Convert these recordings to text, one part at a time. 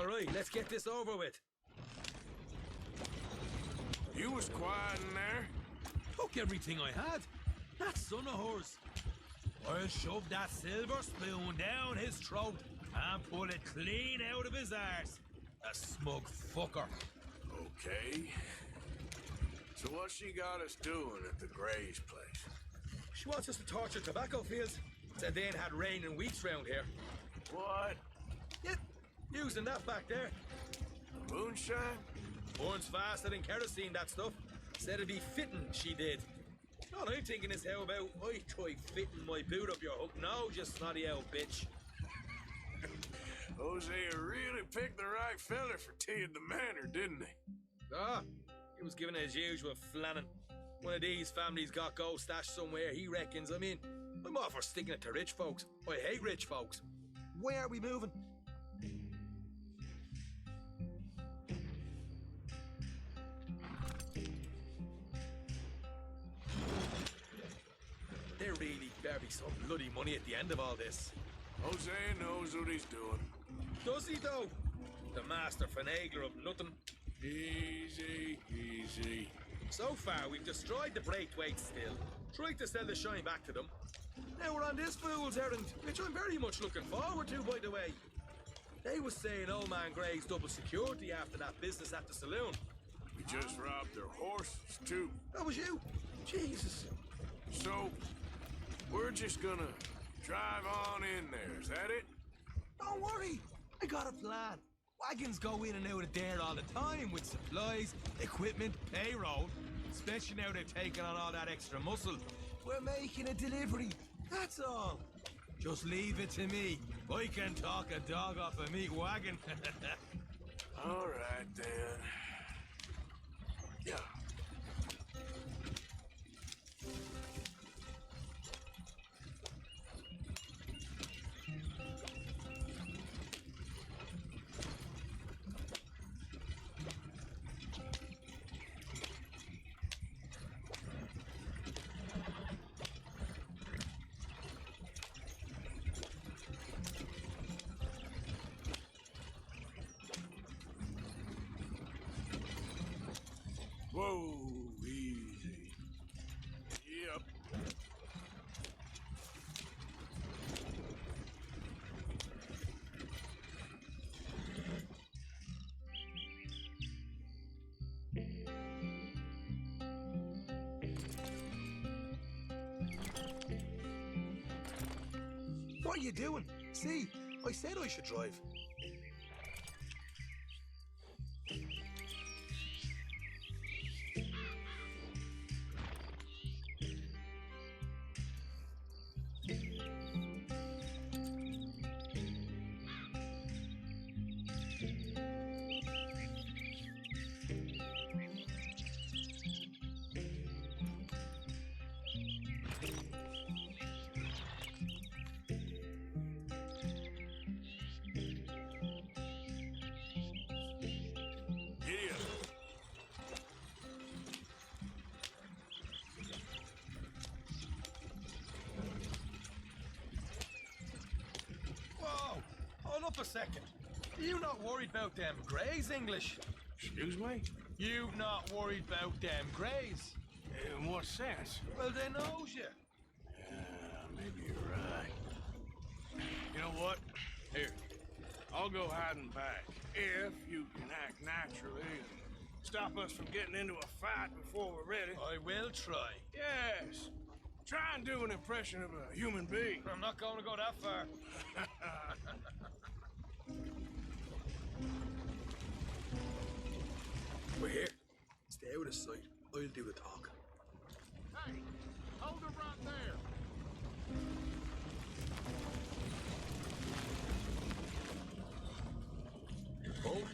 Alright, let's get this over with. You was quiet in there. Took everything I had. That son of hers. I'll shove that silver spoon down his throat and pull it clean out of his arse. A smug fucker. Okay. So what's she got us doing at the Gray's place? She wants us to torture tobacco fields. Said they ain't had rain in weeks round here. What? Yeah, using that back there. Moonshine? Burns faster than kerosene, that stuff. Said it'd be fitting, she did. All I'm thinking is how about I try fitting my boot up your hook nose, you snotty old bitch. Hosea really picked the right fella for teeing the manor, didn't he? Ah, he was giving it his usual flannin'. One of these families got gold stashed somewhere, he reckons. I mean, I'm all for sticking it to rich folks. I hate rich folks. Where are we moving? There really better be some bloody money at the end of all this. Hosea knows what he's doing. Does he though? The master finagler of nothing. Easy, easy. So far, we've destroyed the Braithwaite still, tried to sell the shine back to them. Now we're on this fool's errand, which I'm very much looking forward to, by the way. They was saying old man Gray's double security after that business at the saloon. We just robbed their horses, too. That was you? Jesus. So, we're just gonna drive on in there, is that it? Don't worry, I got a plan. Wagons go in and out of there all the time with supplies, equipment, payroll. Especially now they've taken on all that extra muscle. We're making a delivery, that's all. Just leave it to me. I can talk a dog off a meat wagon. All right, then. Yeah. Whoa, easy. Yep. What are you doing? See, I said I should drive. Giddy up. Whoa! Hold up a second. You not worried about them Greys, English? Excuse me? You not worried about them Greys? In what sense? Well, they knows you. Maybe you're right. You know what? Here, I'll go hiding back. If you can act naturally and stop us from getting into a fight before we're ready. I will try. Yes. Try and do an impression of a human being. I'm not going to go that far. We're here. Stay out of sight. I'll do the talk. Hey, hold her right there. Hold.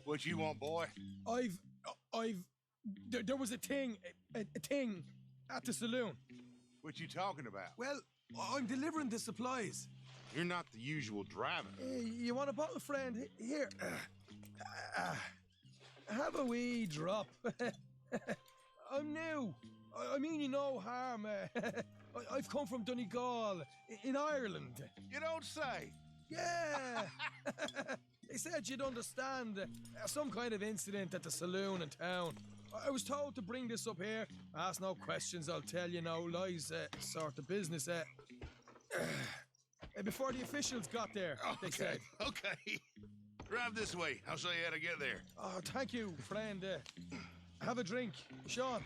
What you want, boy? There was a thing at the saloon. What you talking about? Well, I'm delivering the supplies. You're not the usual driver. You want a bottle, friend? Here. Have a wee drop. I'm new. I mean you no harm. I've come from Donegal, in Ireland. You don't say. Yeah! They said you'd understand. Some kind of incident at the saloon in town. I was told to bring this up here. Ask no questions, I'll tell you no lies, sort of business. Before the officials got there, they said. Okay. Drive this way. I'll show you how to get there. Oh, thank you, friend. Have a drink. Sean.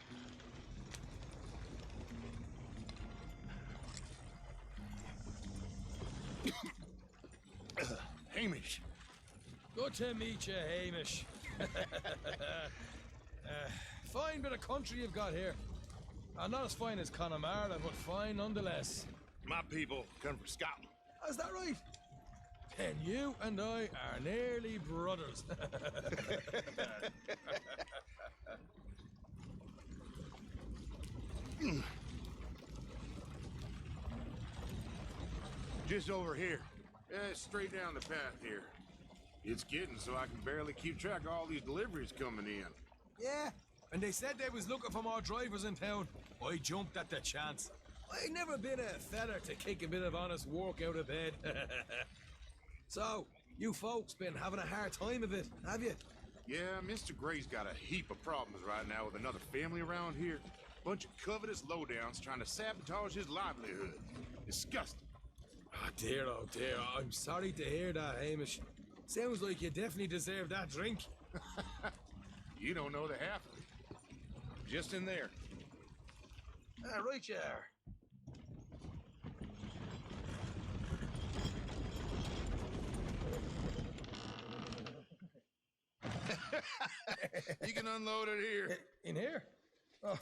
Hamish. Good to meet you, Hamish. Fine bit of country you've got here. Not as fine as Connemara, but fine nonetheless. My people come from Scotland. Is that right? Then you and I are nearly brothers. Just over here. Straight down the path here. It's getting so I can barely keep track of all these deliveries coming in. Yeah, and they said they was looking for more drivers in town. I jumped at the chance. I never been a feather to kick a bit of honest work out of bed. So, you folks been having a hard time of it, have you? Yeah, Mr. Gray's got a heap of problems right now with another family around here. Bunch of covetous lowdowns trying to sabotage his livelihood. Disgusting. Oh dear, I'm sorry to hear that, Hamish. Sounds like you definitely deserve that drink. You don't know the half of it. Just in there. Right you are. You can unload it here. In here? Oh,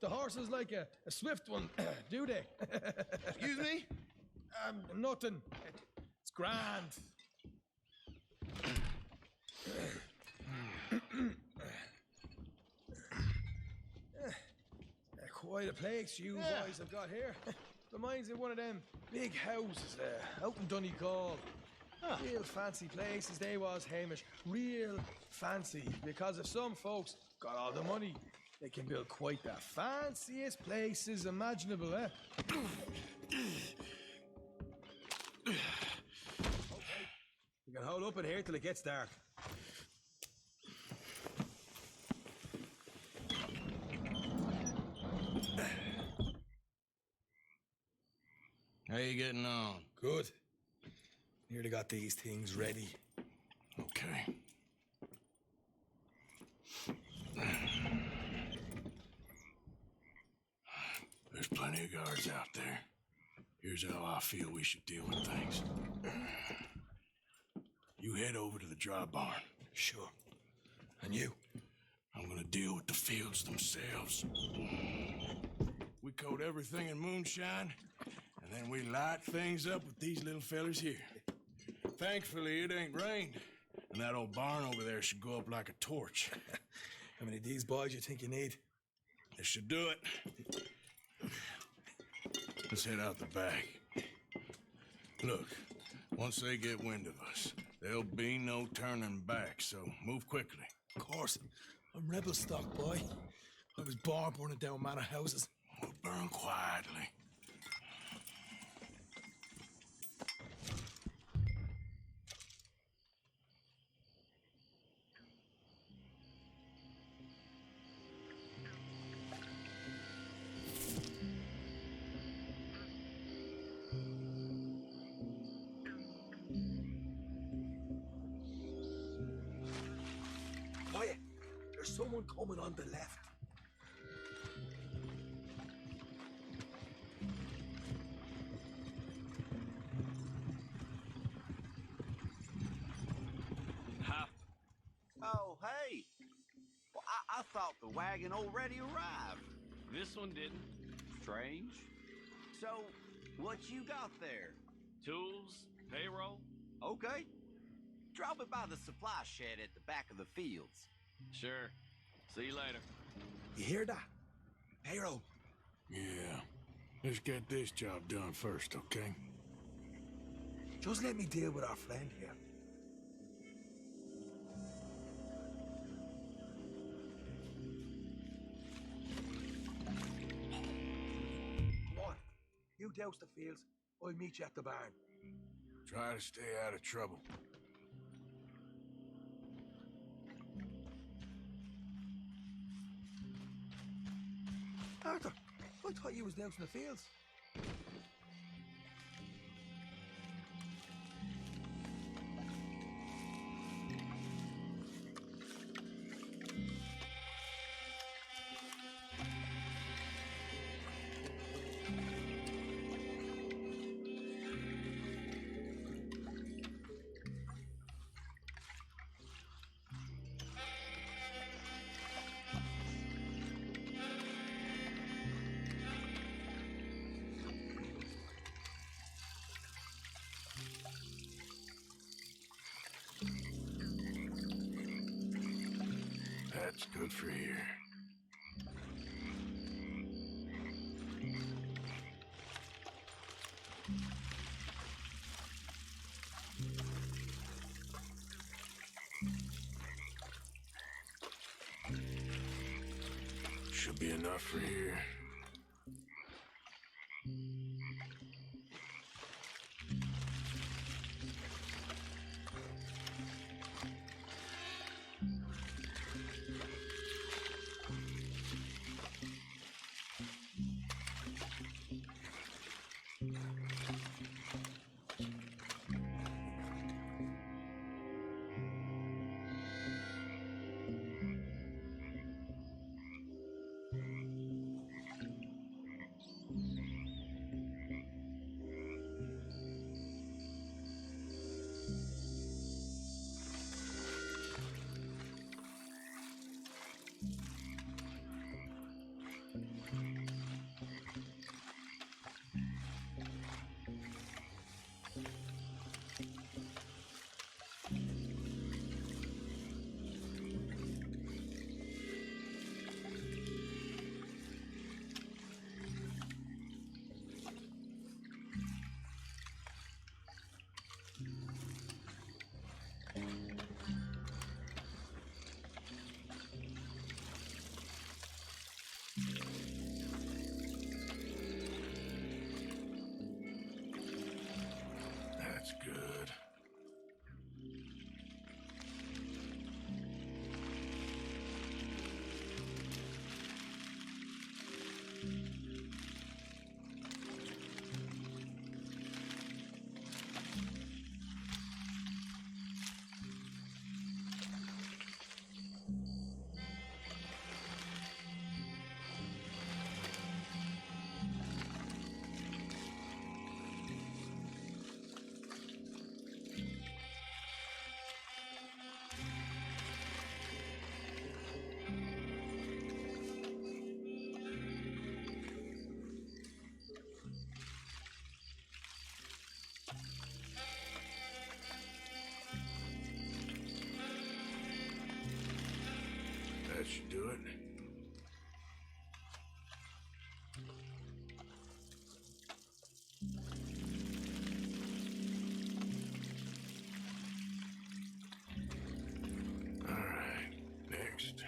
the horse is like a swift one, do they? Excuse me? Nothing. It's grand. Quite a place you boys have got here. Reminds me of one of them big houses out in Donegal. Real fancy places they was, Hamish. Real fancy. Because if some folks got all the money, they can build quite the fanciest places imaginable, eh? Okay. You can hold up in here till it gets dark. How you getting on? Good. Nearly got these things ready. Okay. There's plenty of guards out there. Here's how I feel we should deal with things. You head over to the dry barn. Sure. And you? I'm gonna deal with the fields themselves. We coat everything in moonshine, and then we light things up with these little fellers here. Thankfully, it ain't rained, and that old barn over there should go up like a torch. How many of these boys you think you need? This should do it. Let's head out the back. Look, once they get wind of us, there'll be no turning back, so move quickly. Of course. I'm rebel stock, boy. I was born burning down manor houses. We'll burn quietly. Quiet. There's someone coming on the left. Oh, hey. Well, I thought the wagon already arrived. This one didn't. Strange. So, what you got there? Tools, payroll. Okay. Drop it by the supply shed at the back of the fields. Sure. See you later. You hear that? Payroll. Yeah. Let's get this job done first, okay? Just let me deal with our friend here. Come on, you douse the fields, I'll meet you at the barn. Try to stay out of trouble. Arthur, I thought you was dousing the fields. That's good for here. Should be enough for here. That's good. That should do it. All right, next.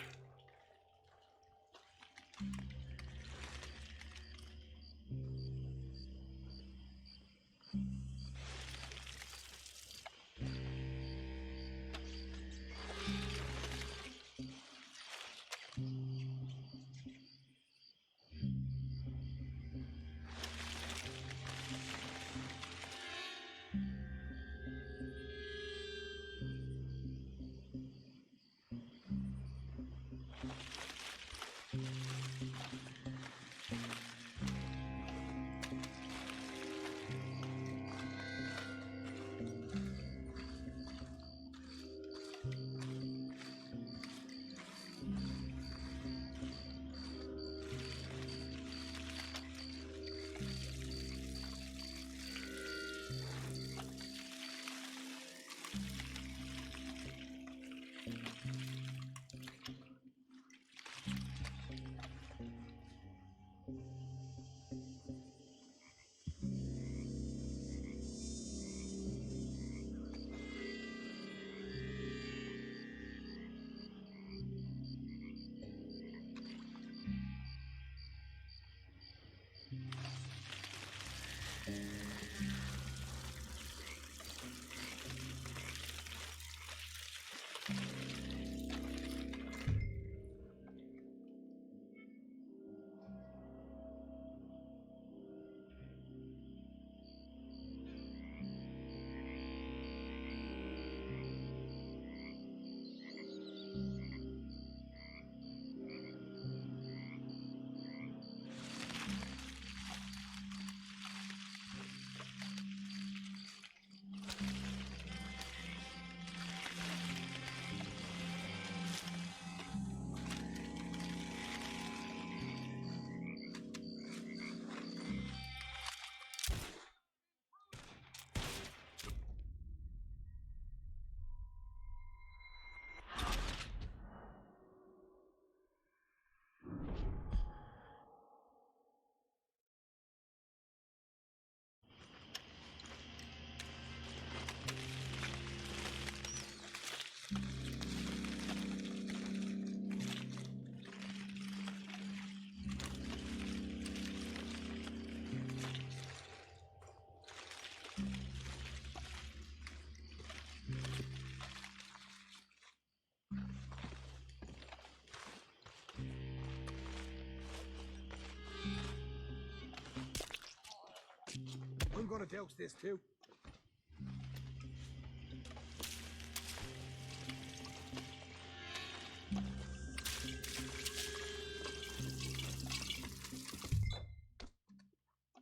gonna douse this too.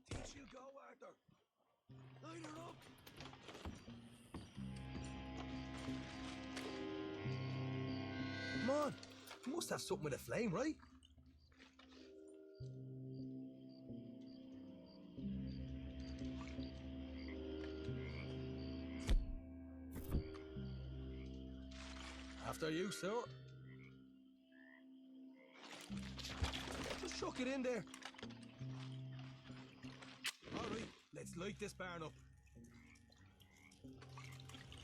Teach you go, Arthur. Light her up. Come on. You must have something with a flame, right? After you, sir. Just chuck it in there. All right, let's light this barn up.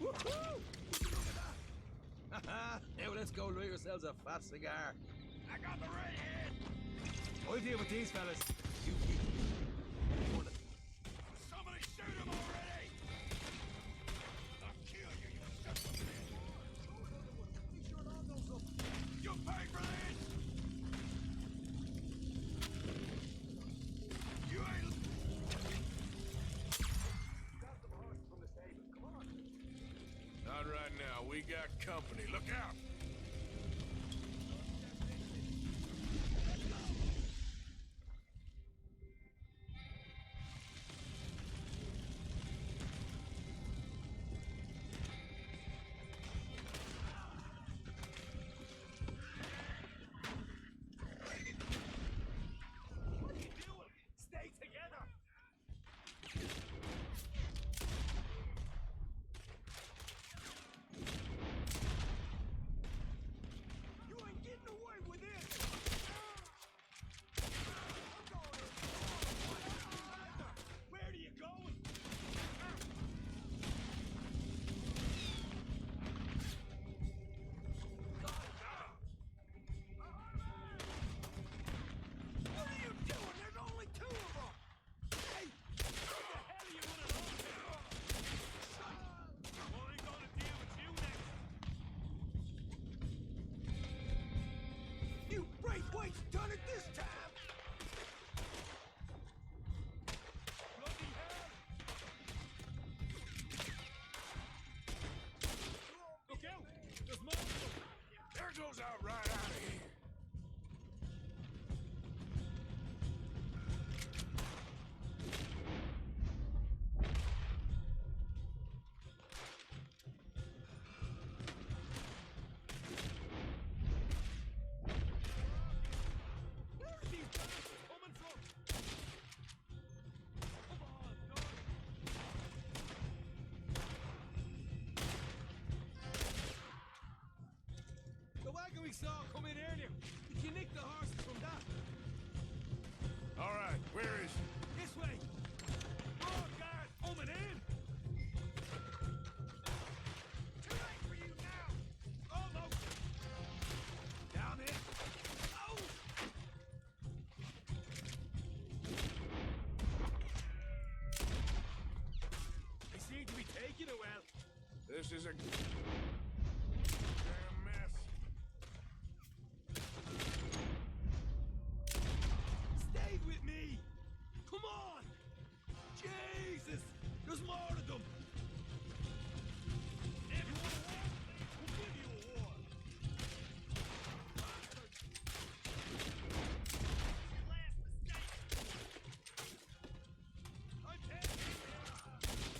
Woohoo! Look at that! Haha! Now let's go light ourselves a fat cigar. I got the redhead! I'll deal with these fellas. You Somebody shoot him already! I'll kill you, you son of a bitch! You pay for this! You ain't... Not right now. We got company. Look out! What are you doing? Stay together! You ain't getting away with this! I'm going in. Where are you going? What are you doing? There's only two of them! Hey! What the hell are you running off to? Well, I'm gonna deal with you next. You Braithwaite's done it this time! Bloody hell! Look out! There's more of them! There goes out right out of here. Where are these bastards coming from? Come on, no! The wagon we saw come in earlier. Did you nick the horses from that? All right, where is he? This way! More guards coming in! Too late for you now! Almost! Down it! Oh! They seem to be taking it well. This is a damn mess. Stay with me! Come on! Jesus! There's more of them! If you want a war, we'll give you a war. Your last mistake. I'm taking you.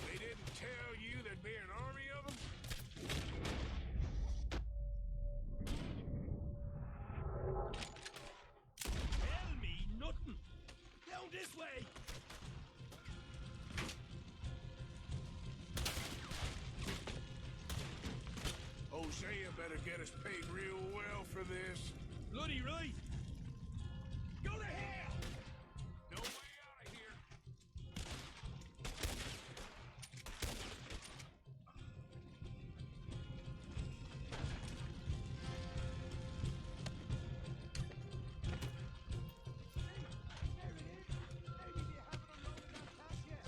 They didn't tell you there'd be an army of them? Tell me nothing. Down this way. Hosea better get us paid real well for this. Bloody right. Go to hell. No way out of here. There it is! Maybe they haven't unloaded that cash yet!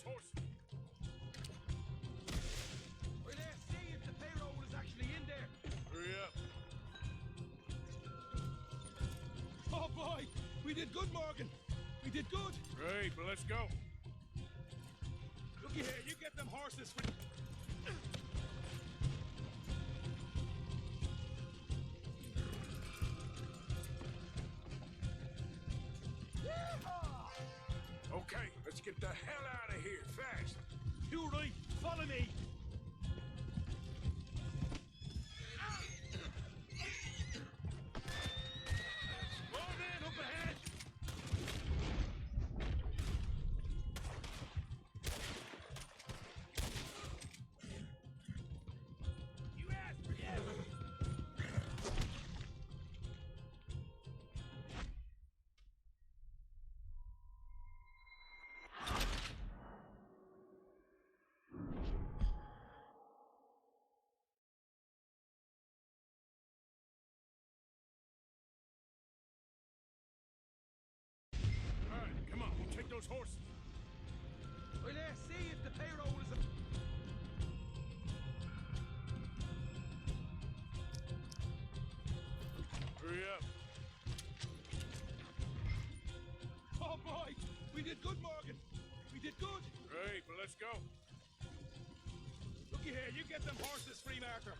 horses. Well, let's see if the payroll is actually in there. Hurry up. Oh boy, we did good, Morgan. We did good. Great, but let's go. Looky here, you get them horses for... Okay, let's get the hell out of here, fast. You right, follow me. More men up ahead. You asked for it. All right, come on, we'll take those horses. Well, let's see if the payroll is... Hurry up. Oh boy, we did good, Morgan. We did good. Great, but let's go. Looky here, you get them horses free, Marker.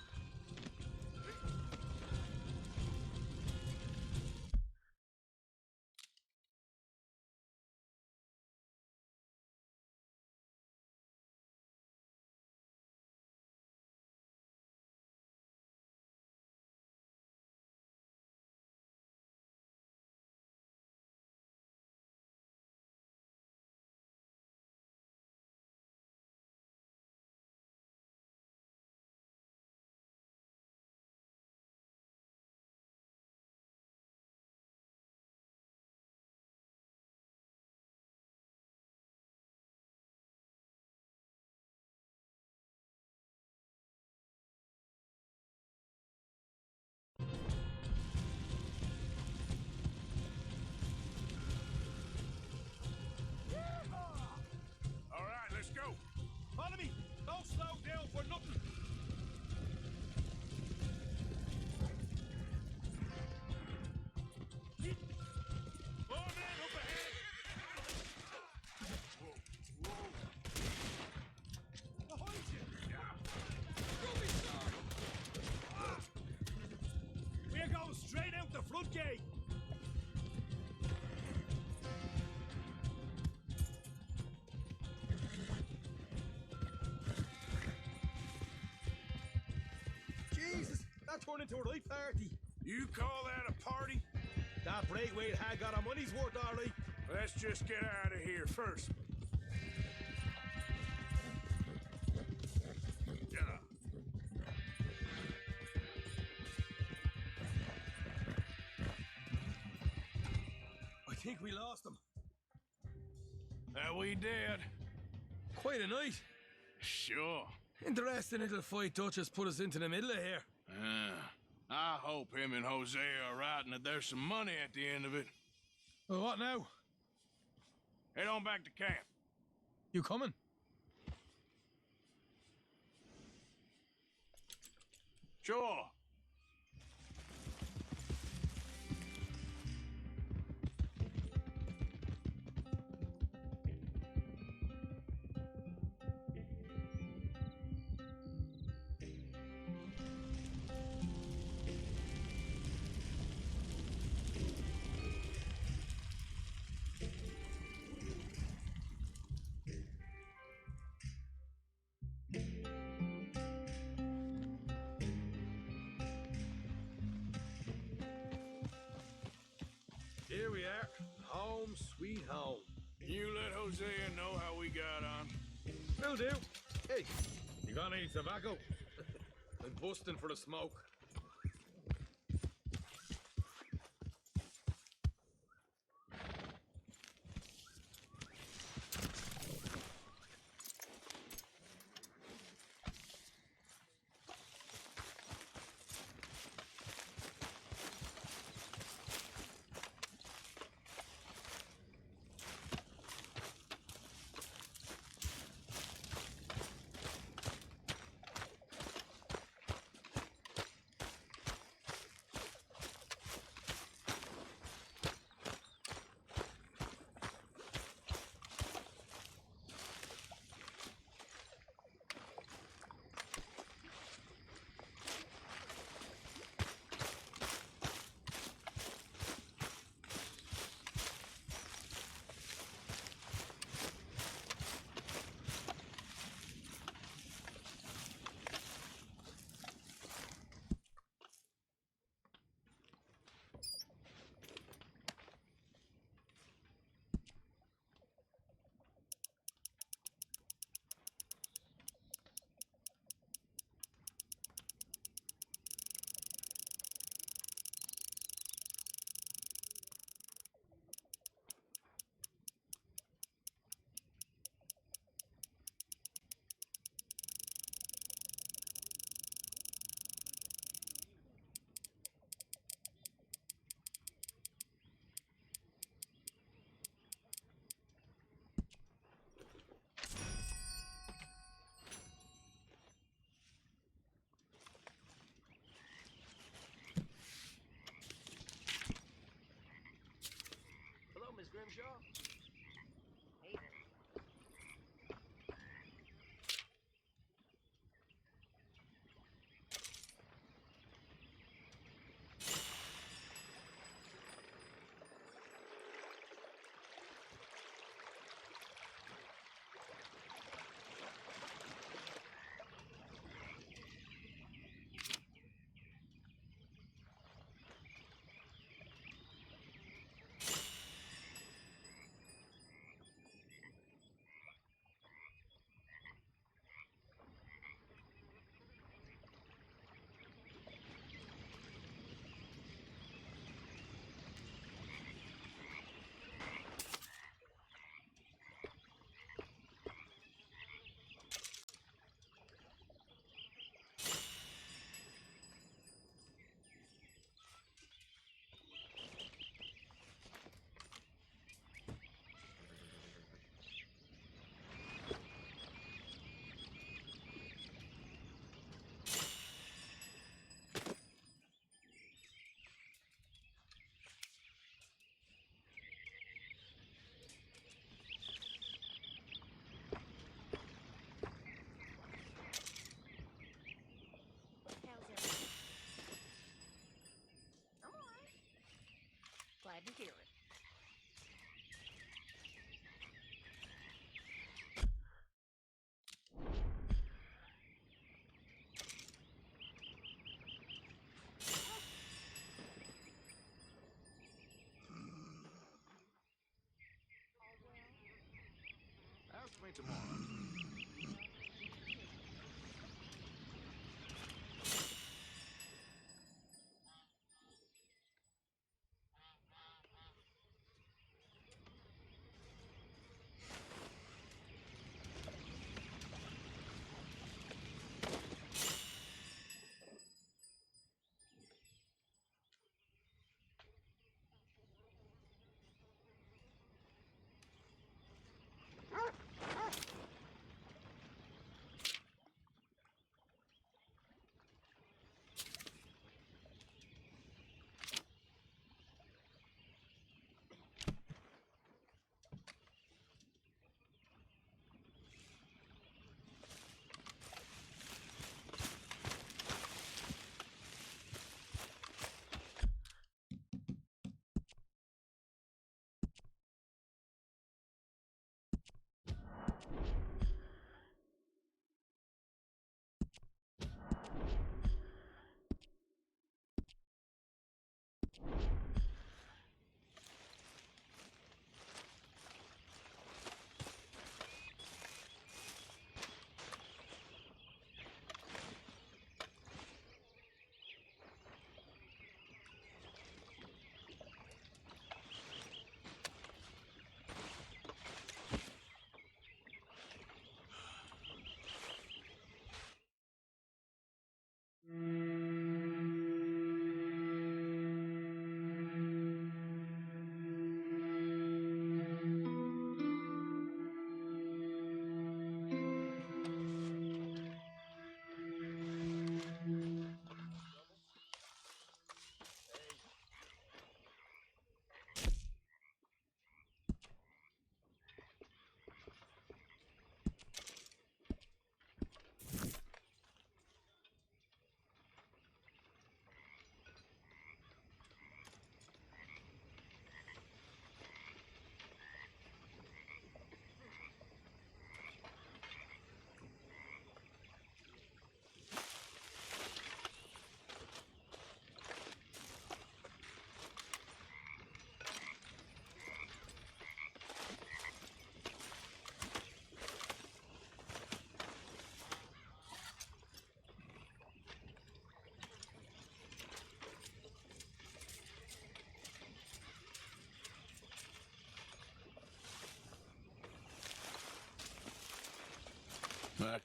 All right, let's go. Follow me. Don't slow down for nothing. More men up ahead. Behind you. Don't be sorry. We're going straight out the front gate. Jesus, that turned into a right party. You call that a party? That Braithwaite had got our money's worth, all right. Let's just get out of here first. Yeah. I think we lost them. That we did. Quite a night. Sure. Interesting little fight Duchess put us into the middle of here. I hope him and Jose are right and that there's some money at the end of it. Well, what now? Head on back to camp. You coming? Sure. Here we are. Home sweet home. You let Hosea know how we got on. Will do. Hey, you got any tobacco? I'm busting for the smoke. me tomorrow.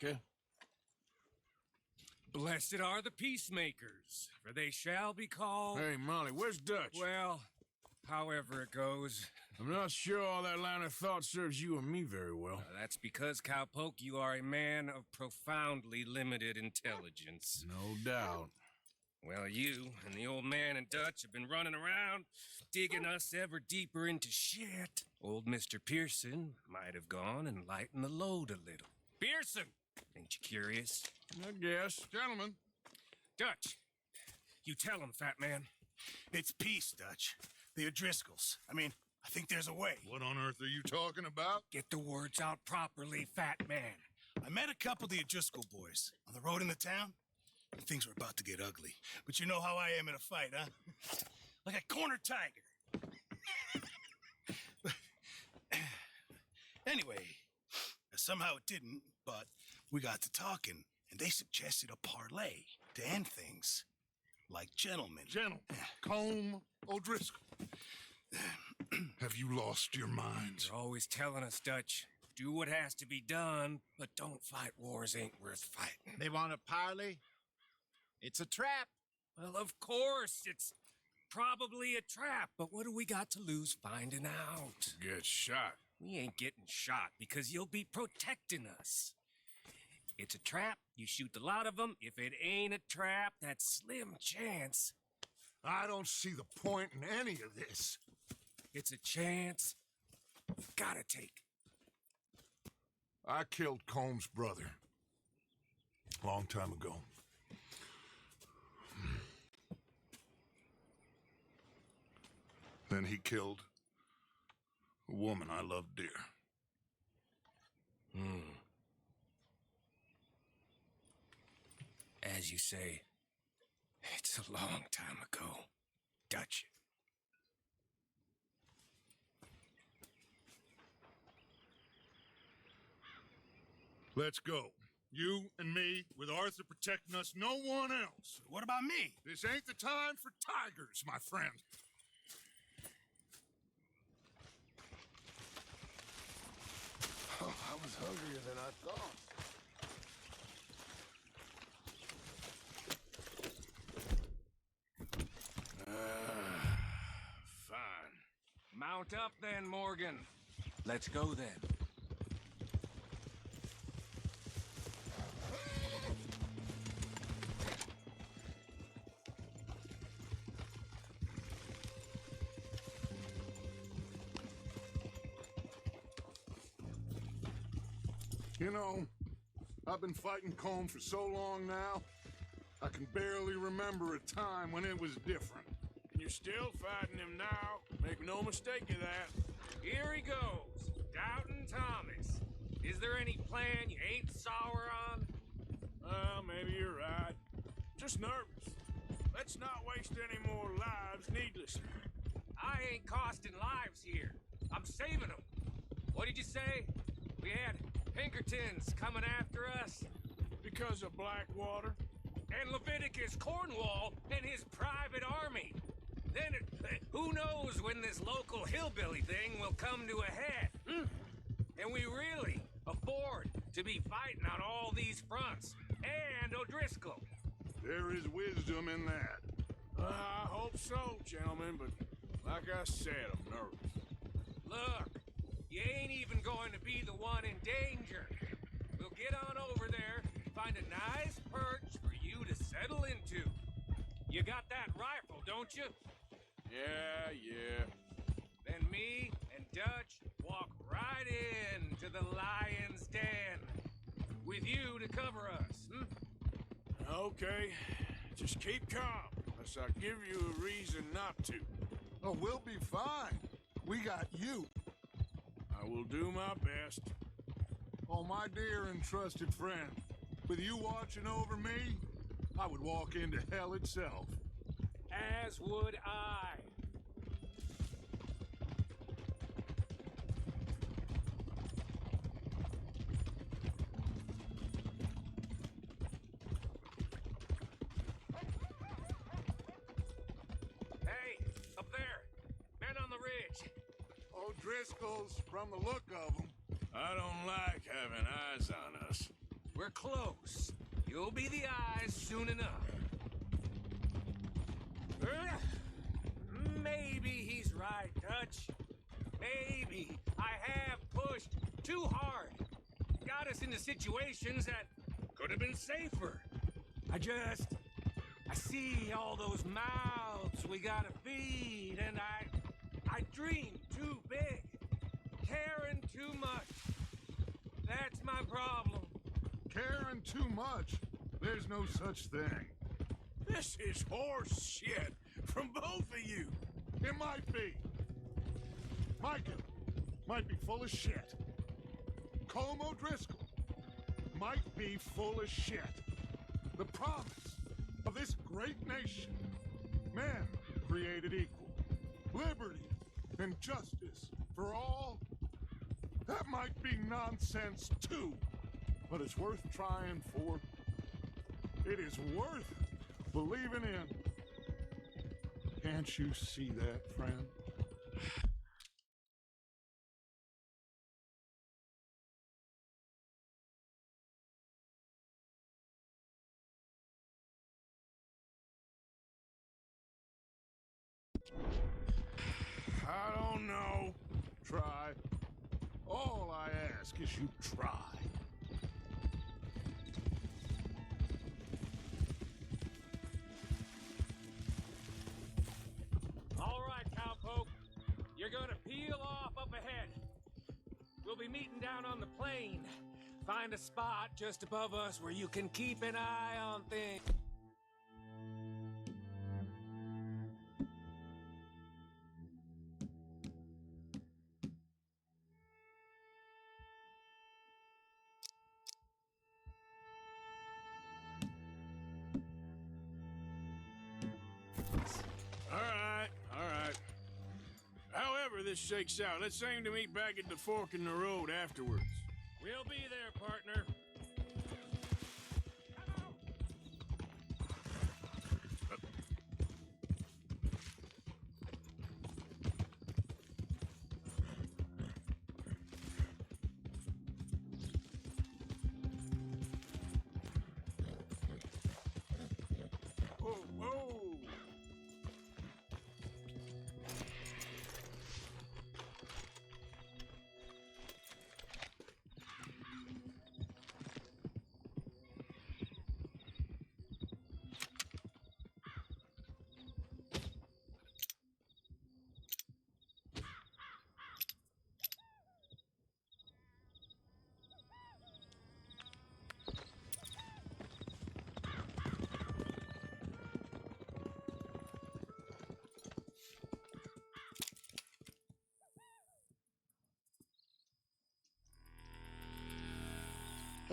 Micah? Blessed are the peacemakers, for they shall be called... Hey, Molly, where's Dutch? Well, however it goes. I'm not sure all that line of thought serves you and me very well. That's because, Cowpoke, you are a man of profoundly limited intelligence. No doubt. Well, you and the old man and Dutch have been running around, digging us ever deeper into shit. Old Mr. Pearson might have gone and lightened the load a little. Pearson! Ain't you curious? I guess. Gentlemen, Dutch, you tell him, fat man. It's peace, Dutch. The O'Driscolls. I mean, I think there's a way. what on earth are you talking about? Get the words out properly, fat man. I met a couple of the O'Driscoll boys on the road in the town, and things were about to get ugly. But you know how I am in a fight, huh? Like a corner tiger. Anyway, somehow it didn't, but we got to talking, and they suggested a parlay to end things. Like gentlemen. Gentlemen, Combe O'Driscoll. Have you lost your minds? You're always telling us, Dutch, do what has to be done, but don't fight wars ain't worth fighting. They want a parley? It's a trap. Well, of course, it's probably a trap, but what do we got to lose finding out? Get shot. We ain't getting shot because you'll be protecting us. It's a trap, you shoot the lot of them. If it ain't a trap, that's slim chance. I don't see the point in any of this. It's a chance you gotta take. I killed Combs' brother. Long time ago. Then he killed a woman I loved dear. As you say, it's a long time ago, Dutch. Let's go. You and me, with Arthur protecting us, no one else. What about me? This ain't the time for tigers, my friend. Oh, I was hungrier than I thought. Fine. Mount up then, Morgan. Let's go then. You know, I've been fighting Colm for so long now, I can barely remember a time when it was different. And you're still fighting him now. Make no mistake of that. Here he goes, Doubting Thomas. Is there any plan you ain't sour on? Well, maybe you're right. Just nervous. Let's not waste any more lives needlessly. I ain't costing lives here. I'm saving them. What did you say? We had Pinkertons coming after us? Because of Blackwater? And Leviticus Cornwall and his private army. Then who knows when this local hillbilly thing will come to a head? And we really afford to be fighting on all these fronts. And O'Driscoll. There is wisdom in that. I hope so, gentlemen, but like I said, I'm nervous. Look, you ain't even going to be the one in danger. We'll get on over there, find a nice perch for you to settle into. You got that rifle, don't you? Yeah. Then me and Dutch walk right in to the lion's den. With you to cover us, Okay, just keep calm, unless I give you a reason not to. Oh, we'll be fine. We got you. I will do my best. Oh, my dear and trusted friend, with you watching over me, I would walk into hell itself. As would I. Hey, up there. Men on the ridge. O'Driscoll's, from the look of them. I don't like having eyes on us. We're close. You'll be the eyes soon enough. Maybe he's right, Dutch. Maybe I have pushed too hard. Got us into situations that could have been safer. I see all those mouths we gotta feed, and I dream too big. Caring too much. That's my problem. Caring too much? There's no such thing. This is horse shit from both of you. It might be. Micah might be full of shit. Colm O'Driscoll might be full of shit. The promise of this great nation, men created equal, liberty and justice for all, that might be nonsense too, but it's worth trying for. It is worth believing in. Can't you see that, friend? I don't know. Try. All I ask is you try. All right, cowpoke. You're gonna peel off up ahead. We'll be meeting down on the plain. Find a spot just above us where you can keep an eye on things. All right. However this shakes out, let's aim to meet back at the fork in the road afterwards. We'll be there, partner.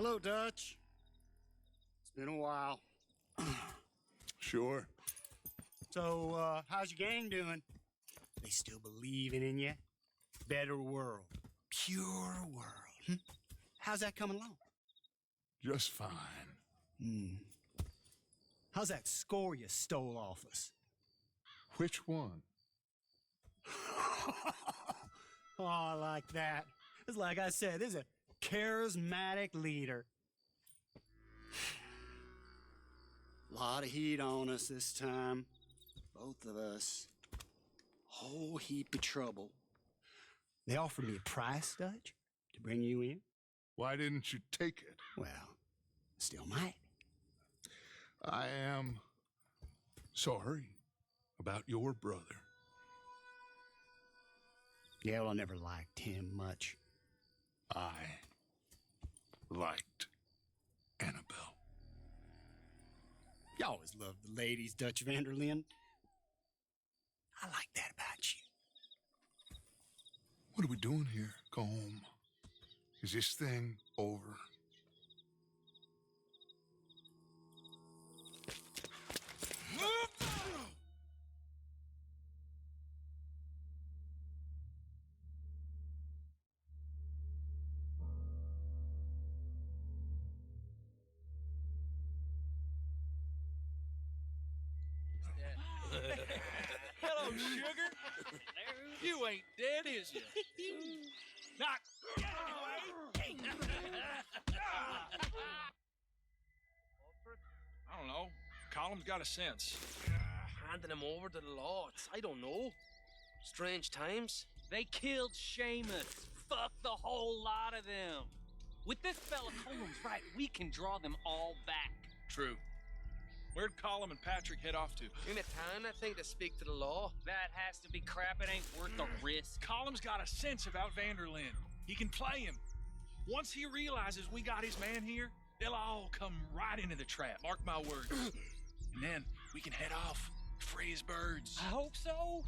Hello, Dutch. It's been a while. Sure. So, how's your gang doing? They still believing in you? Better world. Pure world. How's that coming along? Just fine. How's that score you stole off us? Which one? Oh, I like that. It's like I said, this is a charismatic leader. Lot of heat on us this time. Both of us. Whole heap of trouble. They offered me a price, Dutch, to bring you in. Why didn't you take it? Well, still might. I am sorry about your brother. Yeah, well, I never liked him much. I liked Annabelle. You always loved the ladies, Dutch Vanderlyn. I like that about you. What are we doing here? Go home. Is this thing over? Hello, sugar. You ain't dead, is you? Not. Get away! I don't know. Column's got a sense. Handing him over to the law. I don't know. Strange times. They killed Seamus. Fuck the whole lot of them. With this fella Colum's right, we can draw them all back. True. Where'd Colum and Patrick head off to? In a town, I think, to speak to the law. That has to be crap. It ain't worth the risk. Colum's got a sense about Vanderlyn. He can play him. Once he realizes we got his man here, they'll all come right into the trap. Mark my words. And then we can head off, free as birds. I hope so.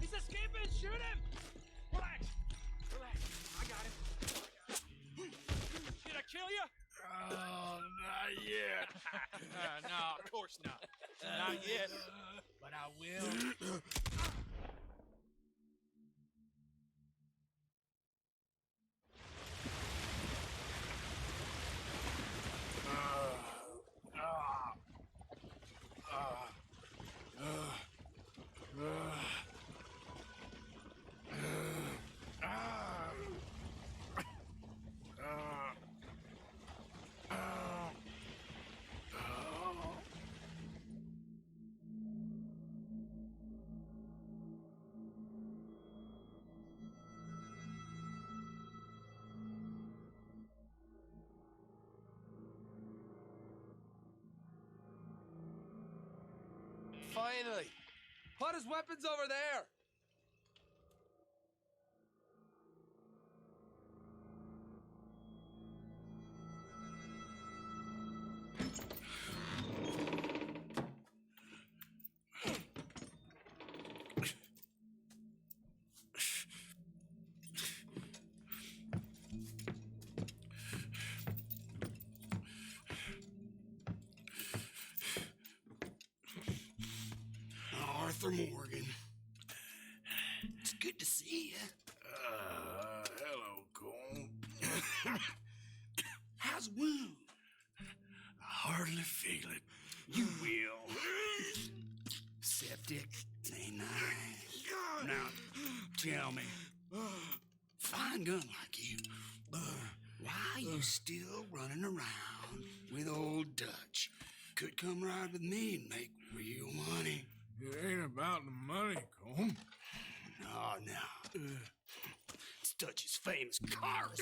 He's escaping! Shoot him! Relax! Relax. I got him. Did I kill you? Oh, not yet. No, of course not. Not yet. But I will. Finally! Put his weapons over there! Arthur Morgan. It's good to see you. Hello, Cole. How's the wound? I hardly feel it. You will. Septic. Ain't nice. Now, tell me, fine gun like you, why are you still running around with old Dutch? Could come ride with me and make real money. It ain't about the money, Cole. No. It's Dutch's famous cars.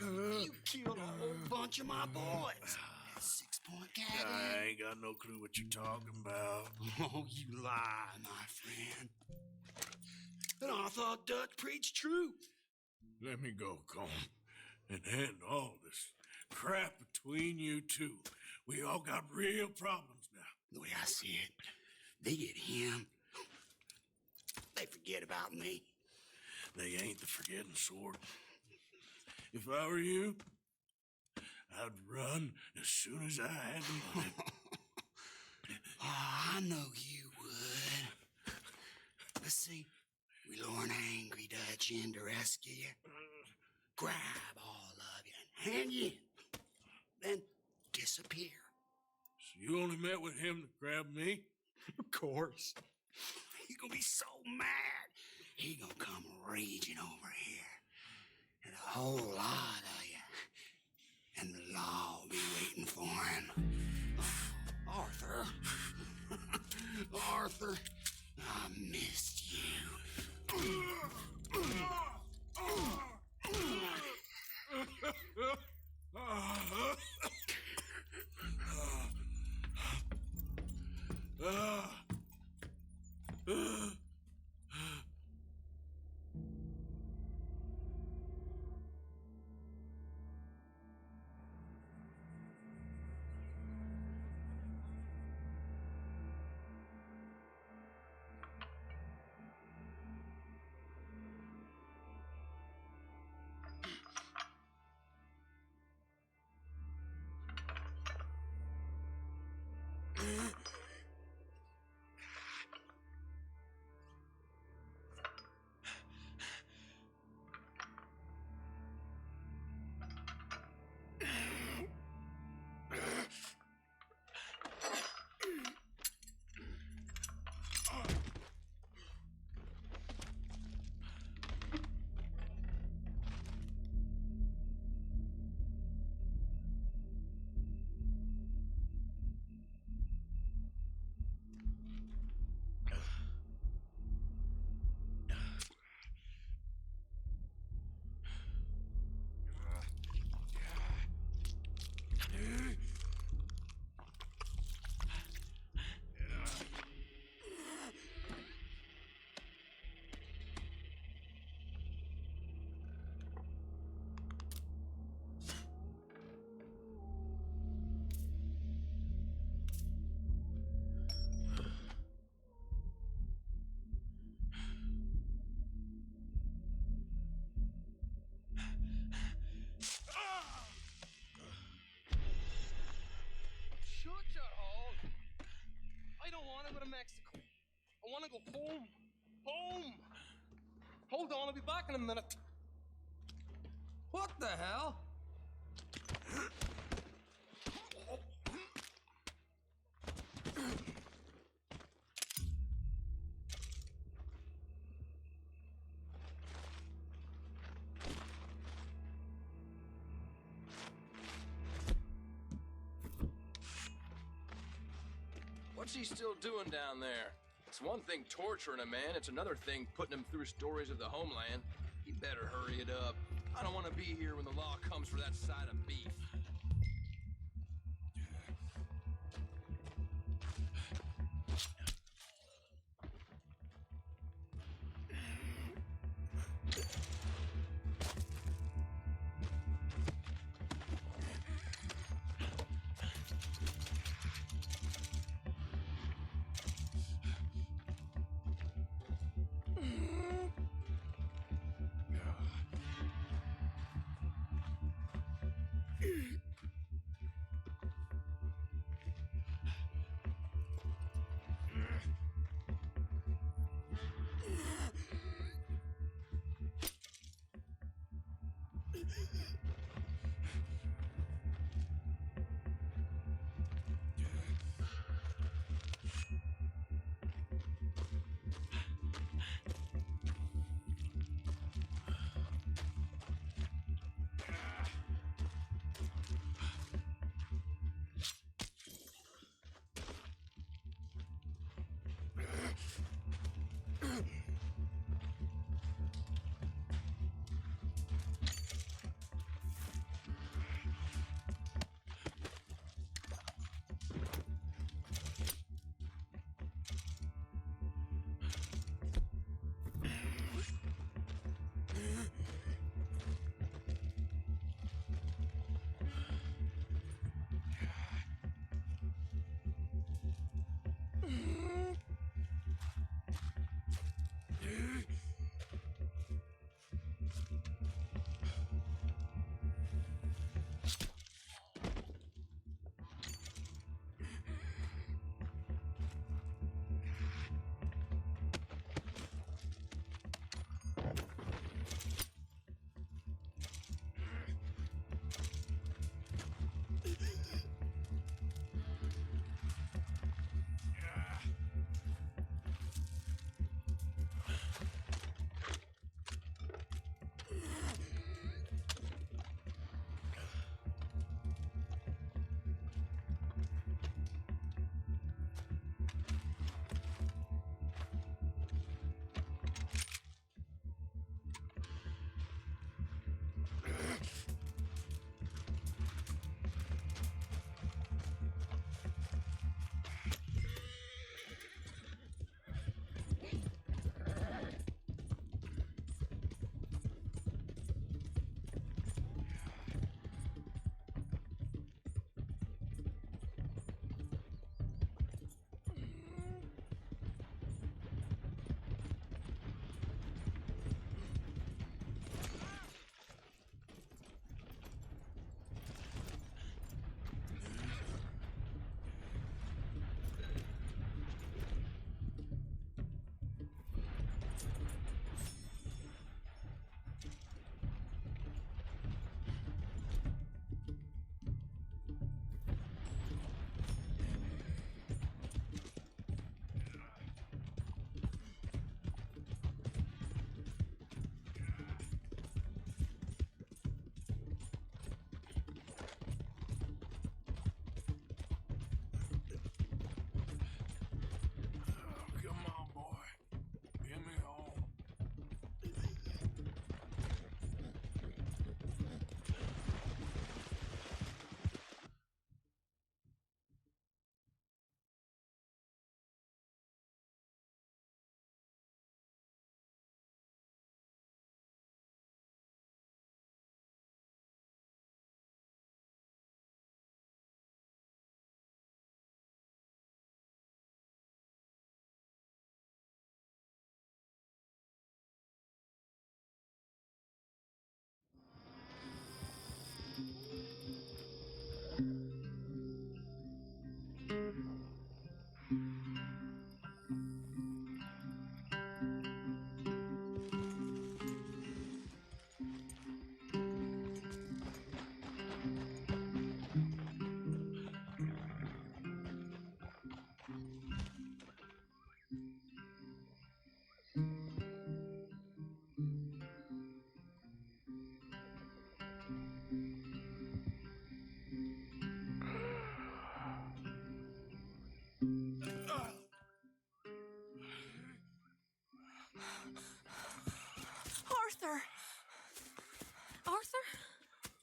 You killed a whole bunch of my boys. That 6-point gag. I ain't got no clue what you're talking about. Oh, you lie, my friend. And I thought Dutch preached truth. Let me go, Cole, and end all this crap between you two. We all got real problems now. The way I see it, they get him, they forget about me. They ain't the forgetting sort. If I were you, I'd run as soon as I had the money. Oh, I know you would. Let's see, we lure an angry Dutch in to rescue you, grab all of you and hand you in, then disappear. So you only met with him to grab me? Of course. He's gonna be so mad. He gonna come raging over here. And a whole lot of you. And the law will be waiting for him. Arthur. Arthur, I missed you. Shut your hole. I don't want to go to Mexico. I want to go home. Home. Hold on, I'll be back in a minute. What the hell? What's he still doing down there? It's one thing torturing a man, it's another thing putting him through stories of the homeland. He better hurry it up. I don't want to be here when the law comes for that side of beef.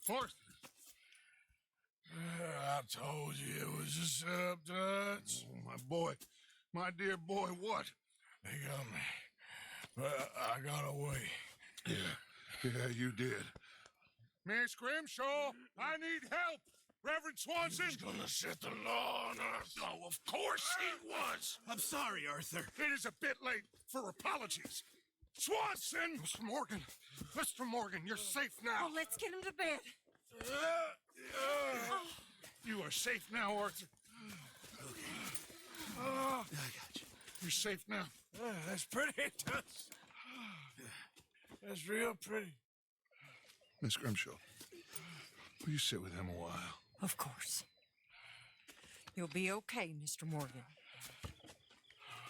Forth. I told you it was a setup, Dutch. Oh, my boy. My dear boy, what? They got me. But I got away. Yeah, you did. Miss Grimshaw, I need help! Reverend Swanson! He's gonna set the law on us. Oh, of course he was! I'm sorry, Arthur. It is a bit late for apologies. Swanson! Mr. Morgan, you're safe now. Oh, let's get him to bed. You are safe now, Arthur. I got you. You're safe now. That's pretty, Dutch. That's real pretty. Miss Grimshaw, will you sit with him a while? Of course. You'll be okay, Mr. Morgan.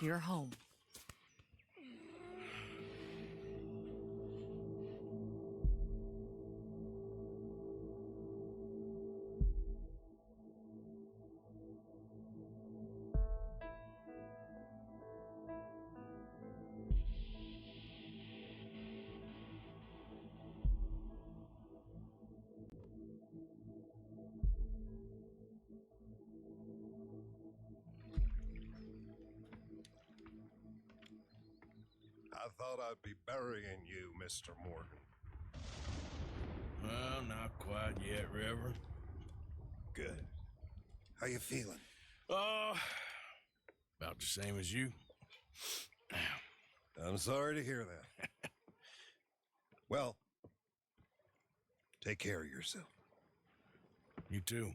You're home. I thought I'd be burying you, Mr. Morgan. Well, not quite yet, Reverend. Good. How you feeling? About the same as you. I'm sorry to hear that. Well, take care of yourself. You too.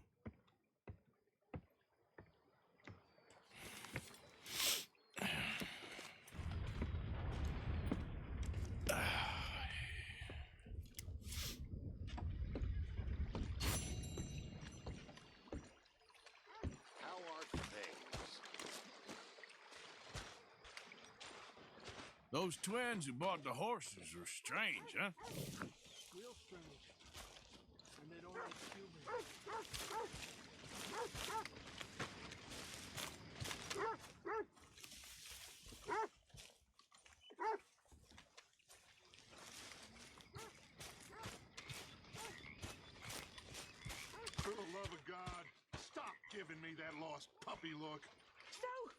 Those twins who bought the horses were strange, huh? Real strange. And they don't like humans. For the love of God, stop giving me that lost puppy look. So,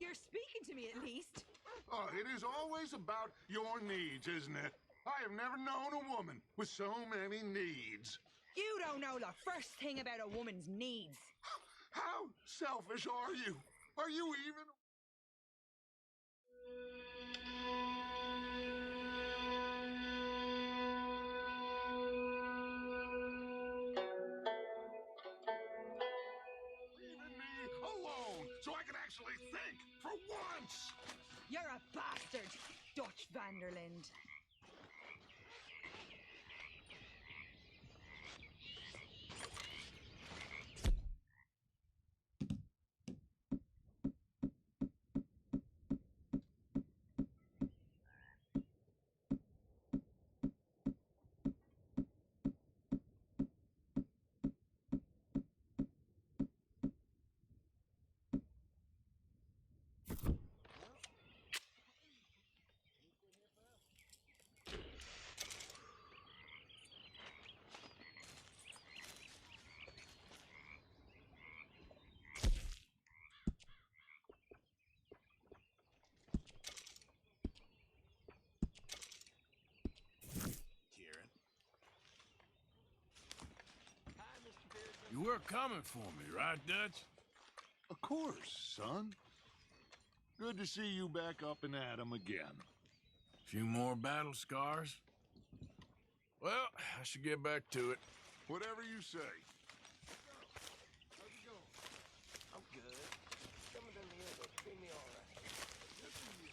you're speaking to me at least. Oh, it is always about your needs, isn't it? I have never known a woman with so many needs. You don't know the first thing about a woman's needs. How selfish are you? Are you even... Leaving me alone so I can actually think for once! You're a bastard, Dutch Vanderland. You were coming for me, right, Dutch? Of course, son. Good to see you back up and at 'em again. Few more battle scars? Well, I should get back to it. Whatever you say. How's it going? I'm good. Coming down the other, treat me all right. Good for you.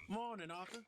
Morning, Arthur.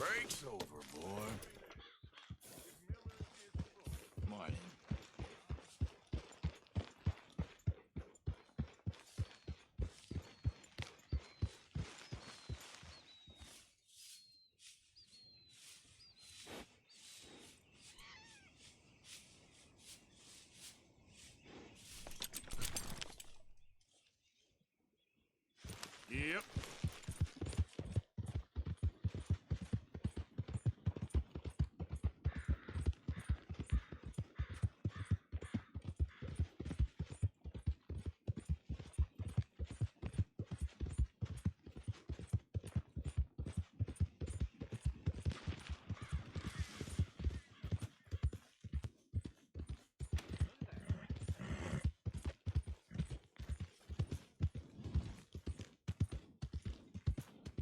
Break's over, boy. Morning. Yep.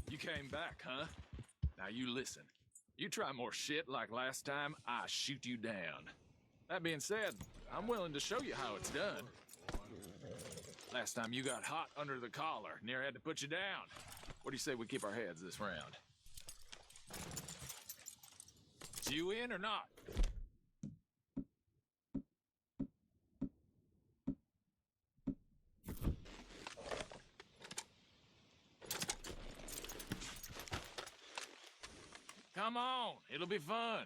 You came back, huh? Now you listen. You try more shit like last time, I shoot you down. That being said, I'm willing to show you how it's done. Last time you got hot under the collar, near had to put you down. What do you say we keep our heads this round? Is you in or not? Come on, it'll be fun.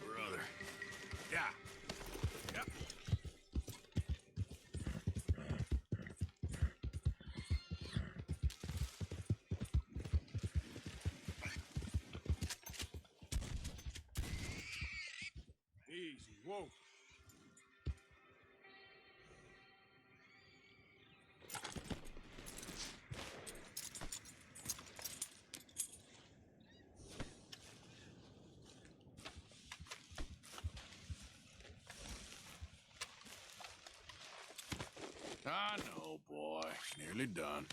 Brother. Yeah. Yep. Easy. Whoa. I know, boy. Nearly done.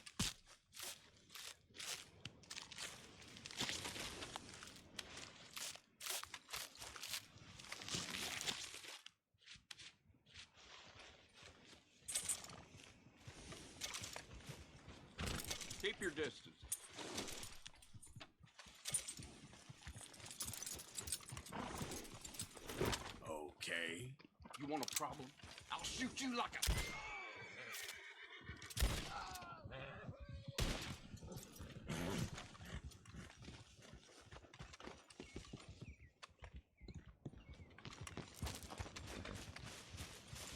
Keep your distance. Okay. You want a problem? I'll shoot you like a...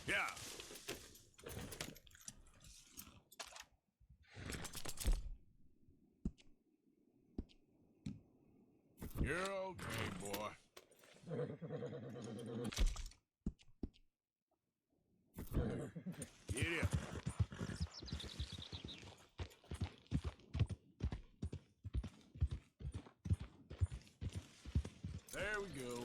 Yeah. You're okay, boy. Get up. There we go.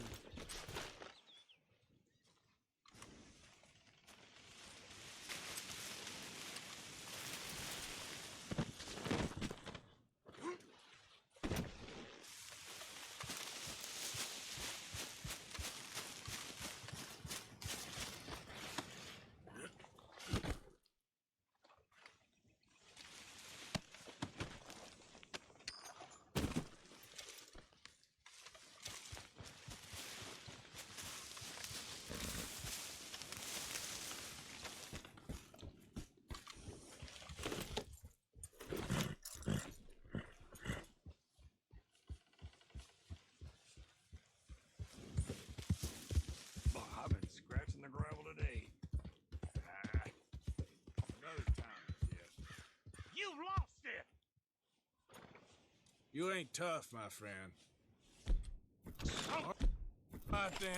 Oh, I've been scratching the gravel today. Another time, yes. You've lost it! You ain't tough, my friend. All right, then.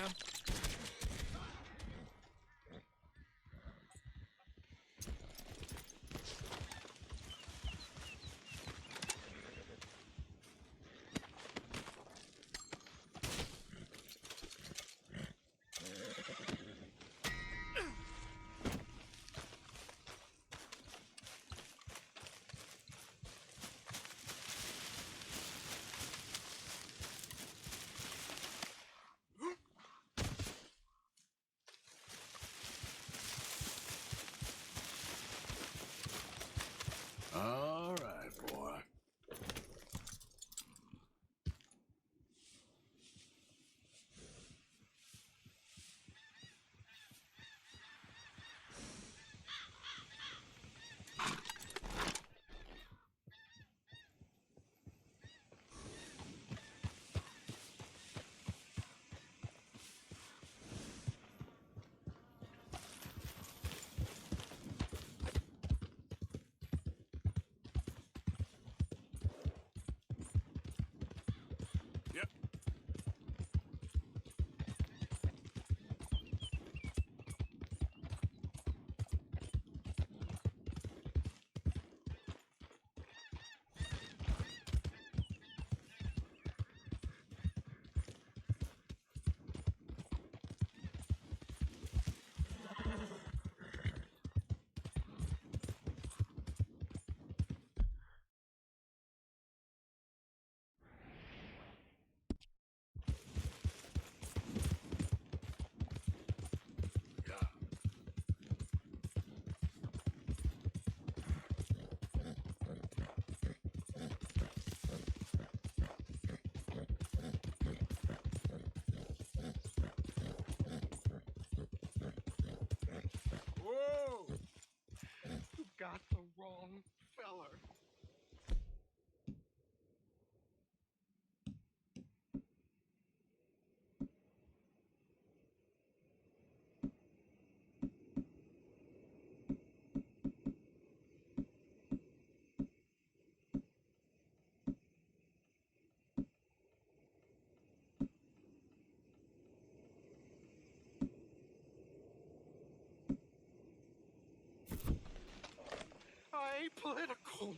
political.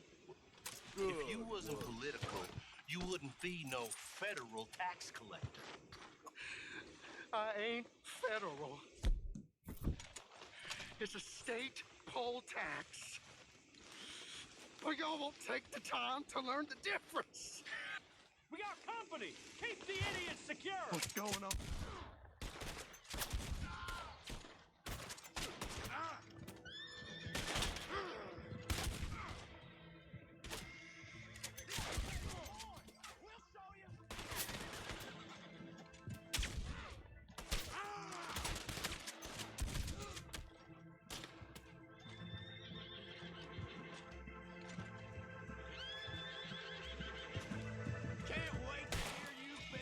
If you wasn't political, you wouldn't be no federal tax collector. I ain't federal. It's a state poll tax. But y'all won't take the time to learn the difference. We got company. Keep the idiots secure. What's going on? Can't wait to hear you beg.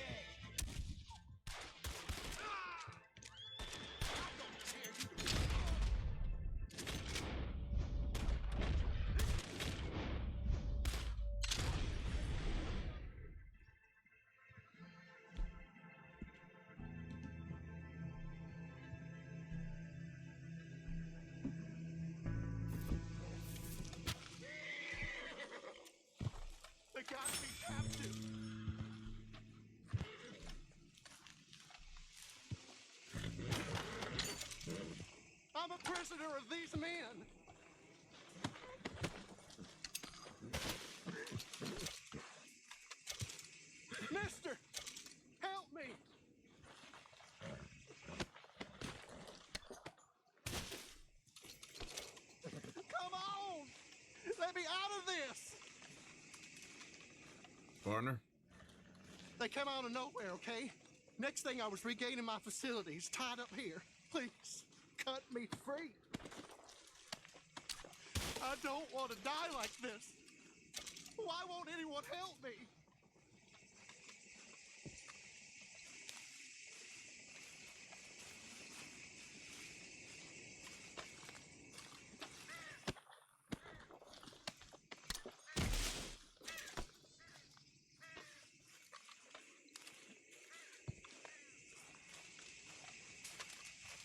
They got me captive. I'm a prisoner of these men. Mister, help me. Come on. Let me out of this. Partner? They came out of nowhere, okay? Next thing I was regaining my facilities, tied up here. Please, cut me free. I don't want to die like this. Why won't anyone help me?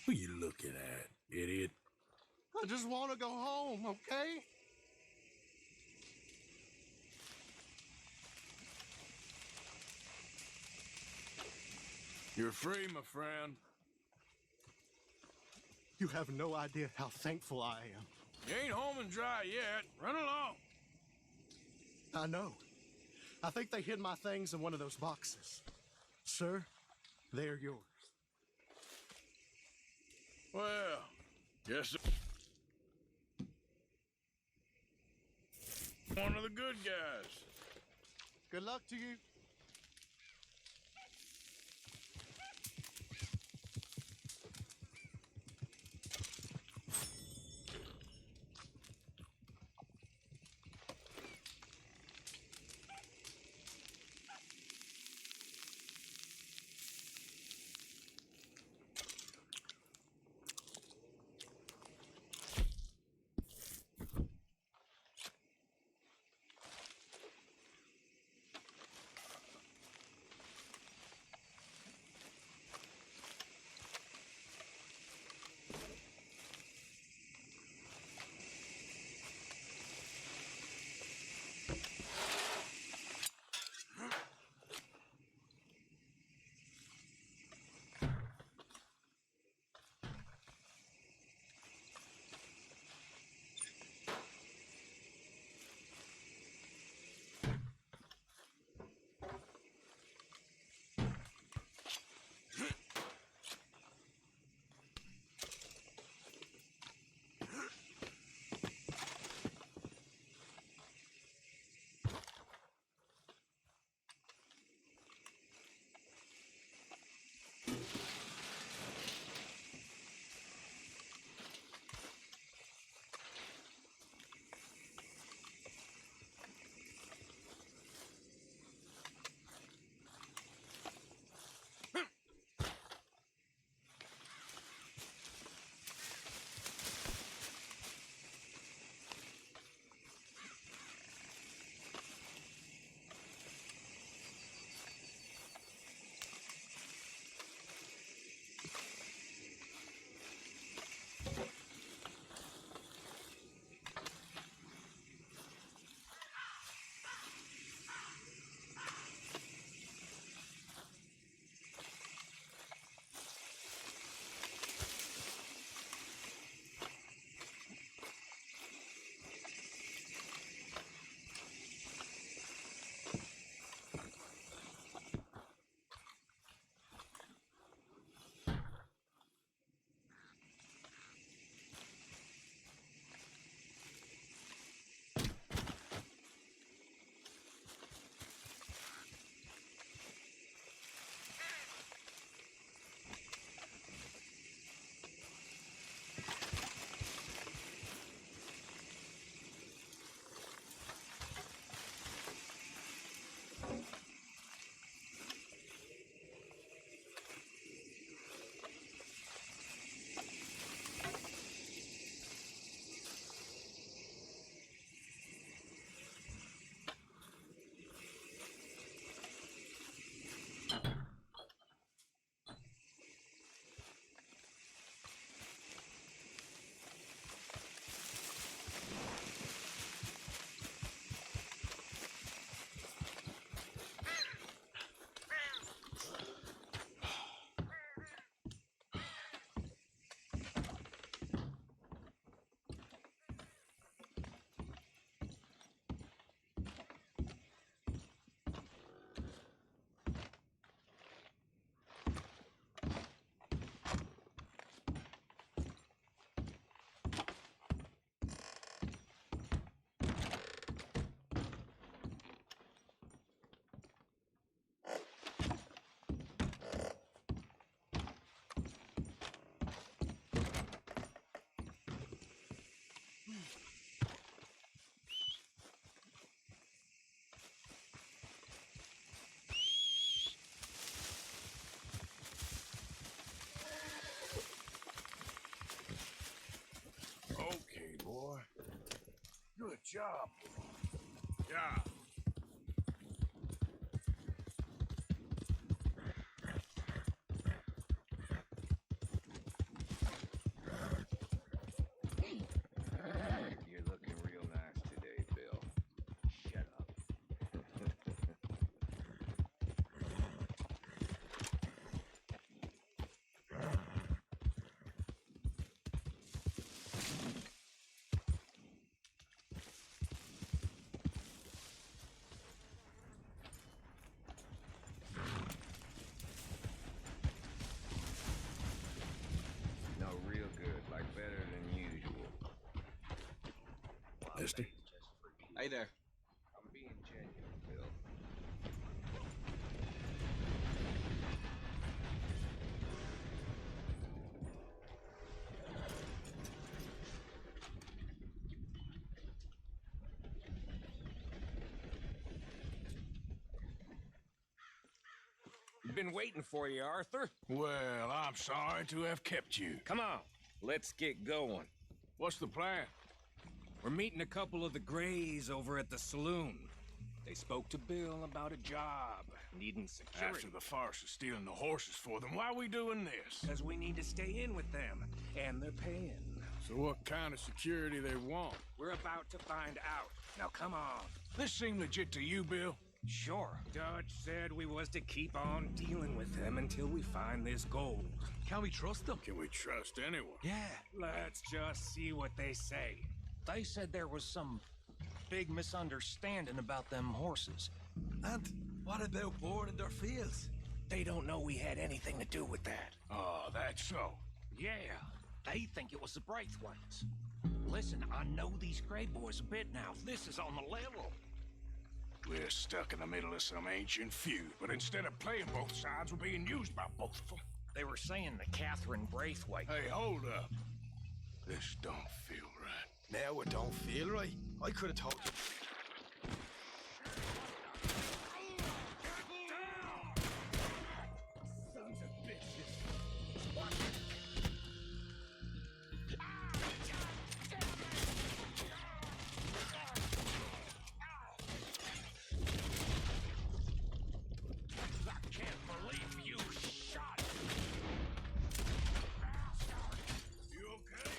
Who you looking at, idiot? I just want to go home, okay? You're free, my friend. You have no idea how thankful I am. You ain't home and dry yet. Run along. I know. I think they hid my things in one of those boxes. Sir, they're yours. Well, yes, sir. One of the good guys. Good luck to you. job. Yeah. You're looking real nice today, Bill. Shut up. No, real good, like better than usual. Mister? Hey there. I'm being genuine, Bill. Been waiting for you, Arthur. Well, I'm sorry to have kept you. Come on, let's get going. What's the plan? We're meeting a couple of the Greys over at the saloon. They spoke to Bill about a job, needing security. After the farce of stealing the horses for them, why are we doing this? Because we need to stay in with them, and they're paying. So what kind of security they want? We're about to find out. Now come on. This seem legit to you, Bill? Sure. Dutch said we was to keep on dealing with them until we find this gold. Can we trust them? Can we trust anyone? Yeah. Let's just see what they say. They said there was some big misunderstanding about them horses. And what about boarding their fields? They don't know we had anything to do with that. Oh, that's so. Yeah, they think it was the Braithwaites. Listen, I know these Grey boys a bit now. This is on the level. We're stuck in the middle of some ancient feud, but instead of playing both sides, we're being used by both of them. They were saying that Catherine Braithwaite... Hey, hold up. This don't feel right. Now it don't feel right. I could have told you. Sons of bitches. I can't believe you shot him. You okay?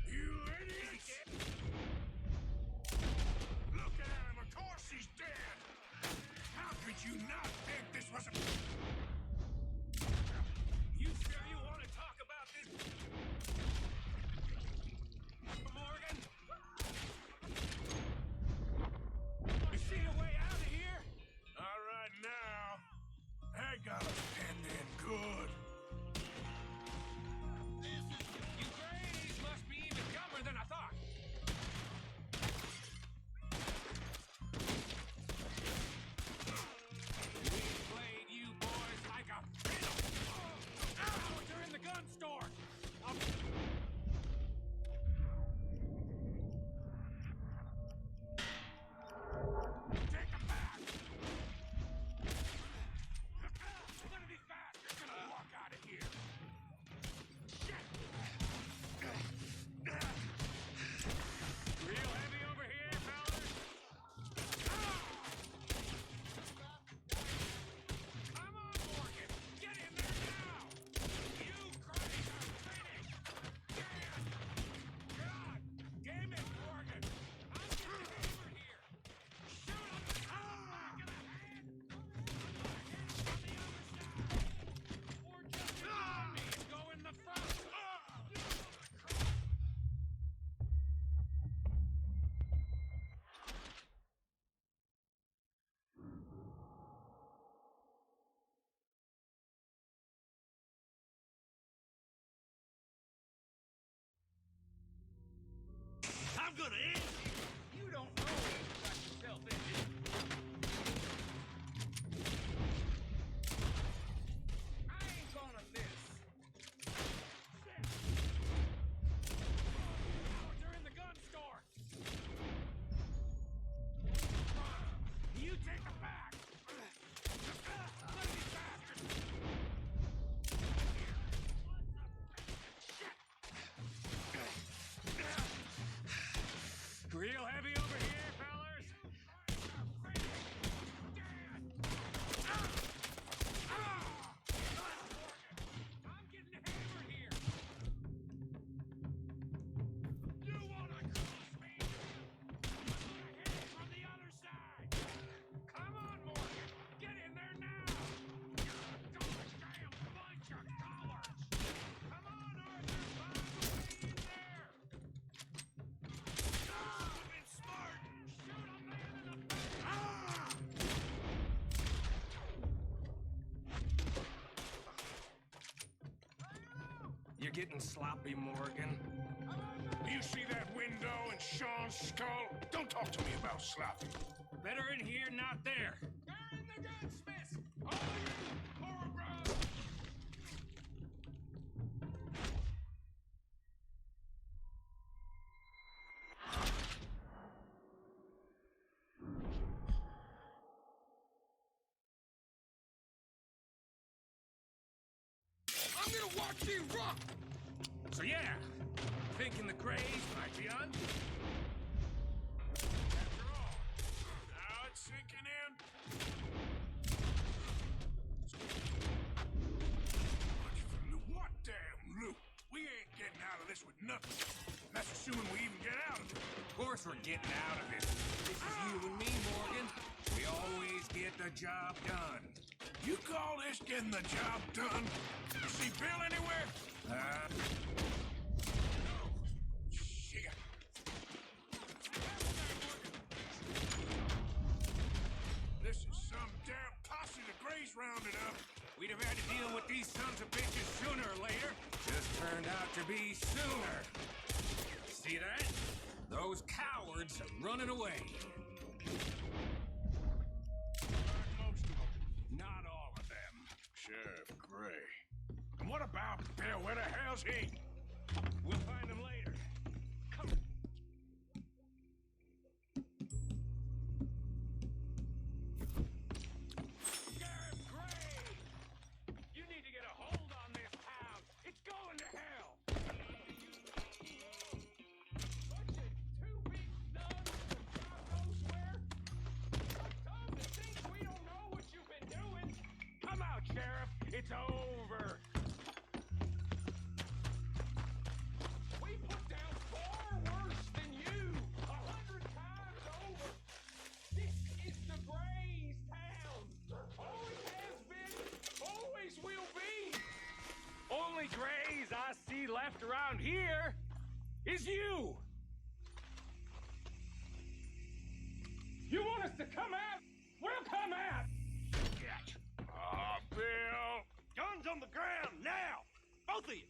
You idiots! Look at him, of course he's dead! How could you not think this was a... You sure you want to talk about this? Morgan? You see a way out of here? All right now. I got us pinned in good. You Greys must be even dumber than I thought. We played you boys like a fiddle. Now they're in the gun store. Take them back. One of these bastards gonna walk out of here. Shit. Real heavy over here, fellas. Come on, Morgan. Get in there now. You Greys are finished. Damn. God damn it, Morgan. I'm getting over here. Shoot him. Back of the head. On the other side. Or just ignore me and go in the front. I'm gonna end you. You don't know what you got yourself into. I ain't gonna miss. Shit. Cowards are in the gun store. You take them back. Let me getting sloppy, Morgan. Do you see that window in Sean's skull? Don't talk to me about sloppy. Better in here, not there. They're in the gunsmiths! All you, forward, bro! I'm gonna watch you rock! So yeah, thinking the Grays might be on? After all, now it's sinking in. Much for loot. What damn loot? We ain't getting out of this with nothing. That's assuming we even get out of it. Of course we're getting out of it. This is you and me, Morgan. We always get the job done. You call this getting the job done? You see Bill anywhere? Shit. This is some damn posse the Grays rounded up. We'd have had to deal with these sons of bitches sooner or later. Just turned out to be sooner. See that? Those cowards are running away. Most of them. Not all of them. Sheriff Gray. And what about Bill? Where the hell's he? We'll find him later. Come. Sheriff Gray! You need to get a hold on this town. It's going to hell. Bunch of two big nuns from God knows where. Some that think we don't know what you've been doing. Come out, Sheriff. It's over. We put down far worse than you. 100 times over. This is the Grays town. Always has been. Always will be. Only Grays I see left around here is you. You want us to come out? We'll come out. Bill. Guns on the ground now. Both of you.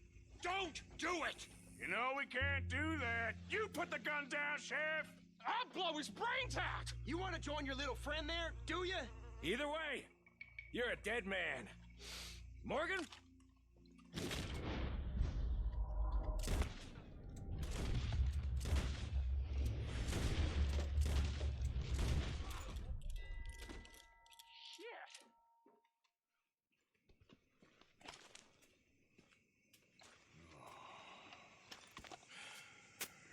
Don't do it. You know we can't do that. You put the gun down, Sheriff. I'll blow his brains out. You want to join your little friend there, do you? Either way, you're a dead man. Morgan? Shit.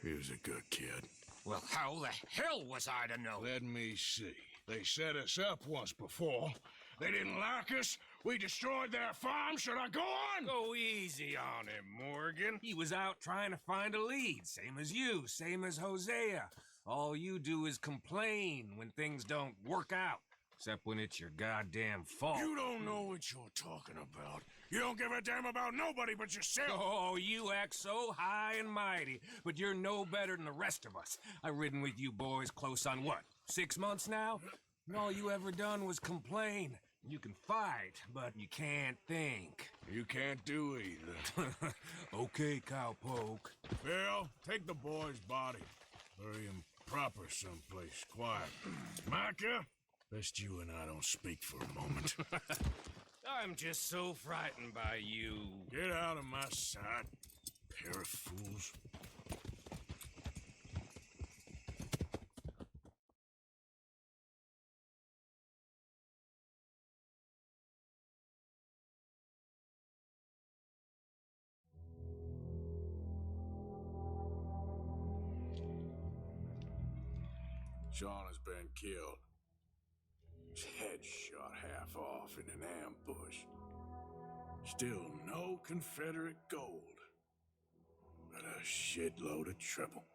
He was a good kid. Well, how the hell was I to know? Let me see. They set us up once before. They didn't like us. We destroyed their farm. Should I go on? Go easy on him, Morgan. He was out trying to find a lead, same as you, same as Hosea. All you do is complain when things don't work out, except when it's your goddamn fault. You don't know what you're talking about. You don't give a damn about nobody but yourself. Oh, you act so high and mighty, but you're no better than the rest of us. I've ridden with you boys close on what, 6 months now? And all you ever done was complain. You can fight, but you can't think. You can't do either. Okay, cowpoke. Bill, take the boy's body. Bury him proper someplace quiet. Micah, best you and I don't speak for a moment. I'm just so frightened by you. Get out of my sight, pair of fools. Sean has been killed. His head shot half off in an ambush. Still no Confederate gold, but a shitload of trouble.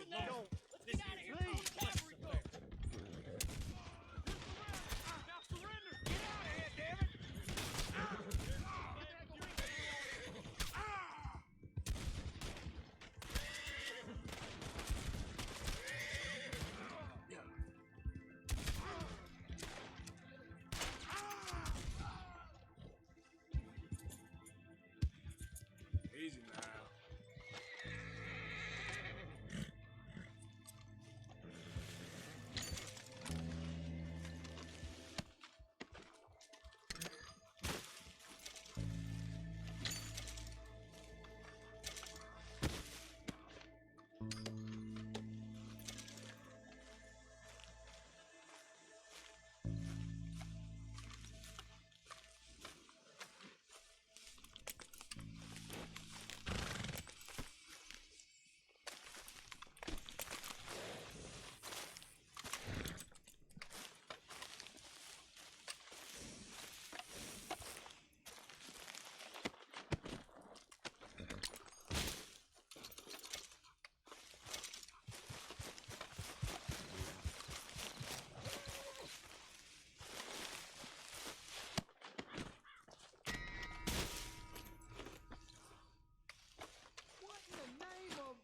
moving now. Let's get out of here before the cavalry comes. Now surrender. Get out of here, damn it. Easy now. What in the name of...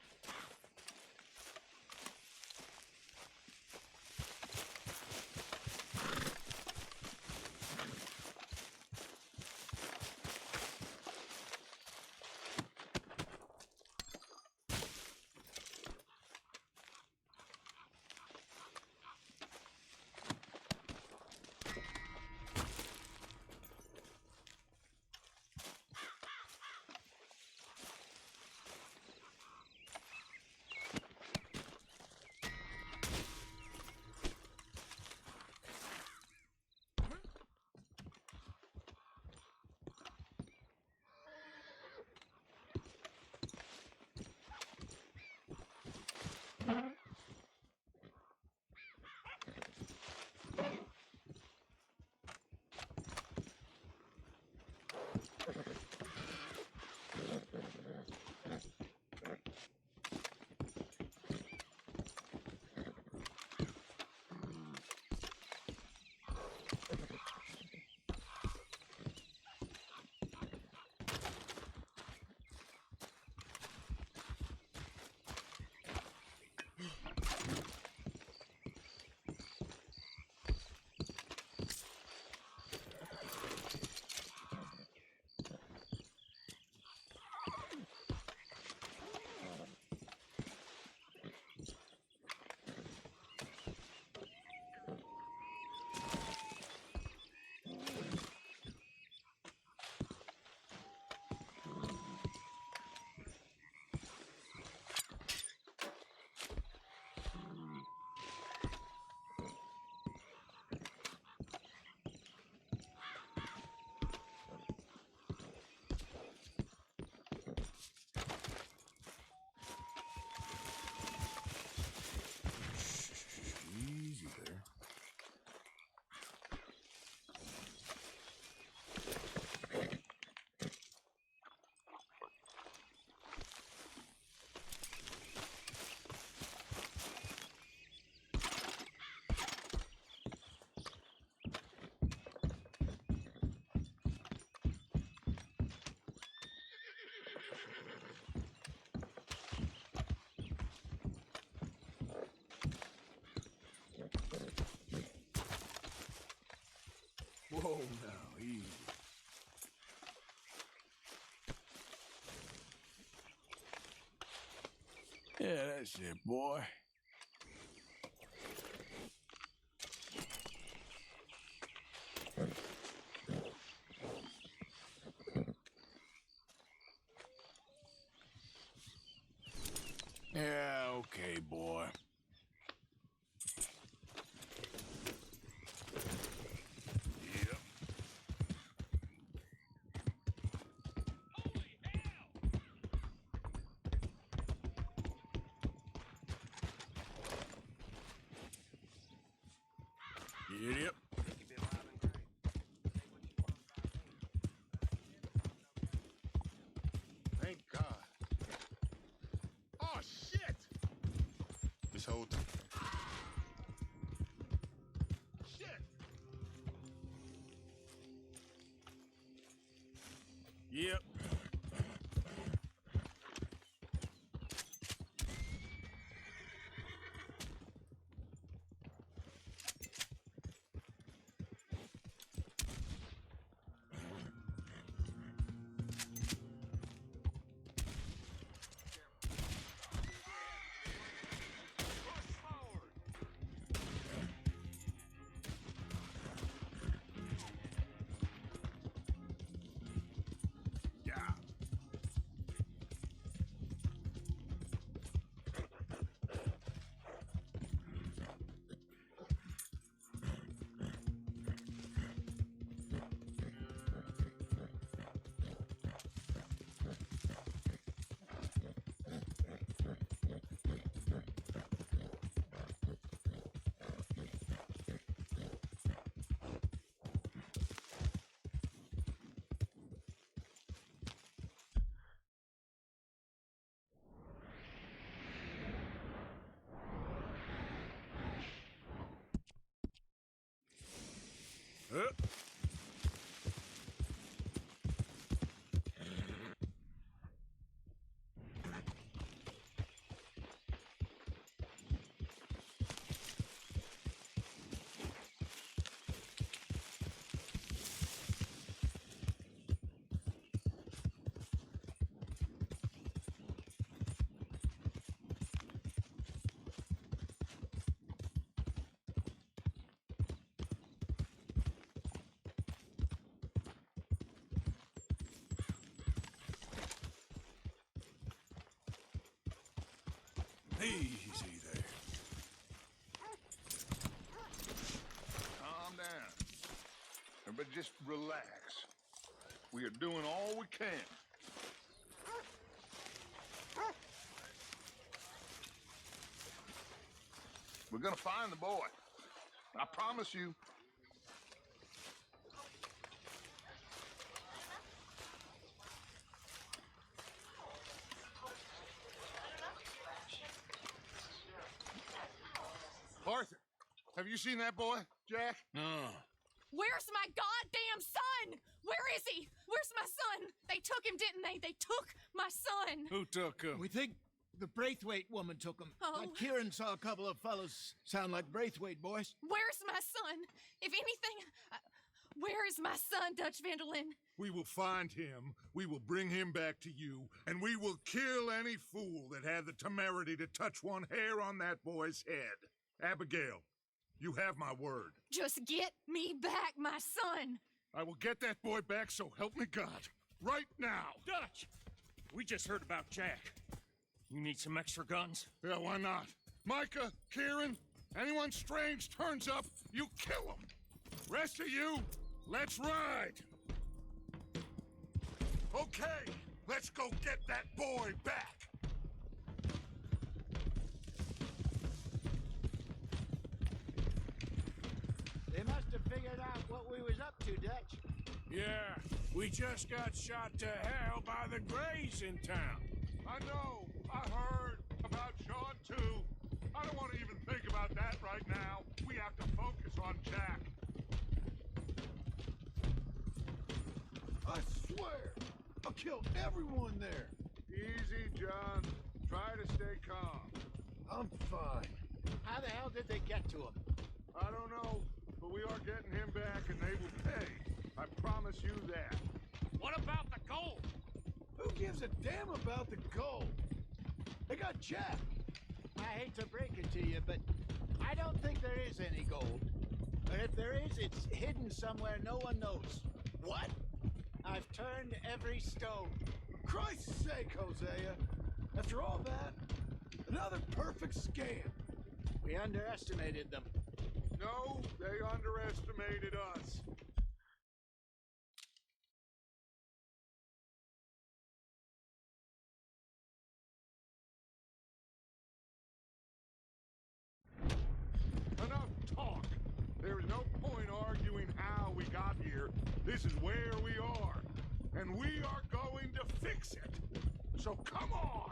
Easy there. Whoa, now, easy. Yeah, that's it, boy. Yeah, okay, boy. Yep. Yep. Thank God. Oh, shit! this whole time. Shit! Yep. Easy there. Calm down. Everybody just relax. We are doing all we can. We're gonna find the boy. I promise you. Arthur, have you seen that boy, Jack? No. Where's my goddamn son? Where is he? Where's my son? They took him, didn't they? They took my son. Who took him? We think the Braithwaite woman took him. Oh. Kieran saw a couple of fellows sound like Braithwaite boys. Where's my son? If anything, where is my son, Dutch Vanderlyn? We will find him, we will bring him back to you, and we will kill any fool that had the temerity to touch one hair on that boy's head. Abigail, you have my word. Just get me back, my son. I will get that boy back, so help me God. Right now. Dutch! We just heard about Jack. You need some extra guns? Yeah, why not? Micah, Kieran, anyone strange turns up, you kill him. Rest of you, let's ride. Okay, let's go get that boy back. They must have figured out what we was up to, Dutch. Yeah, we just got shot to hell by the Greys in town. I know. I heard about Sean, too. I don't want to even think about that right now. We have to focus on Jack. I swear, I'll kill everyone there. Easy, John. Try to stay calm. I'm fine. How the hell did they get to him? I don't know, but we are getting him back and they will pay. I promise you that. What about the gold? Who gives a damn about the gold? They got Jack. I hate to break it to you, but I don't think there is any gold. But if there is, it's hidden somewhere no one knows. What? I've turned every stone. For Christ's sake, Hosea. After all that, another perfect scam. We underestimated them. No, they underestimated us. Enough talk. There is no point arguing how we got here. This is where we are. And we are going to fix it. So come on.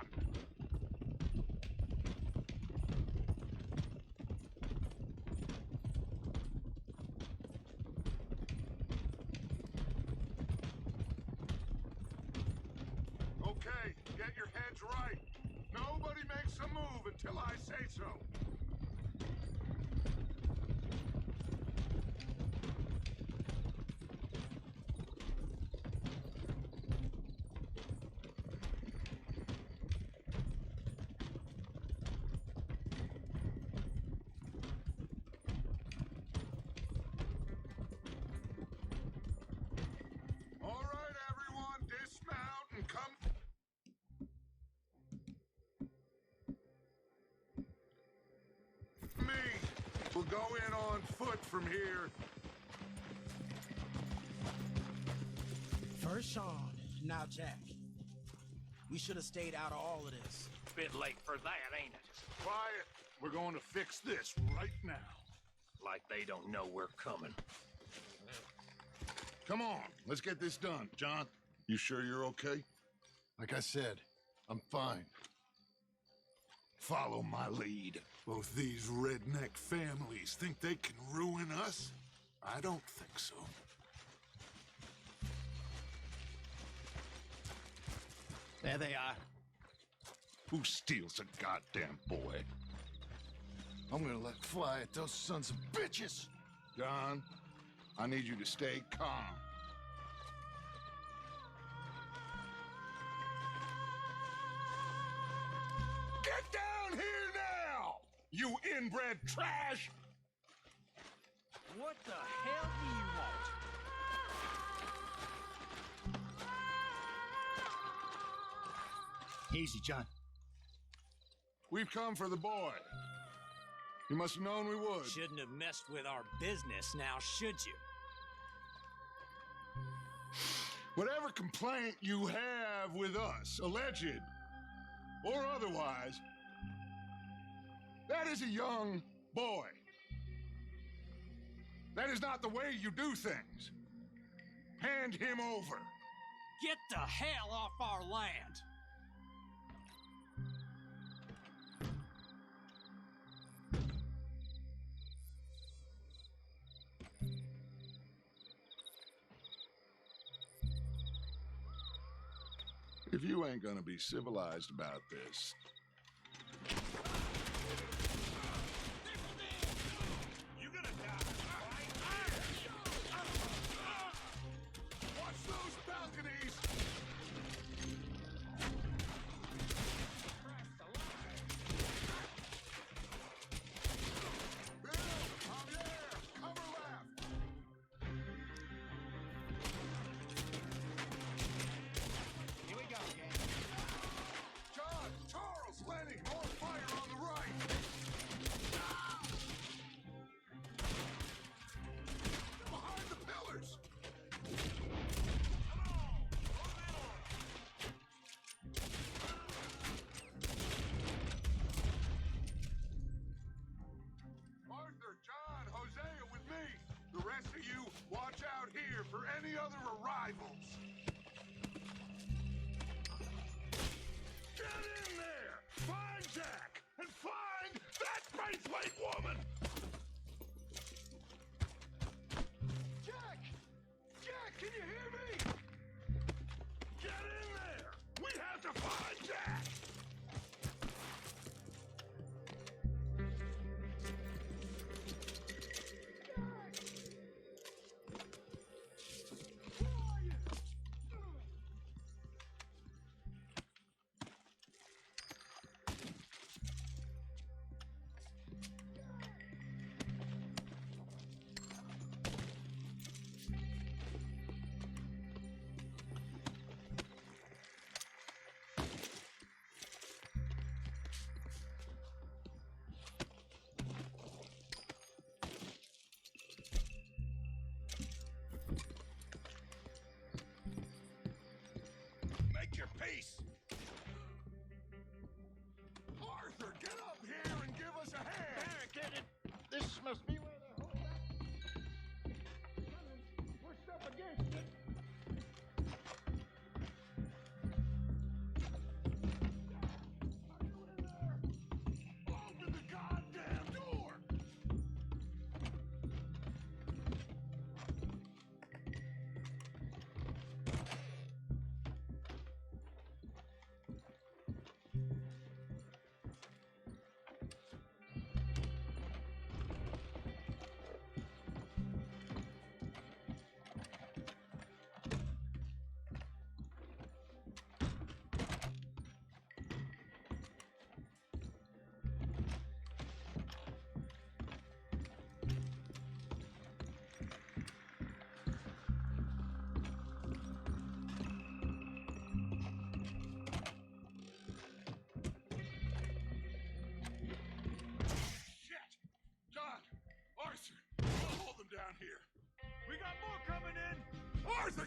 John's right. Nobody makes a move until I say so. All right, everyone, dismount and come. Me. We'll go in on foot from here. First Sean, now Jack. We should have stayed out of all of this. Bit late for that, ain't it? Quiet. We're going to fix this right now. Like they don't know we're coming. Come on, let's get this done. John, you sure you're okay? Like I said, I'm fine. Follow my lead. Both these redneck families think they can ruin us? I don't think so. There they are. Who steals a goddamn boy? I'm gonna let fly at those sons of bitches. John, I need you to stay calm. Get down here now, you inbred trash! What the hell do you want? Easy, John. We've come for the boy. You must have known we would. Shouldn't have messed with our business now, should you? Whatever complaint you have with us, alleged or otherwise, that is a young boy. That is not the way you do things. Hand him over. Get the hell off our land! If you ain't gonna be civilized about this. You're gonna die. Watch those balconies! Bill, Javier, cover left! Here we go, gang. John, Charles, Lenny, more fire on the right! Behind the pillars! Arthur, John, Hosea with me. The rest of you, watch out here for any other arrivals. Get in there! Find Jack! And find that Braithwaite woman! Jack! Jack, can you hear me? Get in there! We have to find Jack!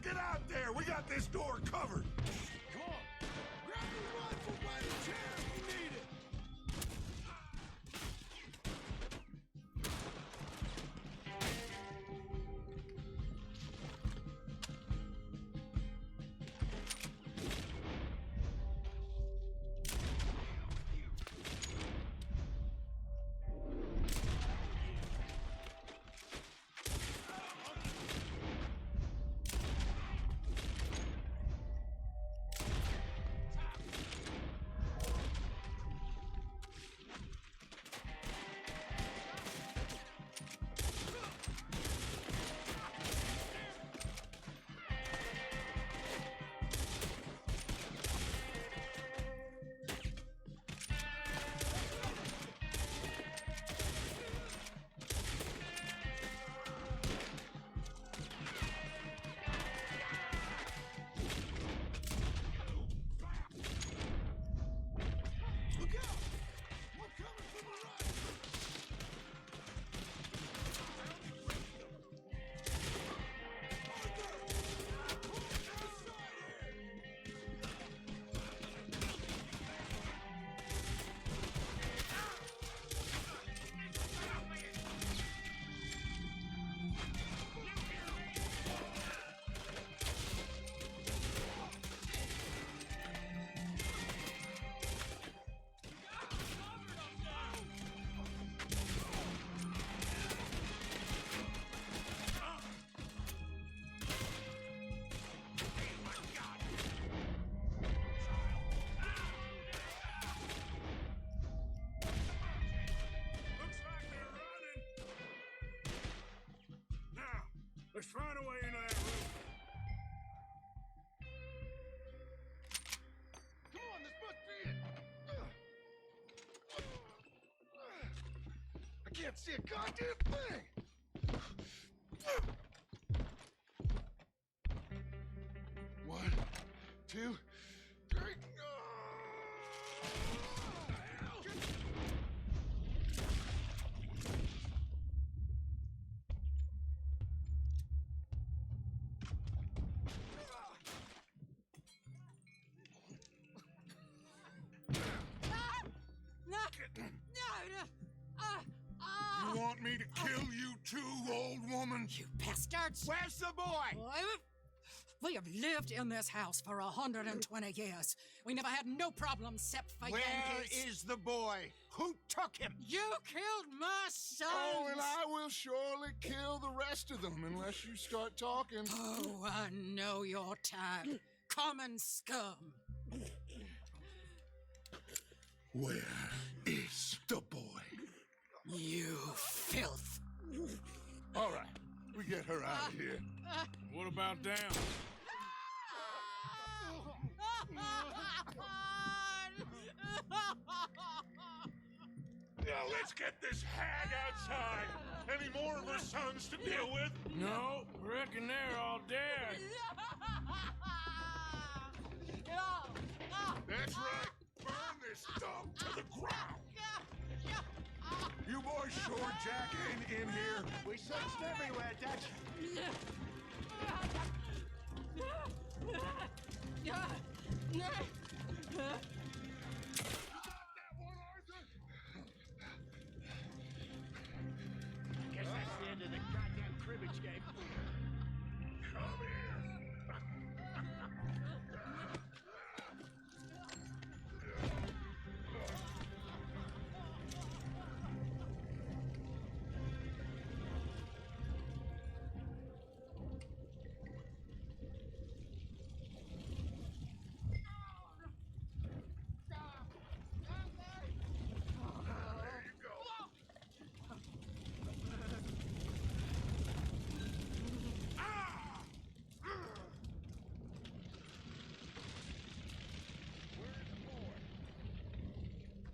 get out there! We got this door covered! Come on! Grab your rifle by the chair if you need it! Let's find a way into that room. Come on, this must be it! I can't see a goddamn thing! One, two, three. You want me to kill you too, old woman? You bastards! Where's the boy? We have lived in this house for 120 years. We never had no problems except for Where Yankees. is the boy? Who took him? You killed my son! Oh, and I will surely kill the rest of them unless you start talking. Oh, I know your type. Common scum. Where is the boy? You filth. All right, we get her out of here. What about down? Now let's get this hag outside. Any more of her sons to deal with? No, reckon they're all dead. That's right. Burn this dump to the ground. You boys sure Jack ain't in here? We searched everywhere, Dutch. Guess that's the end of the goddamn cribbage game. Come here.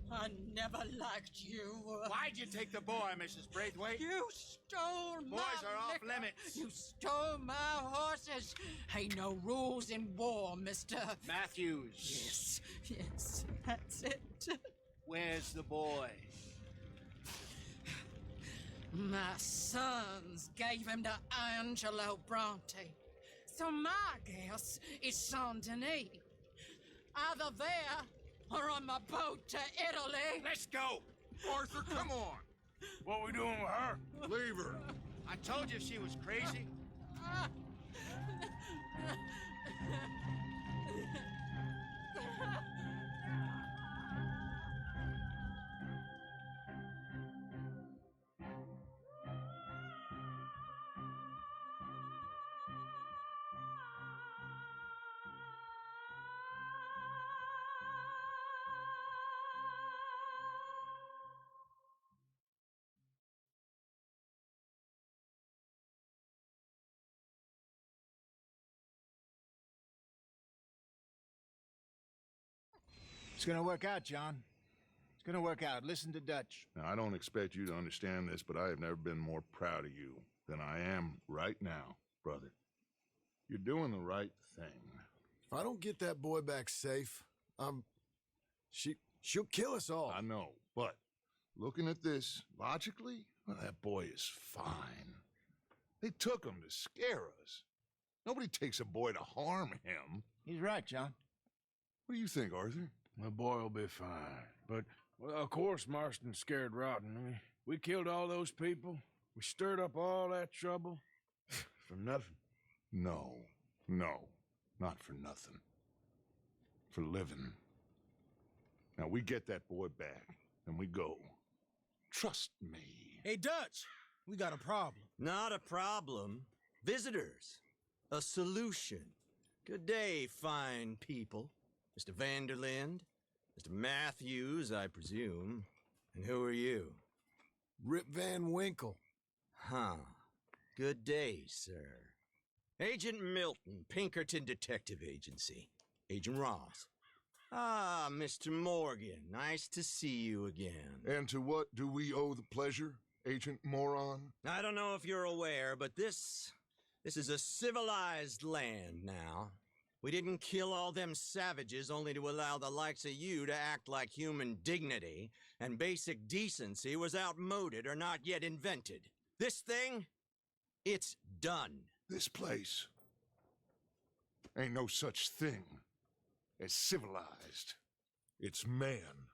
I never liked you. Why'd you take the boy, Mrs. Braithwaite? You stole my Boys are off liquor. limits. You stole my horses. Ain't no rules in war, Mr. Matthews. Yes, that's it. Where's the boy? My sons gave him to Angelo Bronte. So my guess is Saint Denis. Either there or on my boat to Italy. Let's go! Arthur, come on! What we doing with her? Leave her. I told you she was crazy. It's gonna work out, John. It's gonna work out. Listen to Dutch. Now, I don't expect you to understand this, but I have never been more proud of you than I am right now, brother. You're doing the right thing. If I don't get that boy back safe, she'll kill us all. I know, but looking at this logically, well, that boy is fine. They took him to scare us. Nobody takes a boy to harm him. He's right, John. What do you think, Arthur? My boy will be fine. But, well, of course, Marston's scared rotten. We killed all those people. We stirred up all that trouble. For nothing. No, not for nothing. For living. Now, we get that boy back, and we go. Trust me. Hey, Dutch, we got a problem. Not a problem. Visitors. A solution. Good day, fine people. Mr. Vanderlind, Mr. Matthews, I presume. And who are you? Rip Van Winkle. Huh. Good day, sir. Agent Milton, Pinkerton Detective Agency. Agent Ross. Ah, Mr. Morgan, nice to see you again. And to what do we owe the pleasure, Agent Moron? I don't know if you're aware, but this is a civilized land now. We didn't kill all them savages only to allow the likes of you to act like human dignity and basic decency was outmoded or not yet invented. This thing, it's done. This place ain't no such thing as civilized. It's man,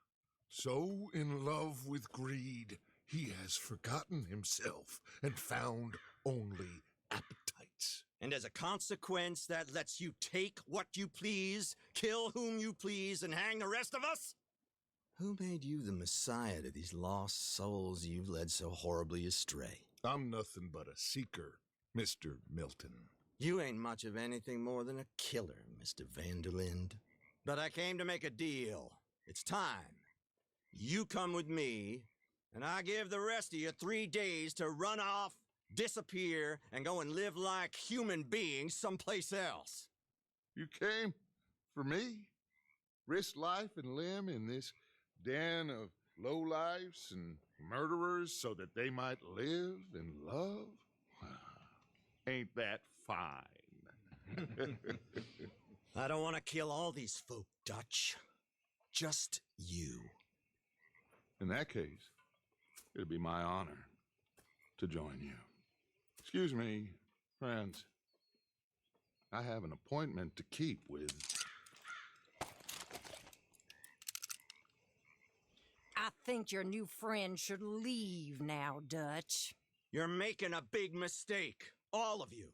so in love with greed, he has forgotten himself and found only appetites. And as a consequence, that lets you take what you please, kill whom you please, and hang the rest of us? Who made you the messiah to these lost souls you've led so horribly astray? I'm nothing but a seeker, Mr. Milton. You ain't much of anything more than a killer, Mr. Vanderlind. But I came to make a deal. It's time. You come with me, and I give the rest of you 3 days to run off, disappear, and go and live like human beings someplace else. You came for me? Risk life and limb in this den of lowlifes and murderers so that they might live and love? Ain't that fine? I don't want to kill all these folk, Dutch. Just you. In that case, it'd be my honor to join you. Excuse me, friends. I have an appointment to keep with... I think your new friend should leave now, Dutch. You're making a big mistake. All of you.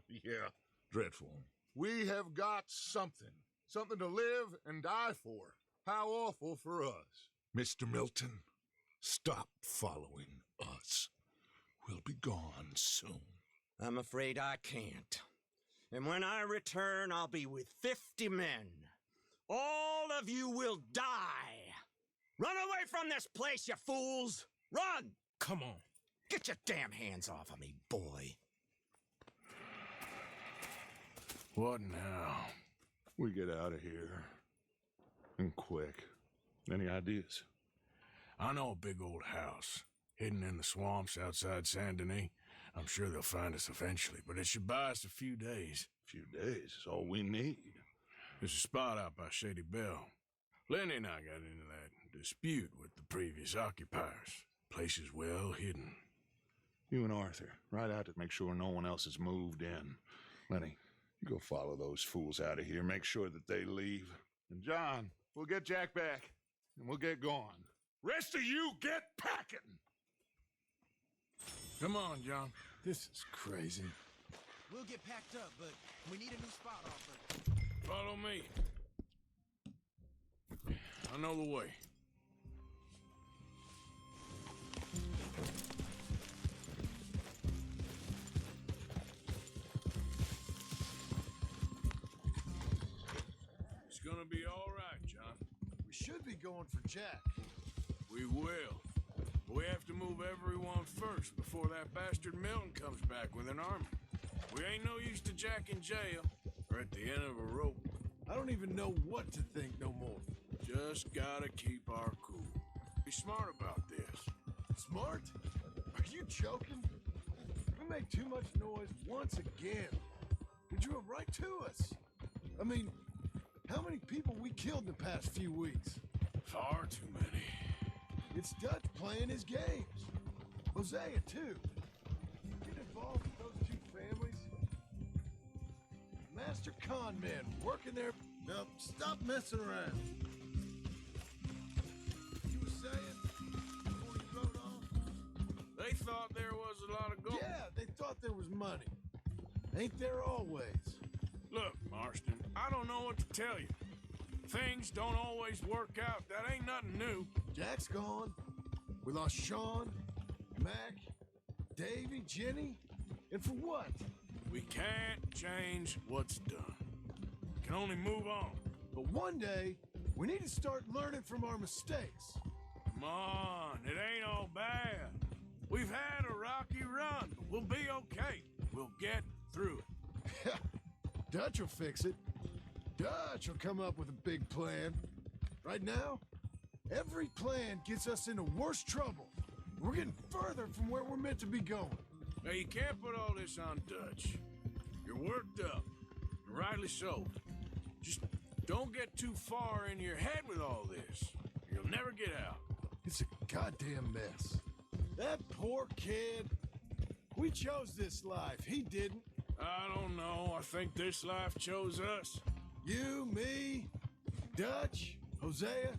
Yeah, dreadful. We have got something to live and die for. How awful for us. Mr. Milton, stop following us. We'll be gone soon. I'm afraid I can't. And when I return, I'll be with 50 men. All of you will die. Run away from this place, you fools! Run! Come on. Get your damn hands off of me, boy. What now? We get out of here. And quick. Any ideas? I know a big old house, hidden in the swamps outside Saint Denis. I'm sure they'll find us eventually, but it should buy us a few days. A few days is all we need. There's a spot out by Shady Bell. Lenny and I got into that dispute with the previous occupiers. Place is well hidden. You and Arthur, ride out to make sure no one else has moved in. Lenny, you go follow those fools out of here. Make sure that they leave. And John, we'll get Jack back, and we'll get going. Rest of you, get packing! Come on, John. This is crazy. We'll get packed up, but we need a new spot offer. Follow me. I know the way. It's gonna be all right, John. We should be going for Jack. We will. We have to move everyone first before that bastard Milton comes back with an army. We ain't no use to Jack in jail or at the end of a rope. I don't even know what to think no more. Just gotta keep our cool. Be smart about this. Smart? Are you joking? We made too much noise once again. We drew 'em right to us. I mean, how many people we killed in the past few weeks? Far too many. It's Dutch playing his games. Hosea, too. Get involved with those two families. Master con men working there. Now, stop messing around. You were saying before you rode off? They thought there was a lot of gold. Yeah, they thought there was money. Ain't there always? Look, Marston, I don't know what to tell you. Things don't always work out. That ain't nothing new. Jack's gone. We lost Sean, Mac, Davy, Jenny. And for what? We can't change what's done. Can only move on. But one day, we need to start learning from our mistakes. Come on, it ain't all bad. We've had a rocky run, but we'll be okay. We'll get through it. Dutch will fix it. Dutch will come up with a big plan. Right now, every plan gets us into worse trouble. We're getting further from where we're meant to be going. Now, you can't put all this on Dutch. You're worked up, and rightly so. Just don't get too far in your head with all this. You'll never get out. It's a goddamn mess. That poor kid. We chose this life. He didn't. I don't know. I think this life chose us. You, me, Dutch, Hosea.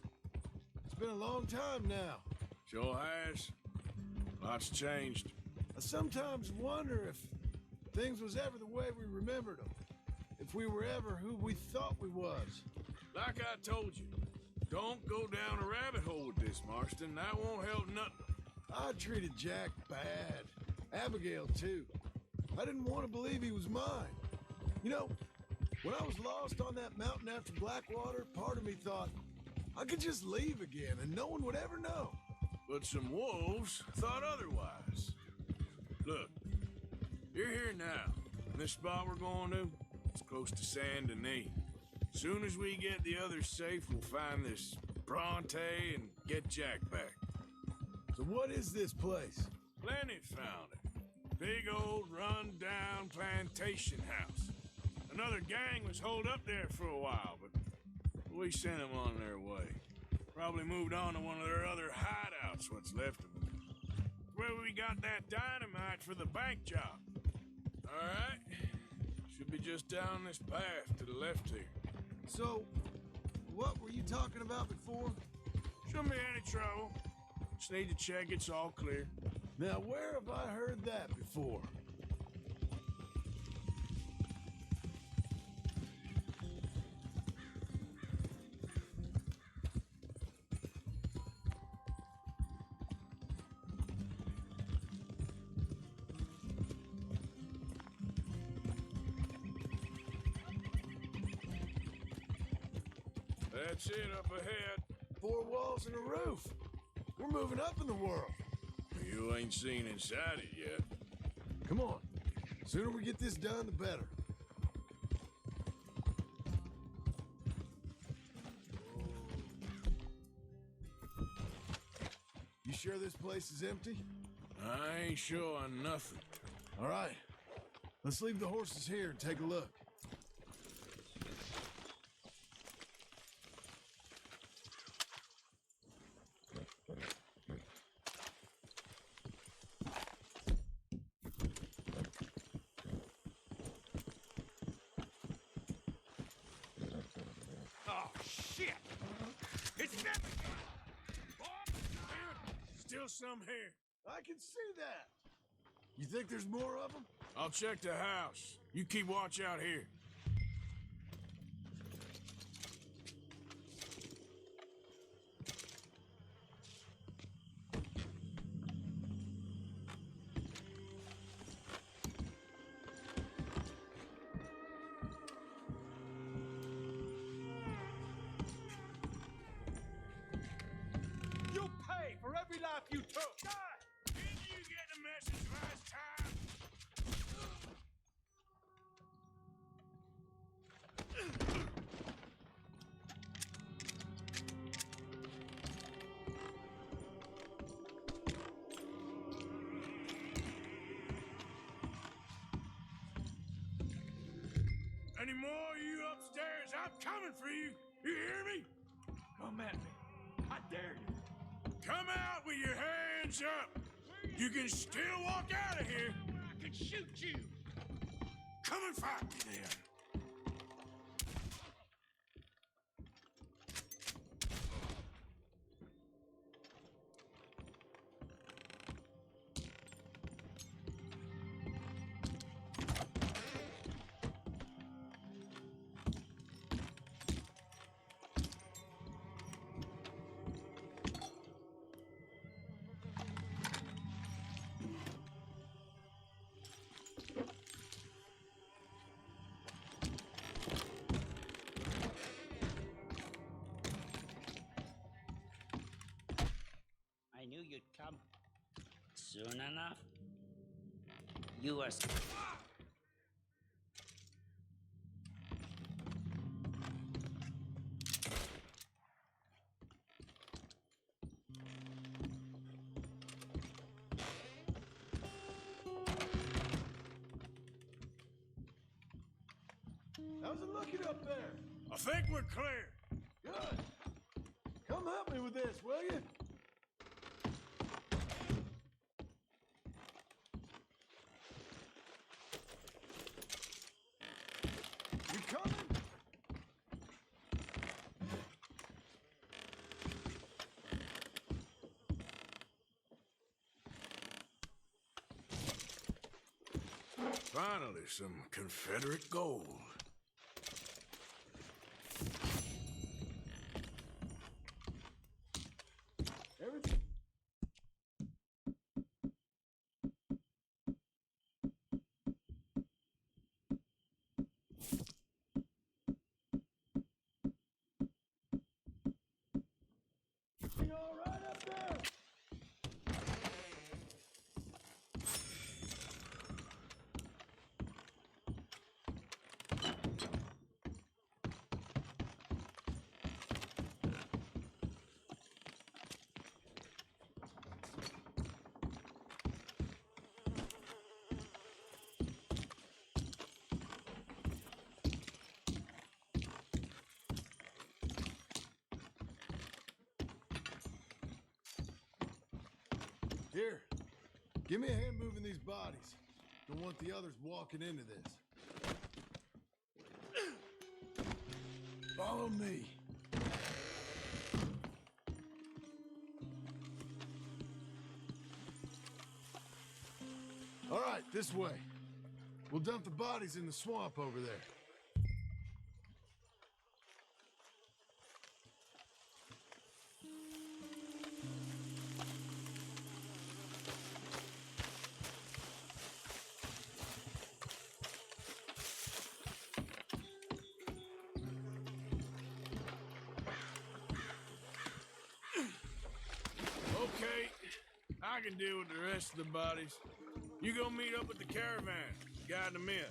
It's been a long time now. Sure has. Lots changed. I sometimes wonder if things was ever the way we remembered them. If we were ever who we thought we was. Like I told you, don't go down a rabbit hole with this, Marston. That won't help nothing. I treated Jack bad. Abigail, too. I didn't want to believe he was mine. You know, when I was lost on that mountain after Blackwater, part of me thought I could just leave again and no one would ever know. But some wolves thought otherwise. Look, you're here now. And this spot we're going to, it's close to Saint Denis. Soon as we get the others safe, we'll find this Bronte and get Jack back. So what is this place? Lenny found it. Big old run-down plantation house. Another gang was holed up there for a while, but we sent them on their way. Probably moved on to one of their other hideouts, what's left of them. Where we got that dynamite for the bank job. All right. Should be just down this path to the left here. So, what were you talking about before? Shouldn't be any trouble. Just need to check it's all clear. Now, where have I heard that before? That's it up ahead. 4 walls and a roof. We're moving up in the world. You ain't seen inside it yet. Come on. Sooner we get this done, the better. You sure this place is empty? I ain't sure on nothing. All right. Let's leave the horses here and take a look. Still some here. I can see that. You think there's more of them? I'll check the house. You keep watch out here. You'll pay for every life you took. Didn't you get the message last time? Any more of you upstairs? I'm coming for you. You hear me? Come at me. I dare you. Come out with your hands up. You can still walk out of here. I could shoot you. Come and fight me then. I knew you'd come. Soon enough. You are. How's it looking up there? I think we're clear. Good. Come help me with this, will you? You coming? Finally, some Confederate gold. Everything. You all right up there? Here, give me a hand moving these bodies. Don't want the others walking into this. Follow me. All right, this way. We'll dump the bodies in the swamp over there. Okay, I can deal with the rest of the bodies. You go meet up with the caravan, guide them in.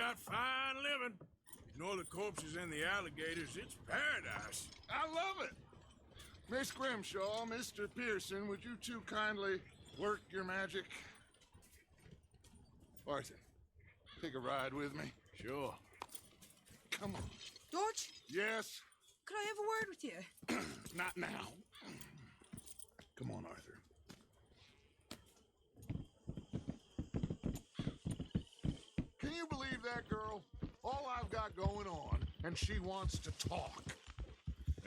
got fine living. Ignore the corpses and the alligators, it's paradise. I love it. Miss Grimshaw, Mr. Pearson, would you two kindly work your magic? Arthur, take a ride with me. Sure. Come on. George? Yes? Could I have a word with you? Not now. Come on, Arthur. Can you believe that girl? All I've got going on, and she wants to talk.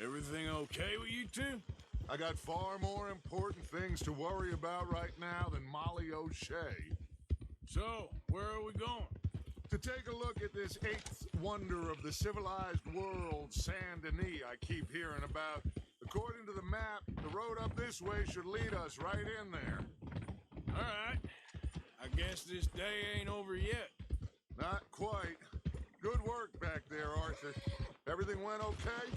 Everything okay with you two? I got far more important things to worry about right now than Molly O'Shea. So, where are we going? To take a look at this eighth wonder of the civilized world, Saint Denis, I keep hearing about. According to the map, the road up this way should lead us right in there. All right. I guess this day ain't over yet. Not quite. Good work back there, Arthur. Everything went okay?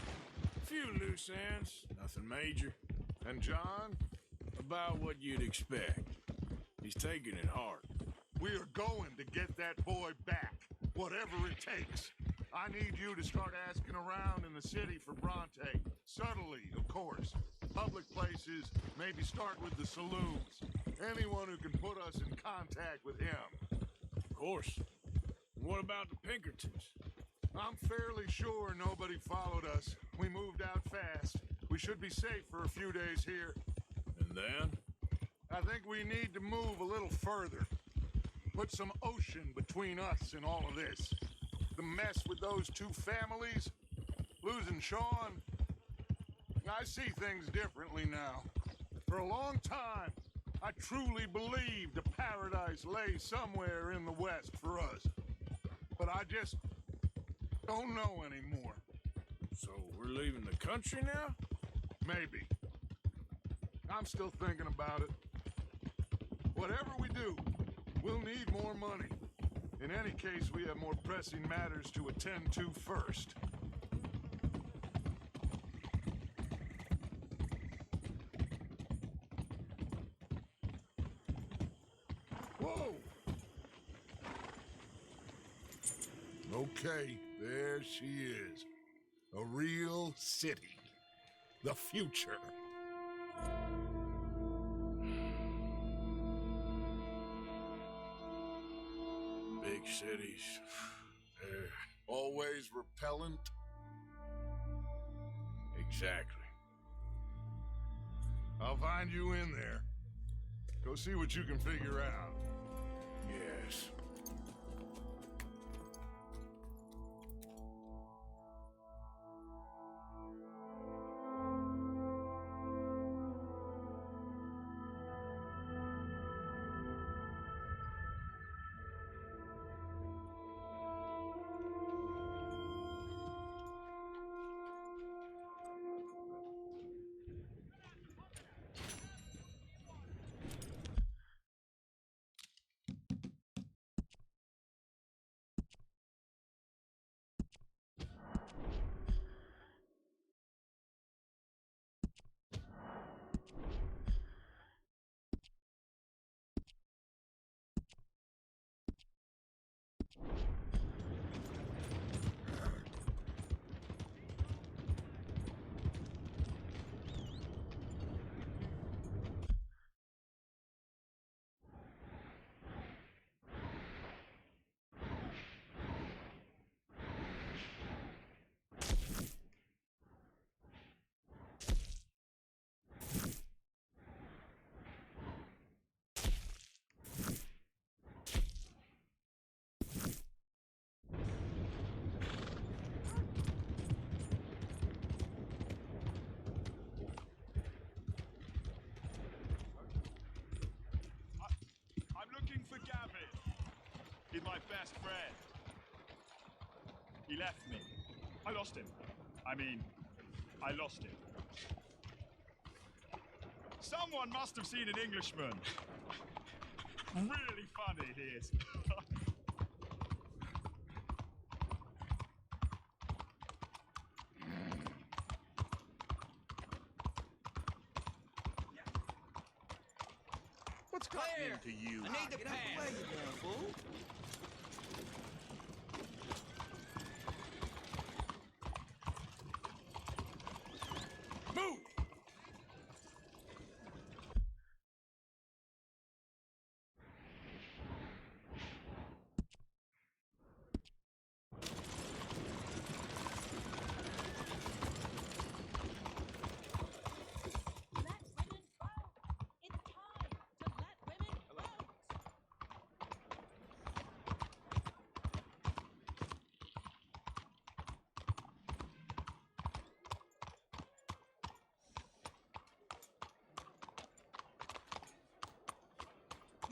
Few loose ends, nothing major. And John? About what you'd expect. He's taking it hard. We are going to get that boy back, whatever it takes. I need you to start asking around in the city for Bronte. Subtly, of course. Public places, maybe start with the saloons. Anyone who can put us in contact with him. Of course. What about the Pinkertons? I'm fairly sure nobody followed us. We moved out fast. We should be safe for a few days here. And then? I think we need to move a little further. Put some ocean between us and all of this. The mess with those two families, losing Sean. I see things differently now. For a long time, I truly believed a paradise lay somewhere in the West for us. But I just don't know anymore. So we're leaving the country now? Maybe. I'm still thinking about it. Whatever we do, we'll need more money. In any case, we have more pressing matters to attend to first. Whoa! Okay, there she is. A real city. The future. Big cities. They're always repellent. Exactly. I'll find you in there. Go see what you can figure out. Yes. He's my best friend. He left me. I lost him. I lost him. Someone must have seen an Englishman. Really funny he is. What's happening to you? I need to pass.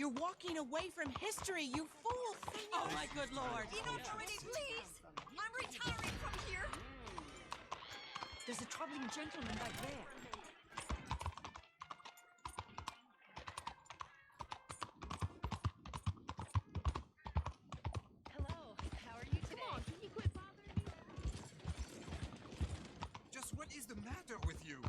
You're walking away from history, you fool! Oh, my good lord! Enough already, please! I'm retiring from here! There's a troubling gentleman back there. Hello, how are you today? Come on, can you quit bothering me? Just what is the matter with you?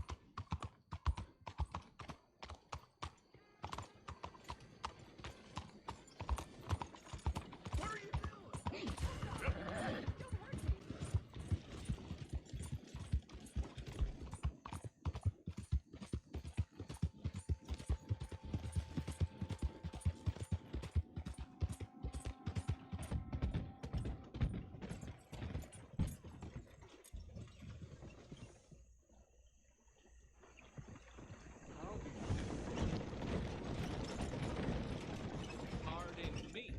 Pardon me.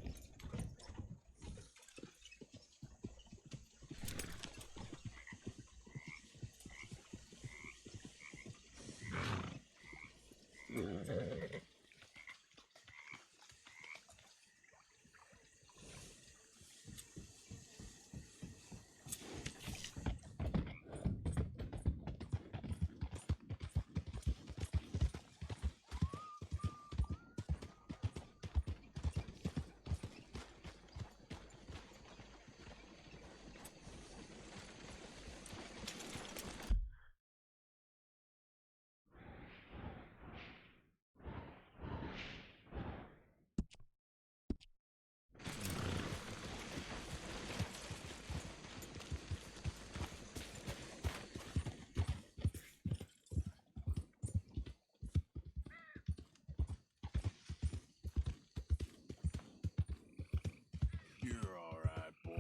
You're all right, boy.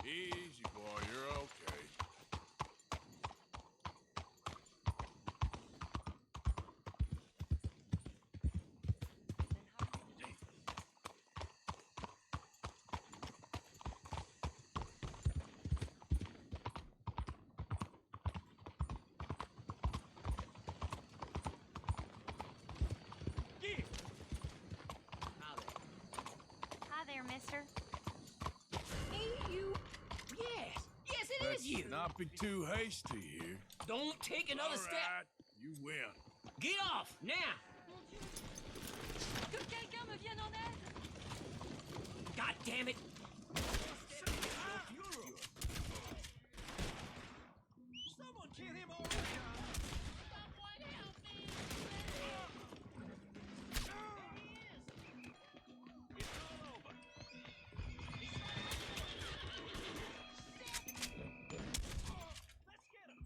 Easy, boy. You're okay. Hi there, mister. Hey, you. Yes. Yes, it Let's is you. not be too hasty here. Don't take another All step. right, you win. Get off now. Que quelqu'un me vienne en aide. God damn it. Someone kill him already! Someone help me. It's all over. Let's get him!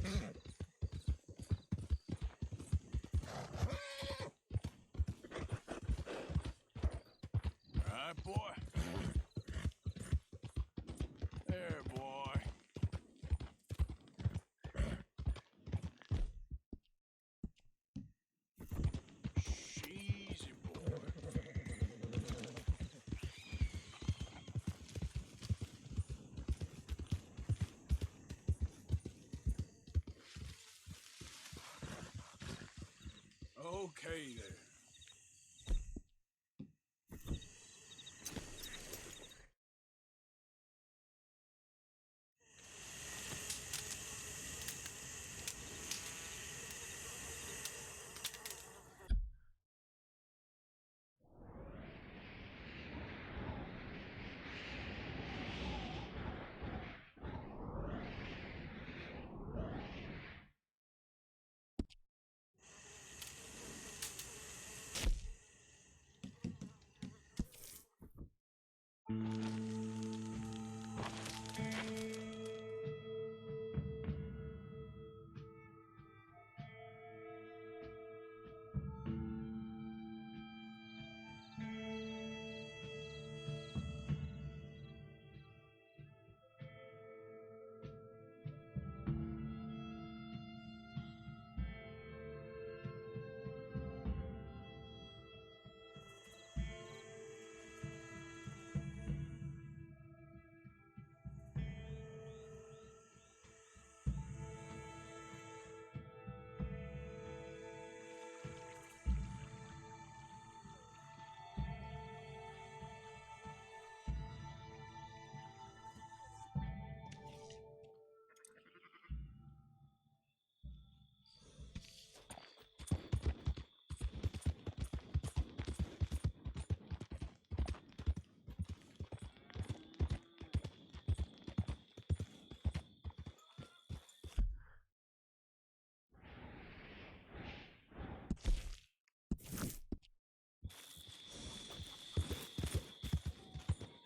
All right, boy. There, boy. Easy, boy. Okay, there.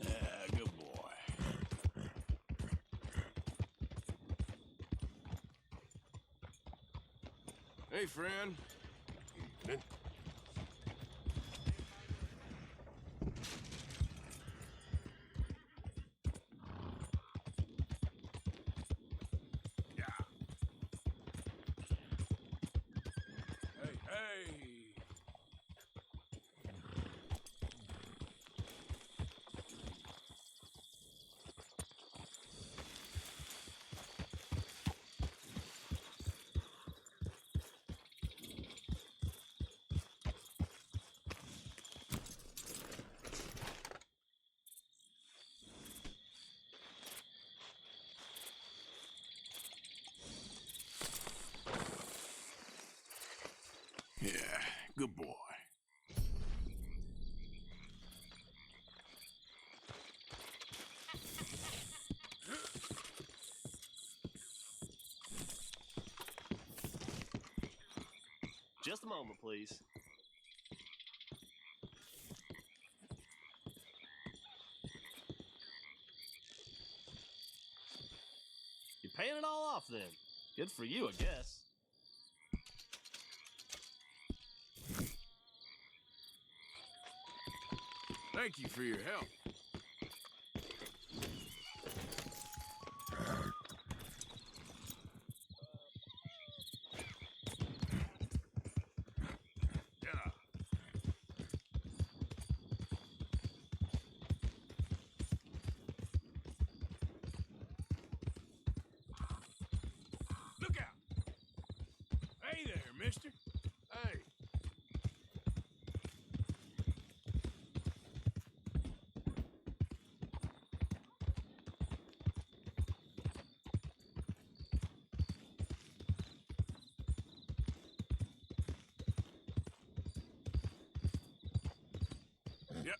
Yeah, good boy. Hey, friend. Evening. Yeah. Hey, hey. Yeah, good boy. Just a moment, please. You're paying it all off then. Good for you, I guess. Thank you for your help. Yeah. Look out! Hey there, mister. Hey. Yep.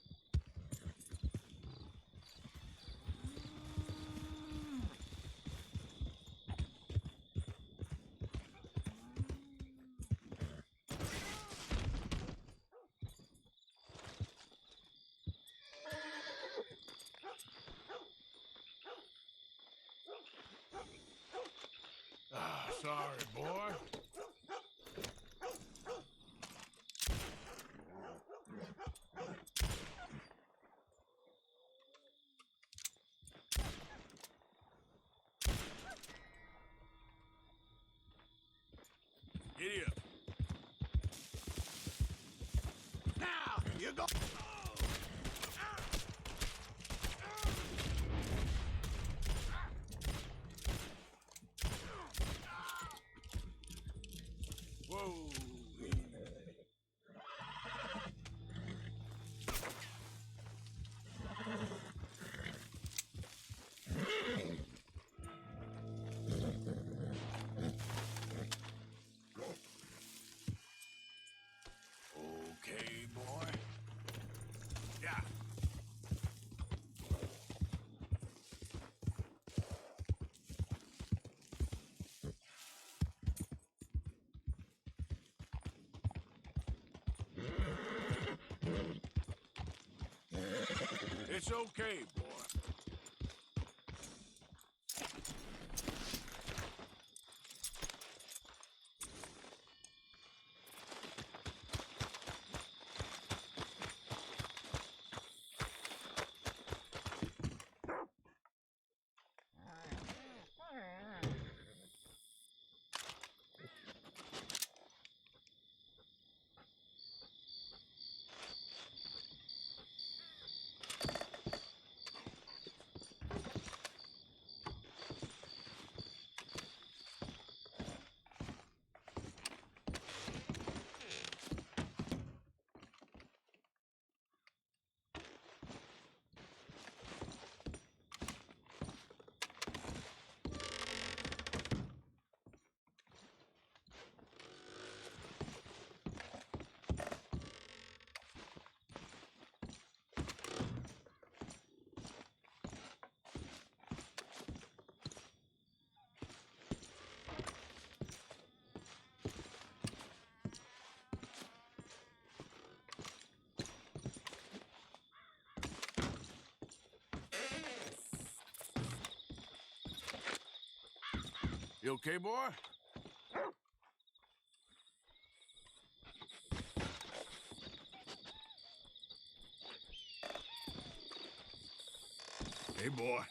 Sorry, boy. Giddy up. Now, you go. Whoa. Okay, boy. Yeah. It's okay, boy. You okay, boy? Hey, boy.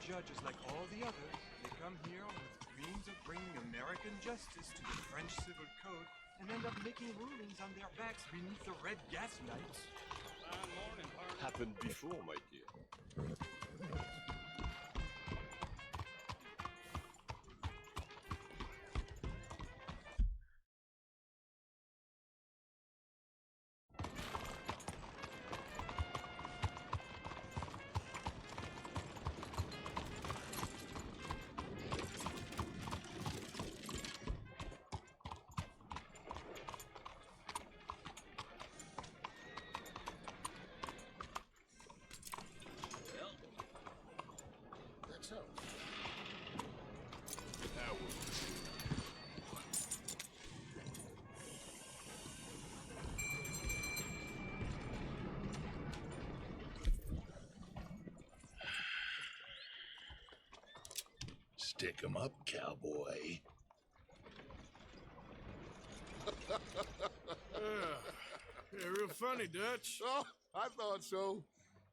Judges like all the others, they come here with dreams of bringing American justice to the French civil code and end up making rulings on their backs beneath the red gas lights. Happened before, my dear. Stick 'em up, cowboy. Yeah, real funny, Dutch. Oh, I thought so.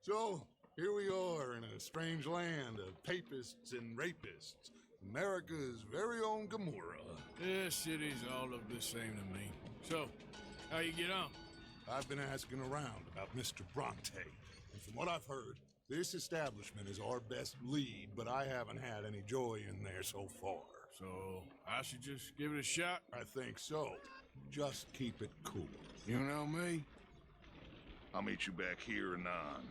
So, here we are in a strange land of papists and rapists. America's very own Gomorrah. Yeah, cities all look the same to me. So, how you get on? I've been asking around about Mr. Bronte, and from what I've heard, this establishment is our best lead, but I haven't had any joy in there so far. So, I should just give it a shot? I think so. Just keep it cool. You know me? I'll meet you back here anon.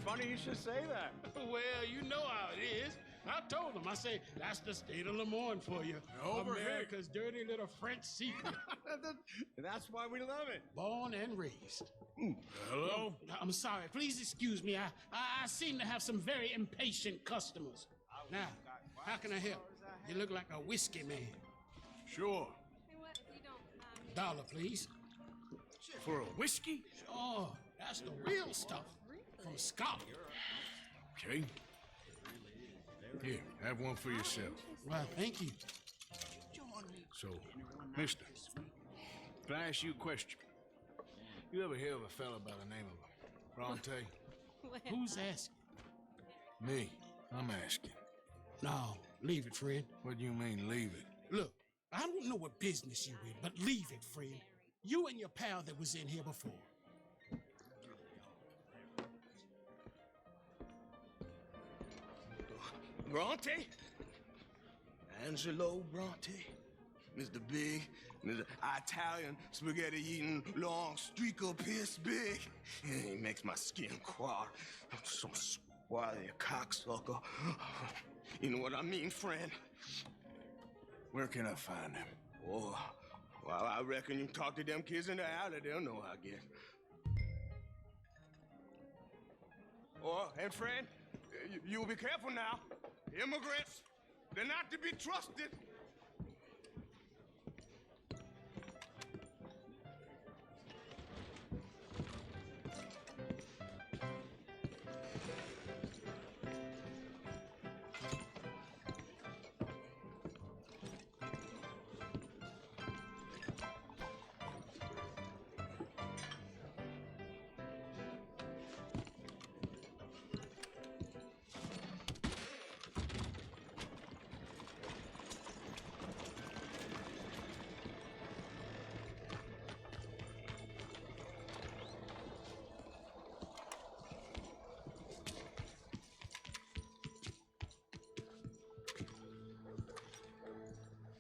Funny you should say that. Well, you know how it is. I told him. I said, that's the state of Lemoyne for you. Over here. America's dirty little French secret. That's why we love it. Born and raised. Hello? I'm sorry. Please excuse me. I seem to have some very impatient customers. Now, how can I help? You look like a whiskey man. Sure. Hey, what if you don't mind me $1, please. For a whiskey? Sure, that's the real stuff. From Scotland. Okay. Here, have one for yourself. Well, thank you. So, mister, can I ask you a question? You ever hear of a fella by the name of Bronte? Who's asking? Me. I'm asking. No, leave it, friend. What do you mean, leave it? Look, I don't know what business you in, but leave it, friend. You and your pal that was in here before. Bronte? Angelo Bronte? Mr. Big, Mr. Italian spaghetti-eating long streaker piss big. He makes my skin crawl. I'm so swarthy, a cocksucker. You know what I mean, friend? Where can I find him? Oh, well, I reckon you talk to them kids in the alley. They'll know, I guess. Oh, and friend, you'll be careful now. Immigrants, they're not to be trusted.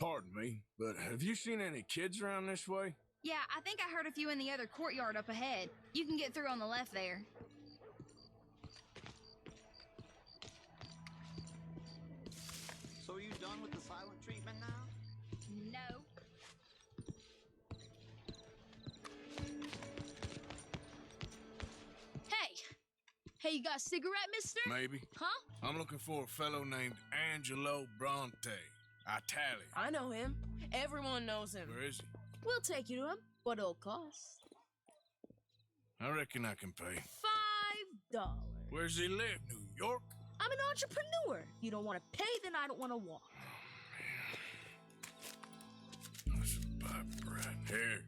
Pardon me, but have you seen any kids around this way? Yeah, I think I heard a few in the other courtyard up ahead. You can get through on the left there. So are you done with the silent treatment now? No. Hey, you got a cigarette, mister? Maybe. Huh? I'm looking for a fellow named Angelo Bronte. Italian. I know him. Everyone knows him. Where is he? We'll take you to him, but it'll cost I reckon I can pay. $5. Where's he live? New York? I'm an entrepreneur. You don't want to pay, then I don't want to walk. Let's buy bread. Here.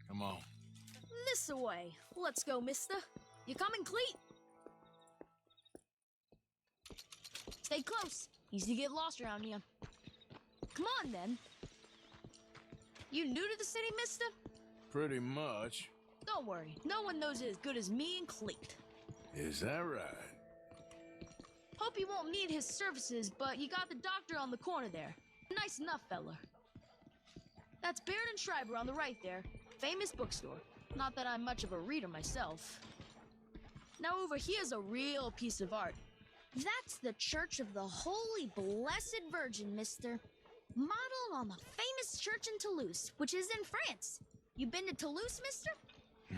Come on. This away. Let's go, mister. You coming, Cleet? Stay close. Easy to get lost around here. Come on, then. You new to the city, mister? Pretty much. Don't worry. No one knows it as good as me and Cleet. Is that right? Hope you won't need his services, but you got the doctor on the corner there. Nice enough, fella. That's Baird and Schreiber on the right there. Famous bookstore. Not that I'm much of a reader myself. Now over here's a real piece of art. That's the Church of the Holy Blessed Virgin, mister. Modeled on the famous church in Toulouse, which is in France. You been to Toulouse, mister?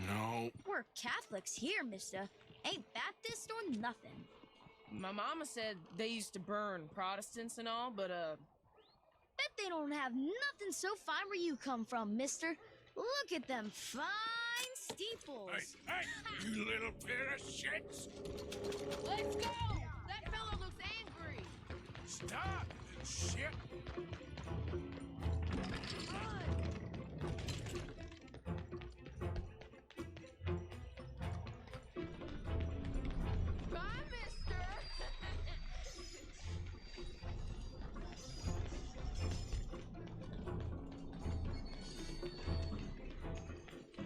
No. We're Catholics here, mister. Ain't Baptist or nothing. My mama said they used to burn Protestants and all, but, Bet they don't have nothing so fine where you come from, mister. Look at them fine steeples. Hey, you little pair of shits! Let's go! That fella looks angry. Stop, shit! Bye, mister.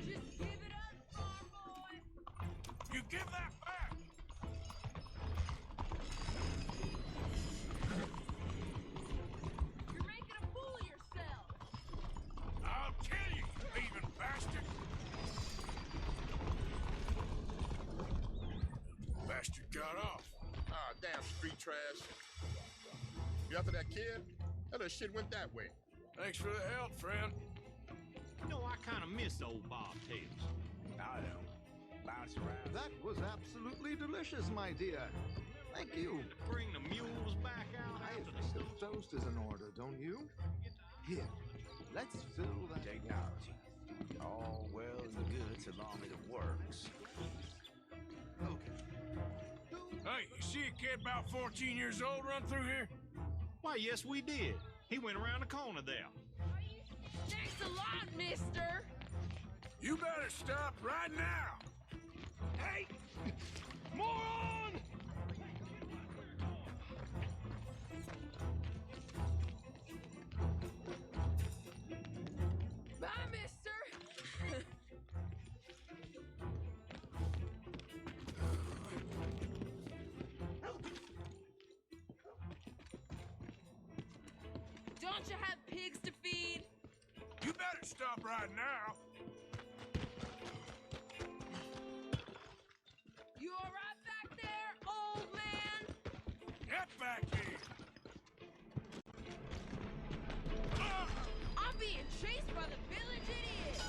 Just give it up, farm boy. You give that back! You're making a fool of yourself. I'll kill you, you thieving bastard! Bastard got off. Ah, damn street trash. You after that kid? That other shit went that way. Thanks for the help, friend. You know, I kind of miss old bobtails. I know. Bounce around. That was absolutely delicious, my dear. Thank you. Bring the mules back out I after think the the toast is in order, don't you? Here, Let's fill that technology. All well and good so long as it works. Hey, you see a kid about 14 years old run through here? Why, yes, we did. He went around the corner there. Thanks a lot, mister. You better stop right now. Hey! Moron! Bye, mister. Don't you have pigs to feed? You better stop right now. You all right back there, old man? Get back here. I'm being chased by the village idiot.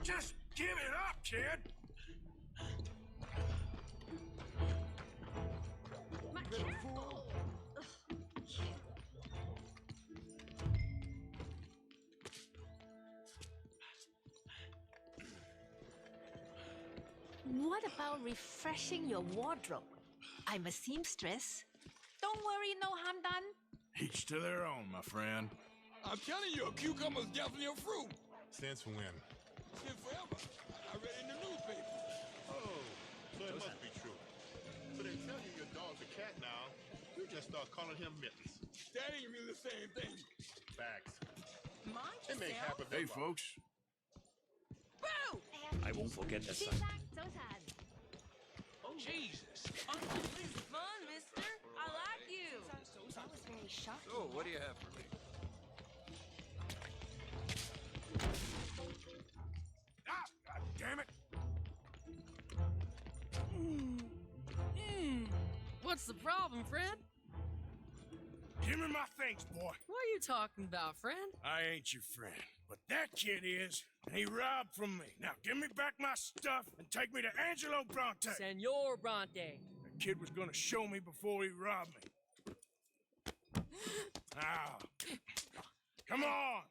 Just give it up, kid. My careful. What about refreshing your wardrobe? I'm a seamstress. Don't worry, no harm done. Each to their own, my friend. I'm telling you, a cucumber's definitely a fruit. Since when? Since forever. I read it in the newspaper. Oh, so it must be true. So they tell you your dog's a cat now. You just start calling him Mittens. That ain't really the same thing. Facts. Mind It make half of Hey, them folks. Boo! I won't forget this son. Oh, Jesus. Fun, mister. I like you. That was very shocking. So, what do you have for me? Ah, God damn it. What's the problem, friend? Give me my things, boy. What are you talking about, friend? I ain't your friend, but that kid is, and he robbed from me. Now give me back my stuff and take me to Angelo Bronte. Senor Bronte. That kid was gonna show me before he robbed me. Now, come on.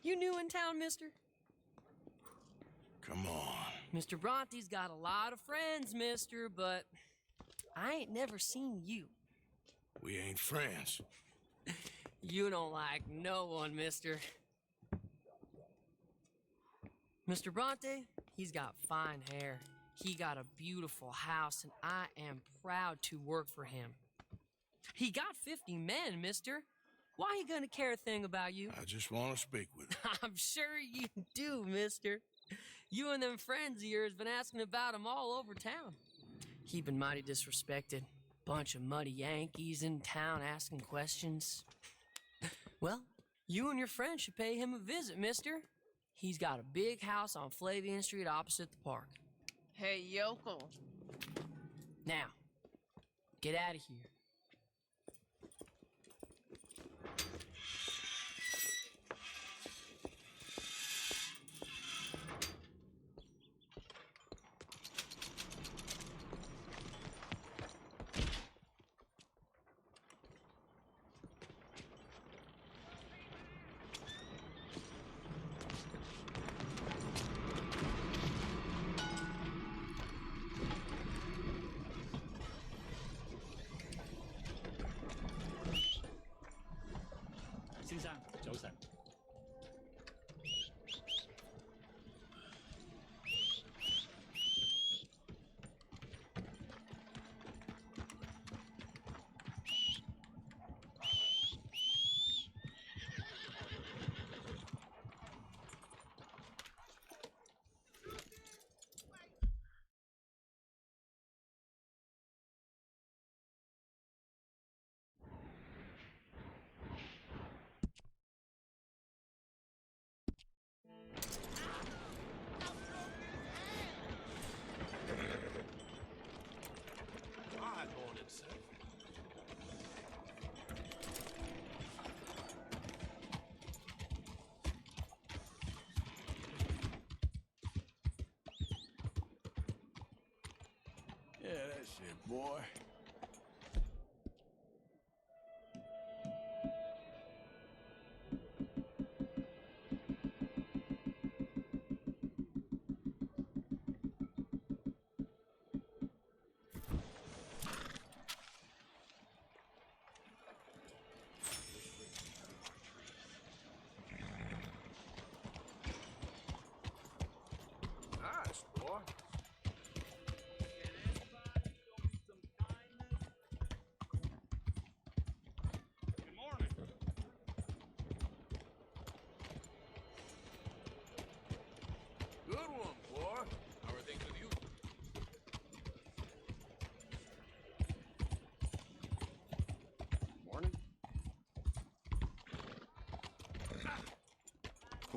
You new in town, mister? Come on. Mr. Bronte's got a lot of friends, mister, but I ain't never seen you. We ain't friends. You don't like no one, mister. Mr. Bronte, he's got fine hair. He got a beautiful house, and I am proud to work for him. He got 50 men, mister. Why he gonna care a thing about you? I just want to speak with him. I'm sure you do, mister. You and them friends of yours been asking about him all over town. He been mighty disrespected. Bunch of muddy Yankees in town asking questions. Well, you and your friend should pay him a visit, mister. He's got a big house on Flavian Street opposite the park. Hey, yokel. Now, get out of here. Yeah, that's it, boy.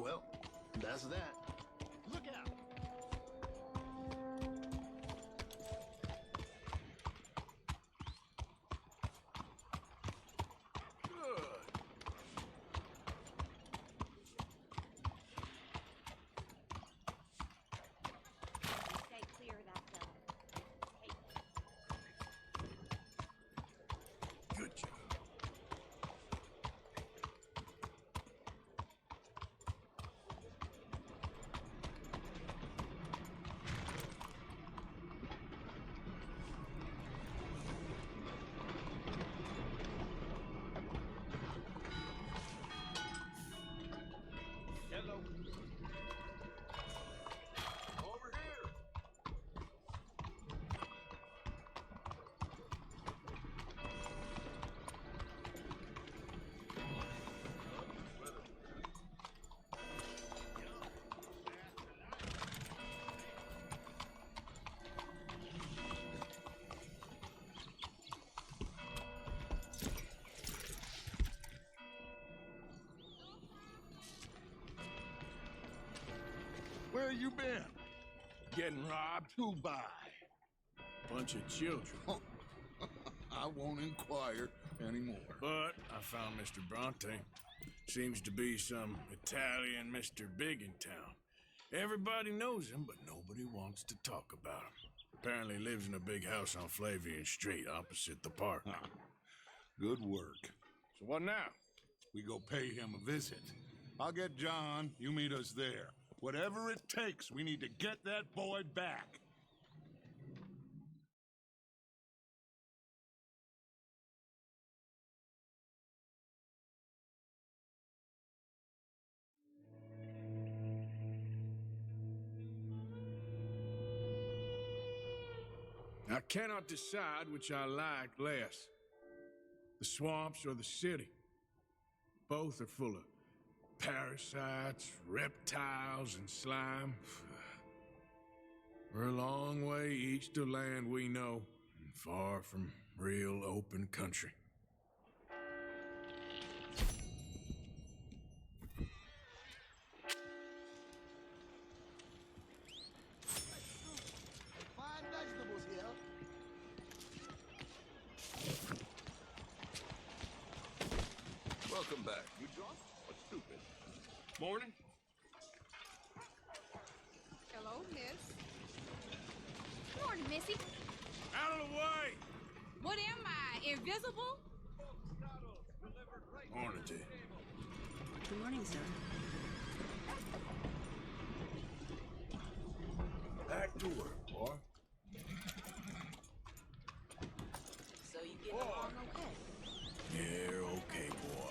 Well, that's that. Look out! Stay clear of that fella. Hey, Good job. Hello. Over here. Where you been? Getting robbed? Who by? Bunch of children. I won't inquire anymore. But I found Mr. Bronte. Seems to be some Italian Mr. Big in town. Everybody knows him, but nobody wants to talk about him. Apparently lives in a big house on Flavian Street opposite the park. Good work. So what now? We go pay him a visit. I'll get John, you meet us there. Whatever it takes, we need to get that boy back. I cannot decide which I like less. The swamps or the city. Both are full of parasites, reptiles, and slime. We're a long way east of land we know, and far from real open country. Fine vegetables here. Welcome back. You drunk or stupid? Morning. Hello, miss. morning, Missy. Out of the way! What am I, invisible? Morning to you. Good morning, sir. Back to work, boy. So you get along okay? You're okay, boy.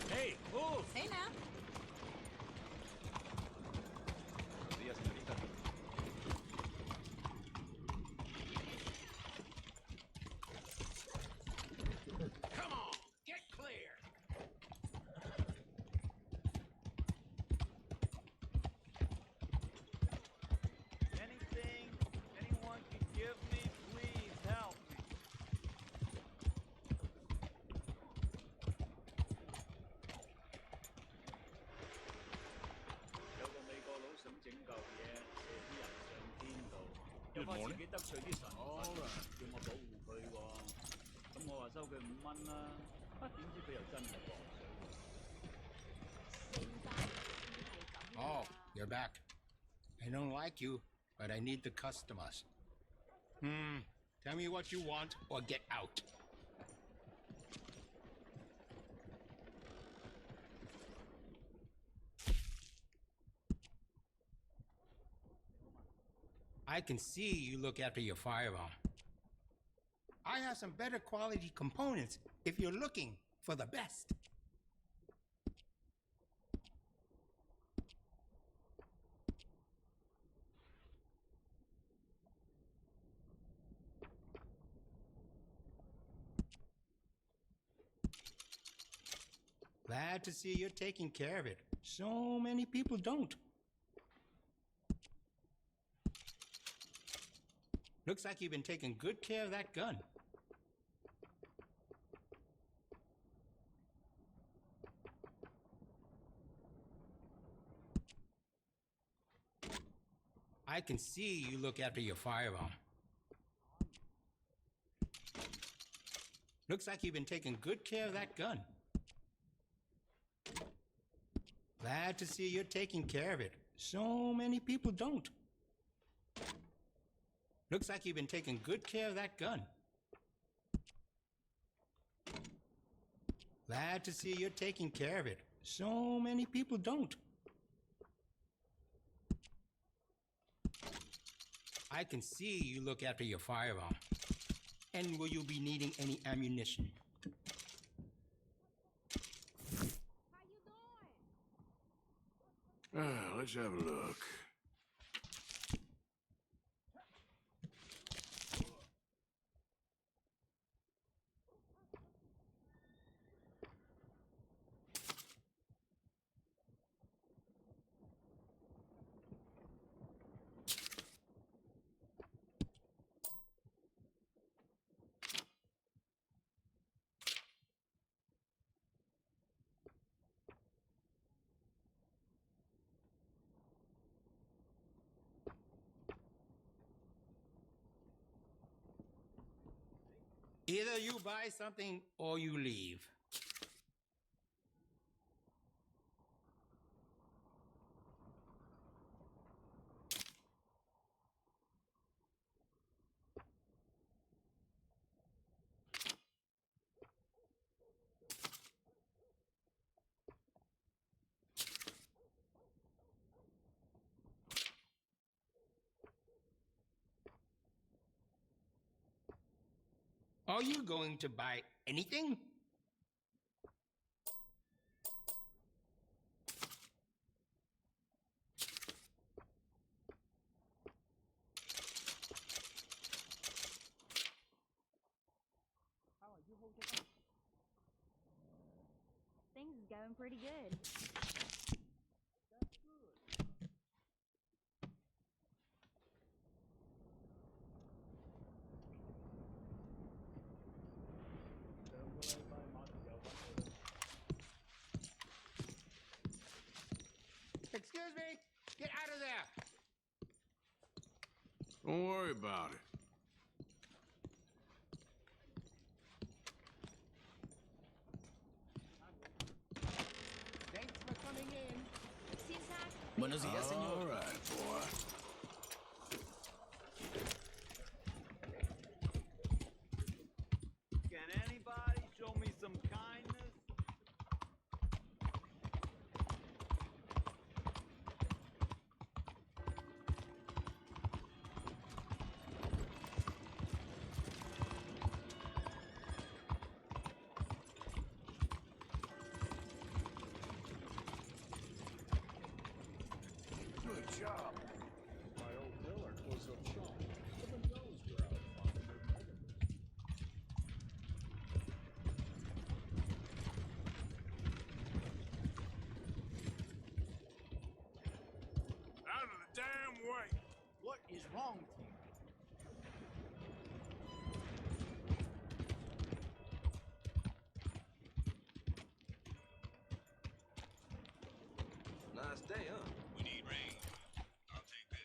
Hey, move! Hey now. Come on, get clear! Anything anyone can give me, please help me. Good morning. Oh, you're back. I don't like you, but I need the customers. Tell me what you want or get out. I can see you look after your firearm. I have some better quality components if you're looking for the best. Glad to see you're taking care of it. So many people don't. Looks like you've been taking good care of that gun. I can see you look after your firearm. Looks like you've been taking good care of that gun. Glad to see you're taking care of it. So many people don't. Looks like you've been taking good care of that gun. Glad to see you're taking care of it. So many people don't. I can see you look after your firearm. And will you be needing any ammunition? Let's have a look. Either you buy something or you leave. Are you going to buy anything? Things is going pretty good. Excuse me, get out of there. Don't worry about it. Thanks for coming in. Buenos días, señor. All right, boy. Can anybody show me some kindness? Good job. My old Miller was so strong. Even those were out finding their medicines. Out of the damn way. What is wrong with you? Nice day, huh? We need rain. I'll take this.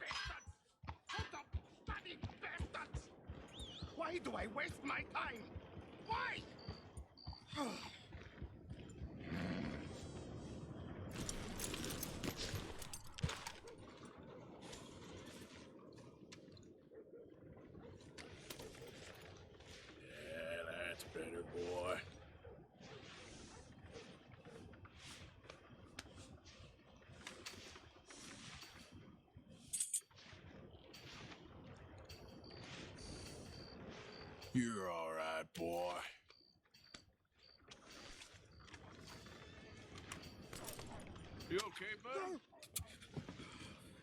Bastards! What the bloody bastards! Why do I waste my time? Why? Yeah, that's better, boy. You're all right, boy. You okay, bud?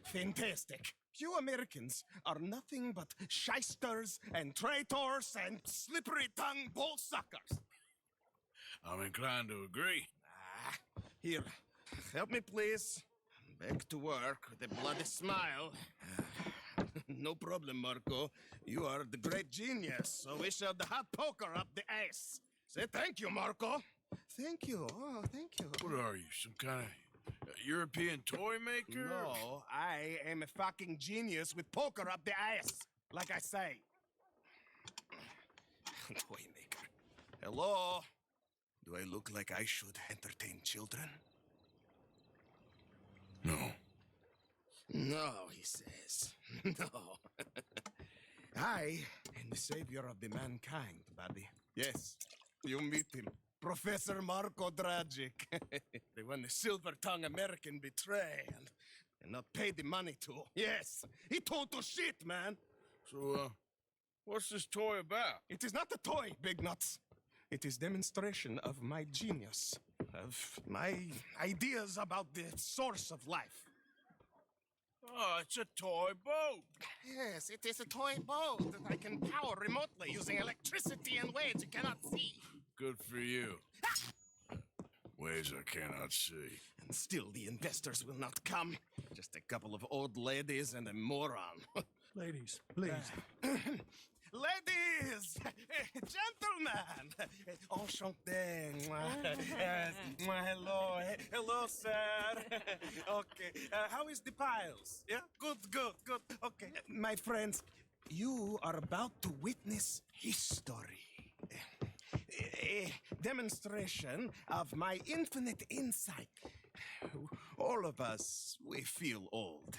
Fantastic. You Americans are nothing but shysters and traitors and slippery-tongued bull suckers. I'm inclined to agree. Here, help me, please. Back to work with a bloody smile. No problem, Marco. You are the great genius, so we shove the hot poker up the ass. Say thank you, Marco. Thank you. Oh, thank you. What are you, some kind of European toy maker? No, I am a fucking genius with poker up the ass, like I say. Toy maker. Hello? Do I look like I should entertain children? No. No, he says. No. I am the savior of the mankind, buddy. Yes, you meet him. Professor Marco Dragic. The one the silver-tongued American betray and not pay the money to. Yes, he total shit, man. So, what's this toy about? It is not a toy, Big Nuts. It is demonstration of my genius, of my ideas about the source of life. Oh, it's a toy boat. Yes, it is a toy boat that I can power remotely using electricity in ways you cannot see. Good for you. Ways I cannot see. And still the investors will not come. Just a couple of old ladies and a moron. Ladies, please. Ladies! Gentlemen! Enchanté. Yes. Hello. Hello, sir. Okay. How is the piles? Yeah? Good. Okay. My friends, you are about to witness history. A demonstration of my infinite insight. All of us, we feel old.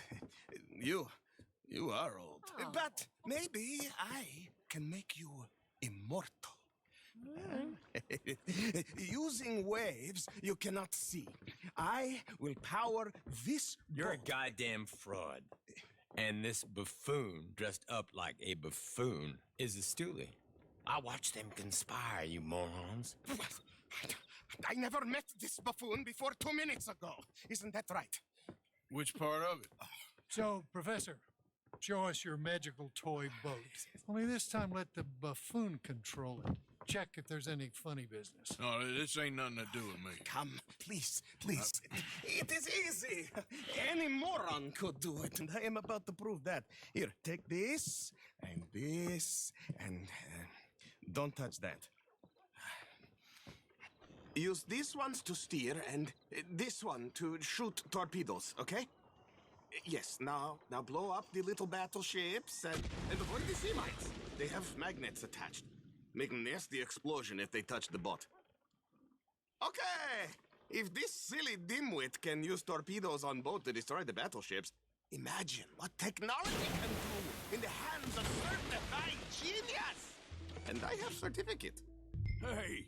You are old. Oh. But maybe I can make you immortal. Using waves you cannot see, I will power this You're boat. a goddamn fraud. And this buffoon, dressed up like a buffoon, is a stoolie. I watched them conspire, you morons. I never met this buffoon before 2 minutes ago. Isn't that right? Which part of it? So, Professor, show us your magical toy boat. Only this time let the buffoon control it. Check if there's any funny business. No, this ain't nothing to do with me. Come, please. It is easy. Any moron could do it, and I am about to prove that. Here, take this, and don't touch that. Use these ones to steer, and this one to shoot torpedoes, okay? Yes, now blow up the little battleships, and avoid the sea mites. They have magnets attached. Make a nasty explosion if they touch the boat. Okay! If this silly dimwit can use torpedoes on boat to destroy the battleships, imagine what technology can do in the hands of certified genius! And I have certificate. Hey,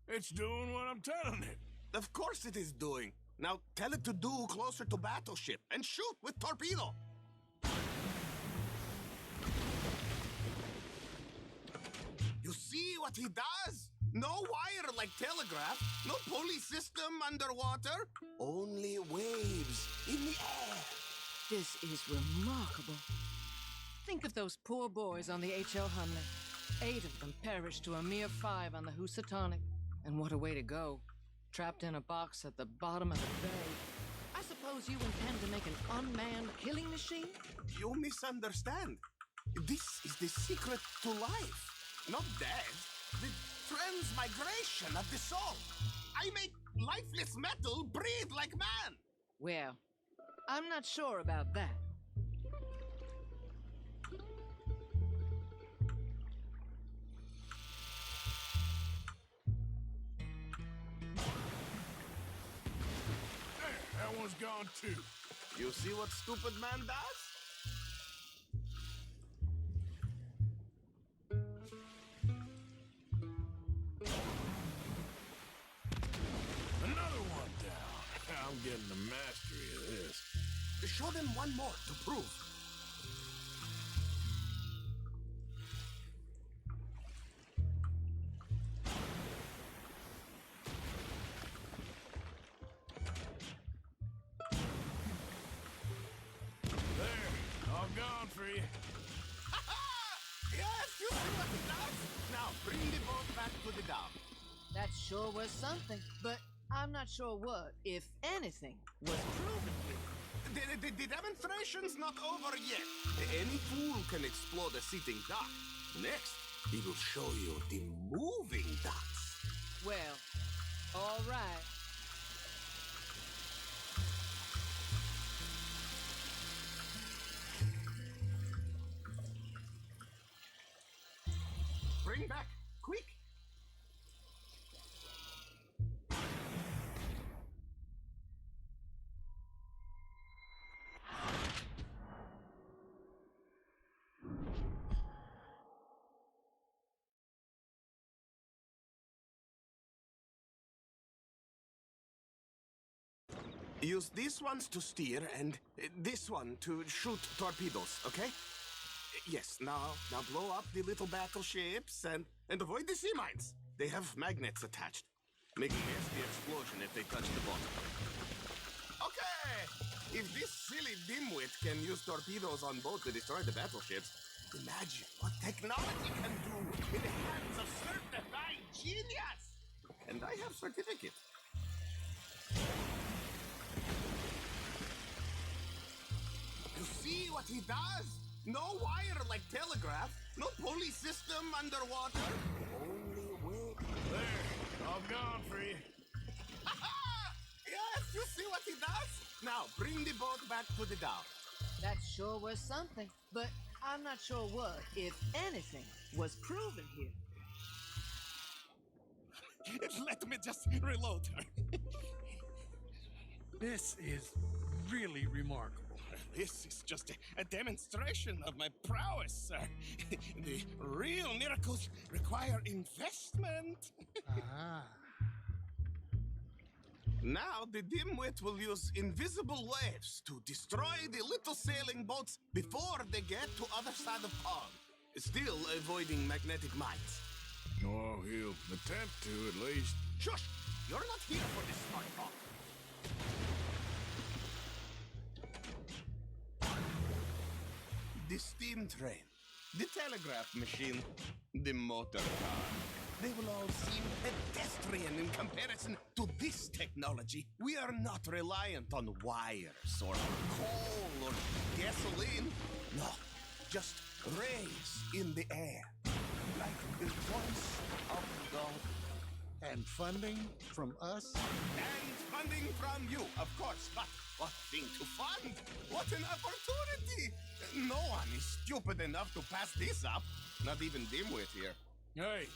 it's doing what I'm telling it. Of course it is doing. Now tell it to do closer to battleship and shoot with torpedo. You see what he does? No wire like telegraph, no pulley system underwater, only waves in the air. This is remarkable. Think of those poor boys on the H.L. Hunley. 8 of them perished to a mere 5 on the Housatonic. And what a way to go. Trapped in a box at the bottom of the bay. I suppose you intend to make an unmanned killing machine? You misunderstand. This is the secret to life. Not death. The transmigration of the soul. I make lifeless metal breathe like man. Well, I'm not sure about that. That one's gone too. You see what stupid man does? Another one down. I'm getting the mastery of this. Show them one more to prove. gone for you. Yes, you see what he does? Now bring the boat back to the dock. That sure was something, but I'm not sure what, if anything, was proven here. The demonstration's not over yet. Any fool can explode a sitting duck. Next, he will show you the moving ducks. Well, all right. Bring back, quick! Use these ones to steer and this one to shoot torpedoes, okay? Yes, now blow up the little battleships and avoid the sea mines. They have magnets attached. Make a nasty explosion if they touch the bottom. Okay! If this silly dimwit can use torpedoes on boat to destroy the battleships, imagine what technology can do in the hands of certified genius! And I have certificate. You see what he does? No wire like telegraph, no pulley system underwater. Only way. There, I'm gone for you. Yes, you see what he does? Now bring the boat back to the dock. That sure was something, but I'm not sure what, if anything, was proven here. Let me just reload. This is really remarkable. This is just a demonstration of my prowess, sir. The real miracles require investment. Ah. Now the dimwit will use invisible waves to destroy the little sailing boats before they get to other side of pond, still avoiding magnetic mines. Oh, he'll attempt to, at least. Shush! You're not here for this smart talk. The steam train, the telegraph machine, the motor car. They will all seem pedestrian in comparison to this technology. We are not reliant on wires or coal or gasoline. No, just rays in the air, like the voice of God. And funding from us? And funding from you, of course. But what thing to fund? What an opportunity! No one is stupid enough to pass this up. Not even Dimwit here. Hey.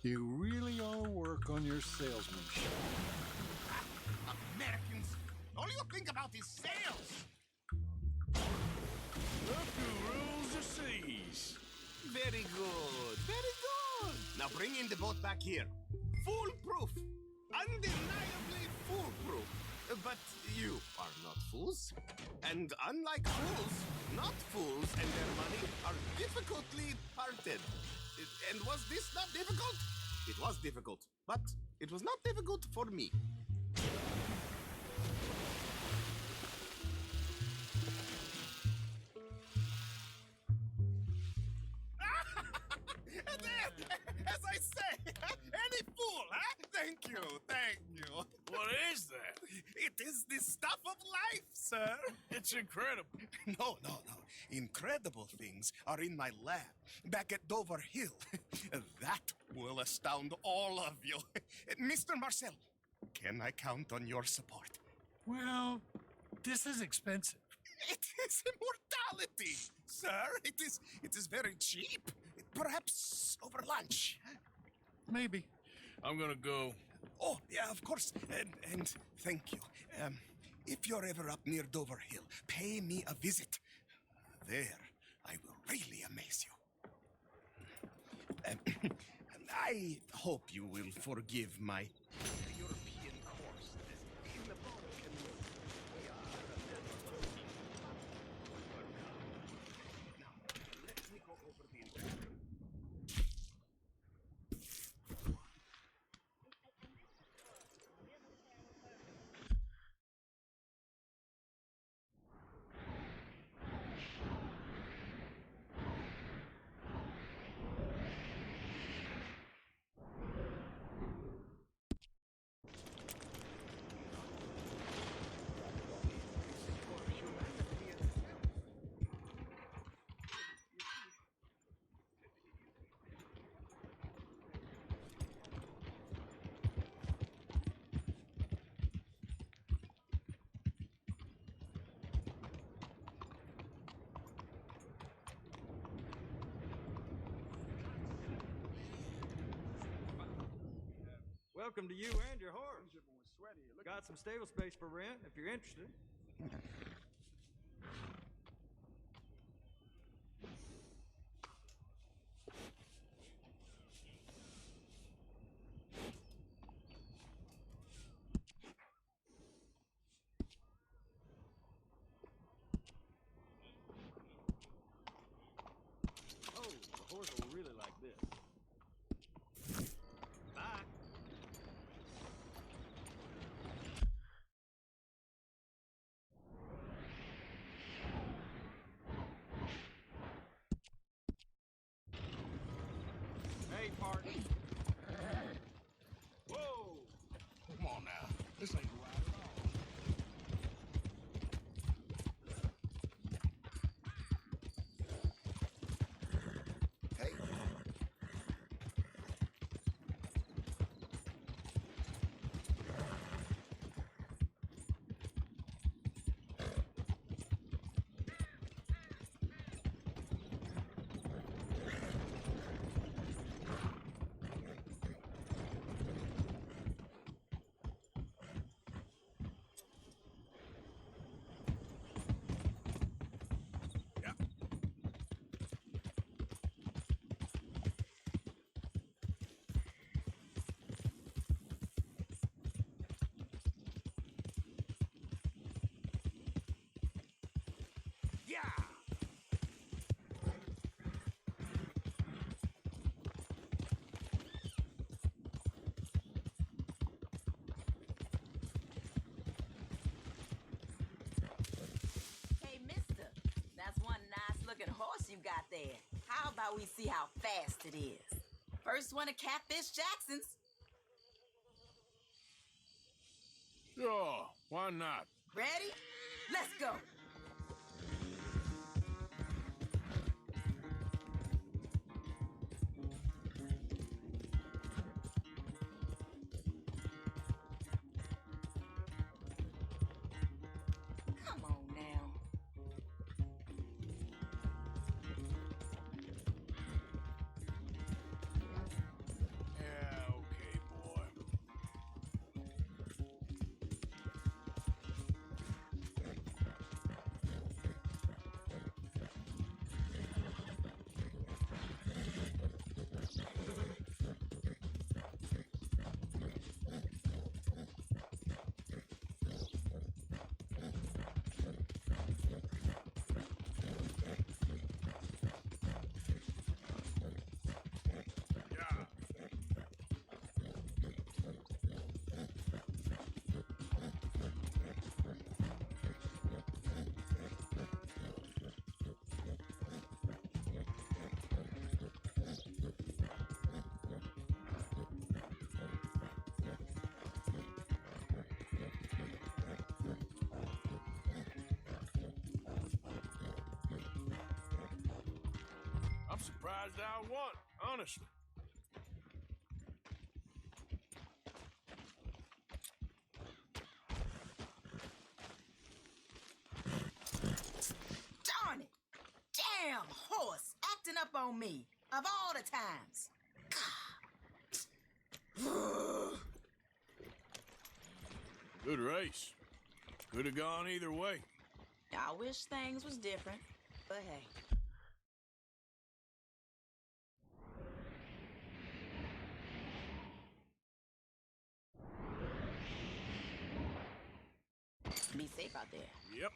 You really ought to work on your salesmanship. Americans, all you think about is sales. Look who rules the seas. Very good, very good. Now bring in the boat back here. Foolproof. Undeniably foolproof. But you are not fools. And unlike fools, not fools and their money are difficultly parted. And was this not difficult? It was difficult, but it was not difficult for me. As I say, any fool, huh? Thank you, thank you. What is that? It is the stuff of life, sir. It's incredible. No. Incredible things are in my lab back at Dover Hill. That will astound all of you. Mr. Marcel, can I count on your support? Well, this is expensive. It is immortality, sir. It is very cheap. Perhaps over lunch. Maybe. I'm gonna go. Oh, yeah, of course. And thank you. If you're ever up near Dover Hill, pay me a visit. There, I will really amaze you. I hope you will forgive my European course. In the Balkan, we are Now, let me go over the instructions. Welcome to you and your horse. Got some stable space for rent if you're interested. Oh, the horse will really like this. Bye. Hey, partner. Whoa! Come on now. This ain't right at all. Hey. Yeah! Hey, mister, that's one nice-looking horse you got there. How about we see how fast it is? First one at Catfish Jackson's. Sure, why not? Ready? Let's go. Come on now. Yeah, okay, boy. I'm surprised I won, honestly. Darn it! Damn horse acting up on me of all the times. Good race. Could have gone either way. I wish things was different, but hey. Be safe out there. Yep.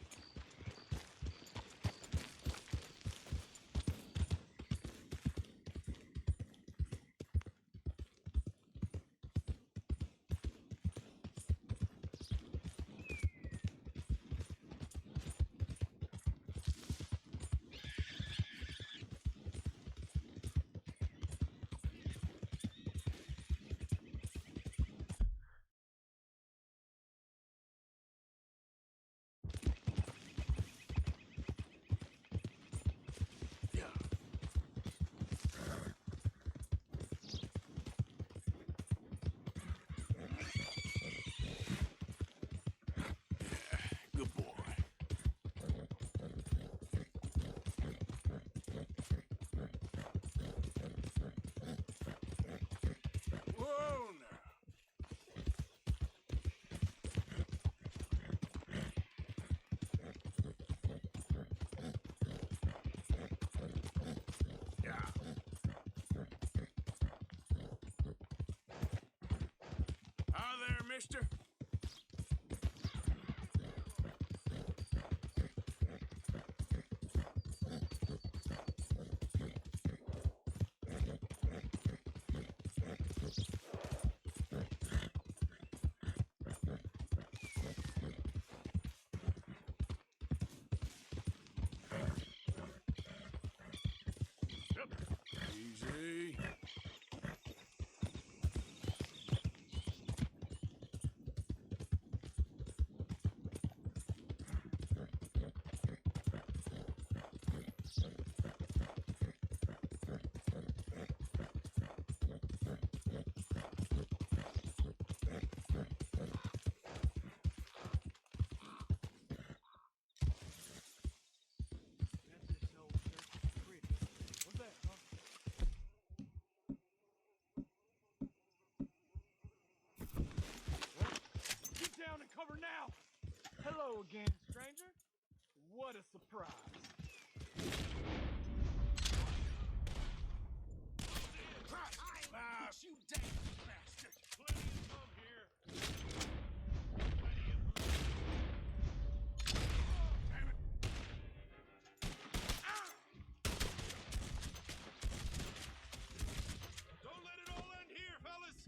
mister? Easy. What's that, huh? Get down and cover now! Hello again, stranger. What a surprise. You damn bastard! Plenty of here. Damn it! Don't let it all end here, fellas!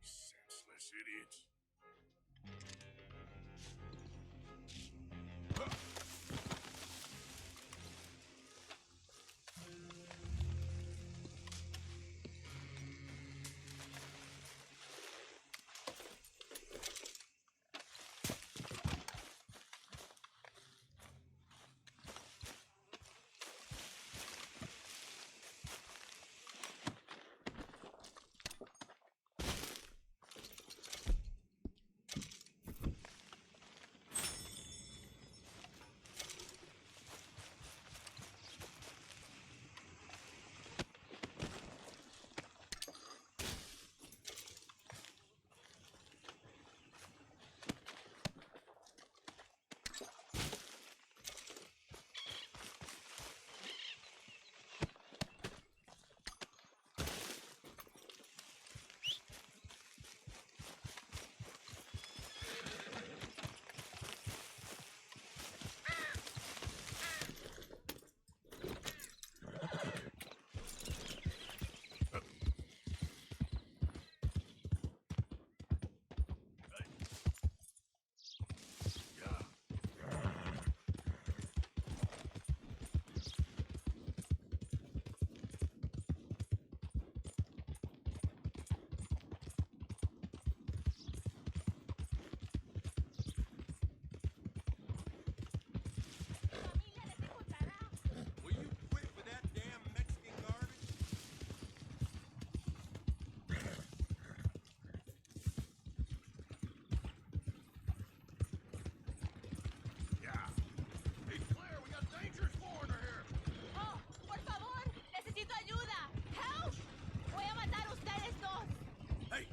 Senseless idiots. Will you quit with that damn Mexican garbage? Yeah. Hey, Claire, we got a dangerous foreigner here. Oh, por favor, necesito ayuda. Help! Voy a matar a ustedes dos. Hey,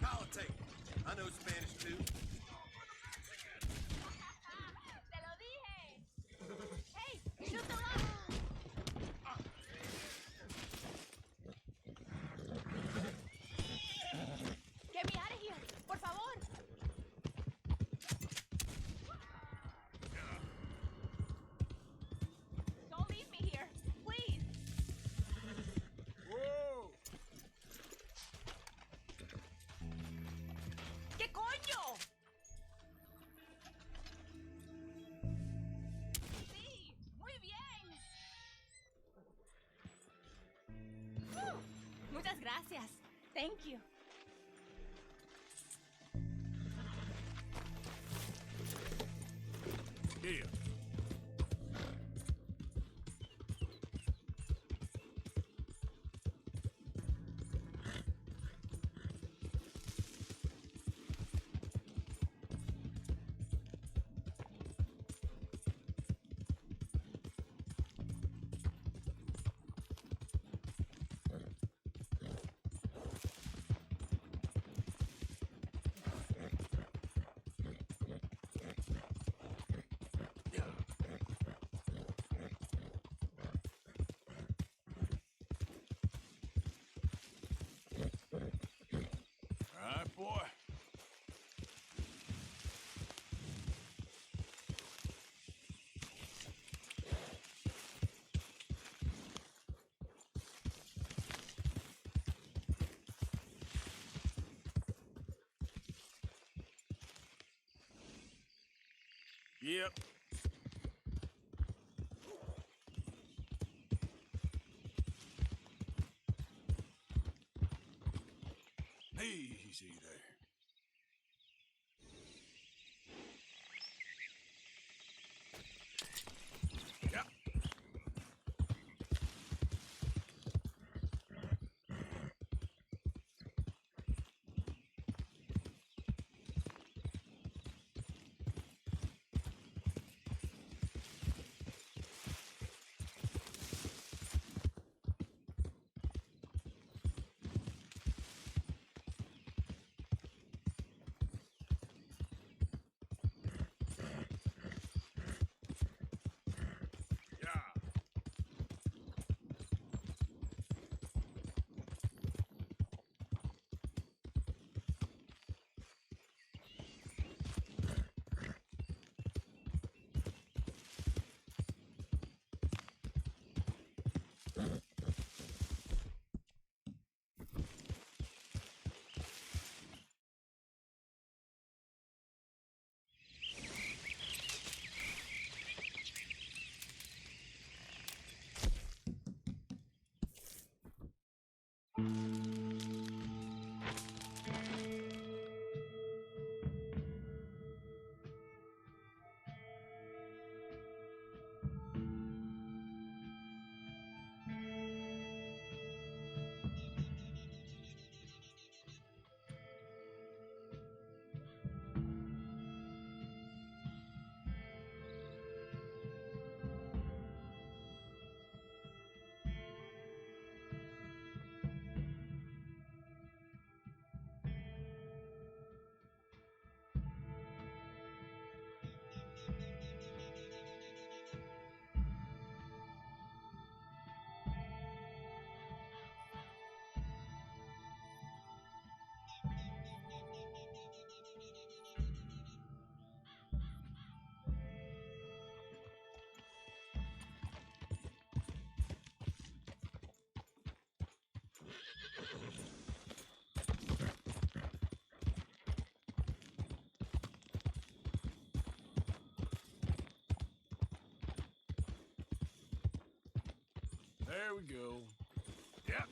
politics. I know Spanish too. Te lo dije. Hey, shoot them up. Get me out of here, por favor. Don't leave me here, please. Whoa! ¿Qué coño? Sí, muy bien. Muchas gracias. Thank you. Yeah. Yep. Easy there. Yep. There we go. Yep.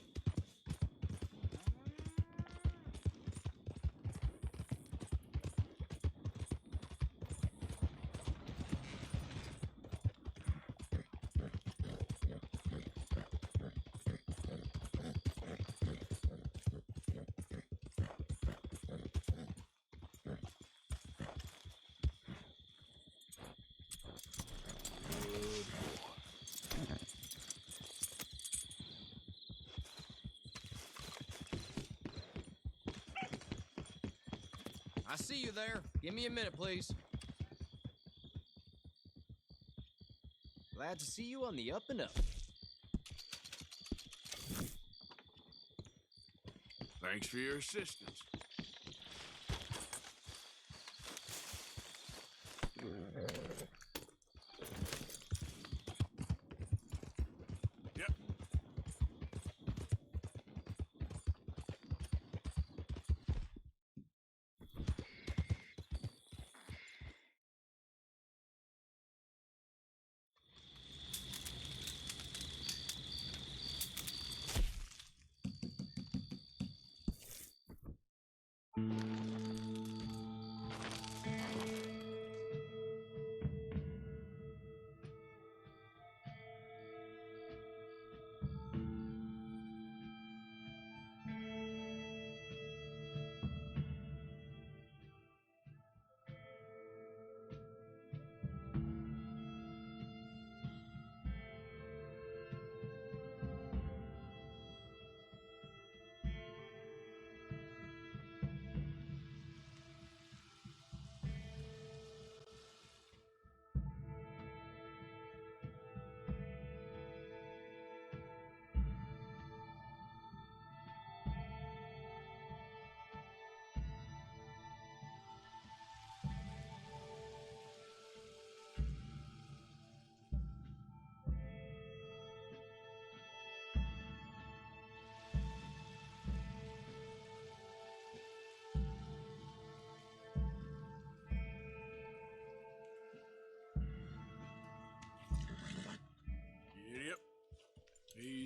I see you there. Give me a minute, please. Glad to see you on the up and up. Thanks for your assistance.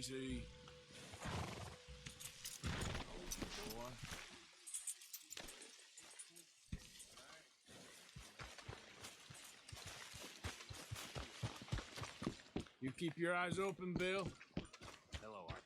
Easy. Oh, boy. You keep your eyes open, Bill. Hello, Arthur.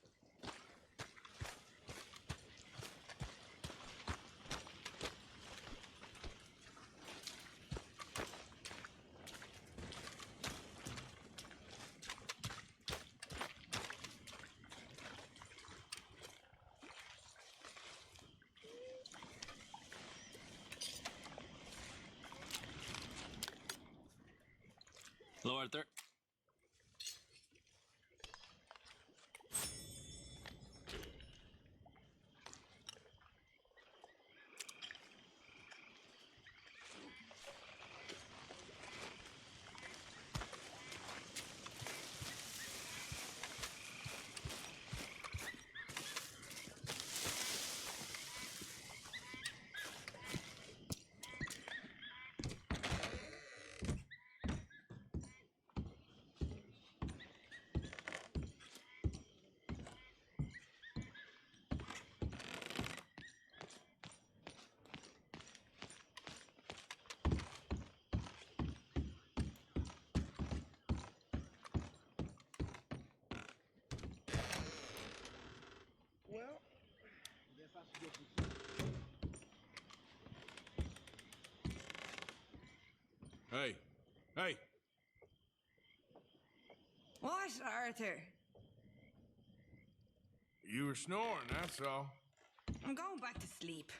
Hello, Arthur. Well, guess I should get some. Hey, hey. What, Arthur? You were snoring, that's all. I'm going back to sleep.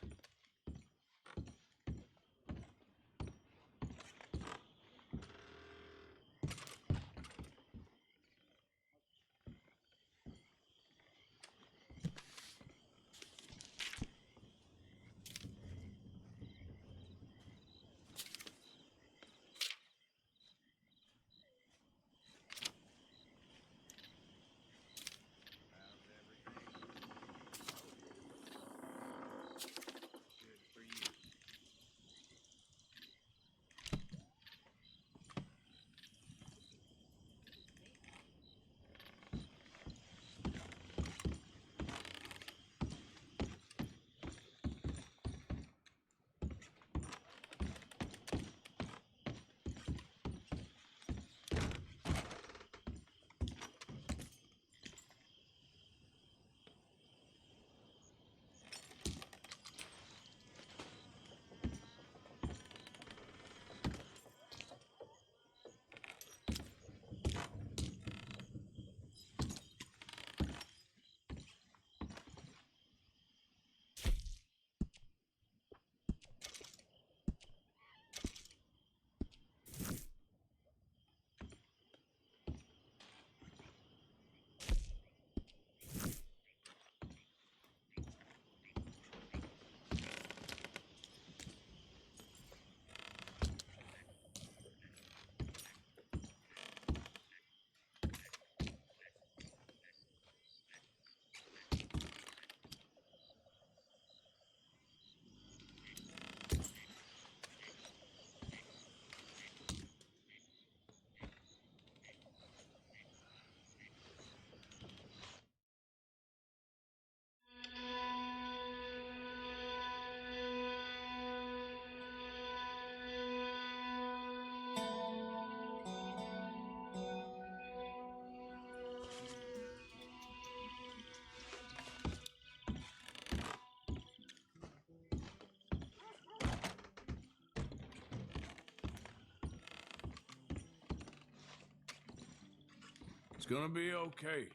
It's gonna be okay.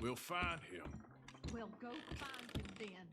We'll find him. Well, go find him then.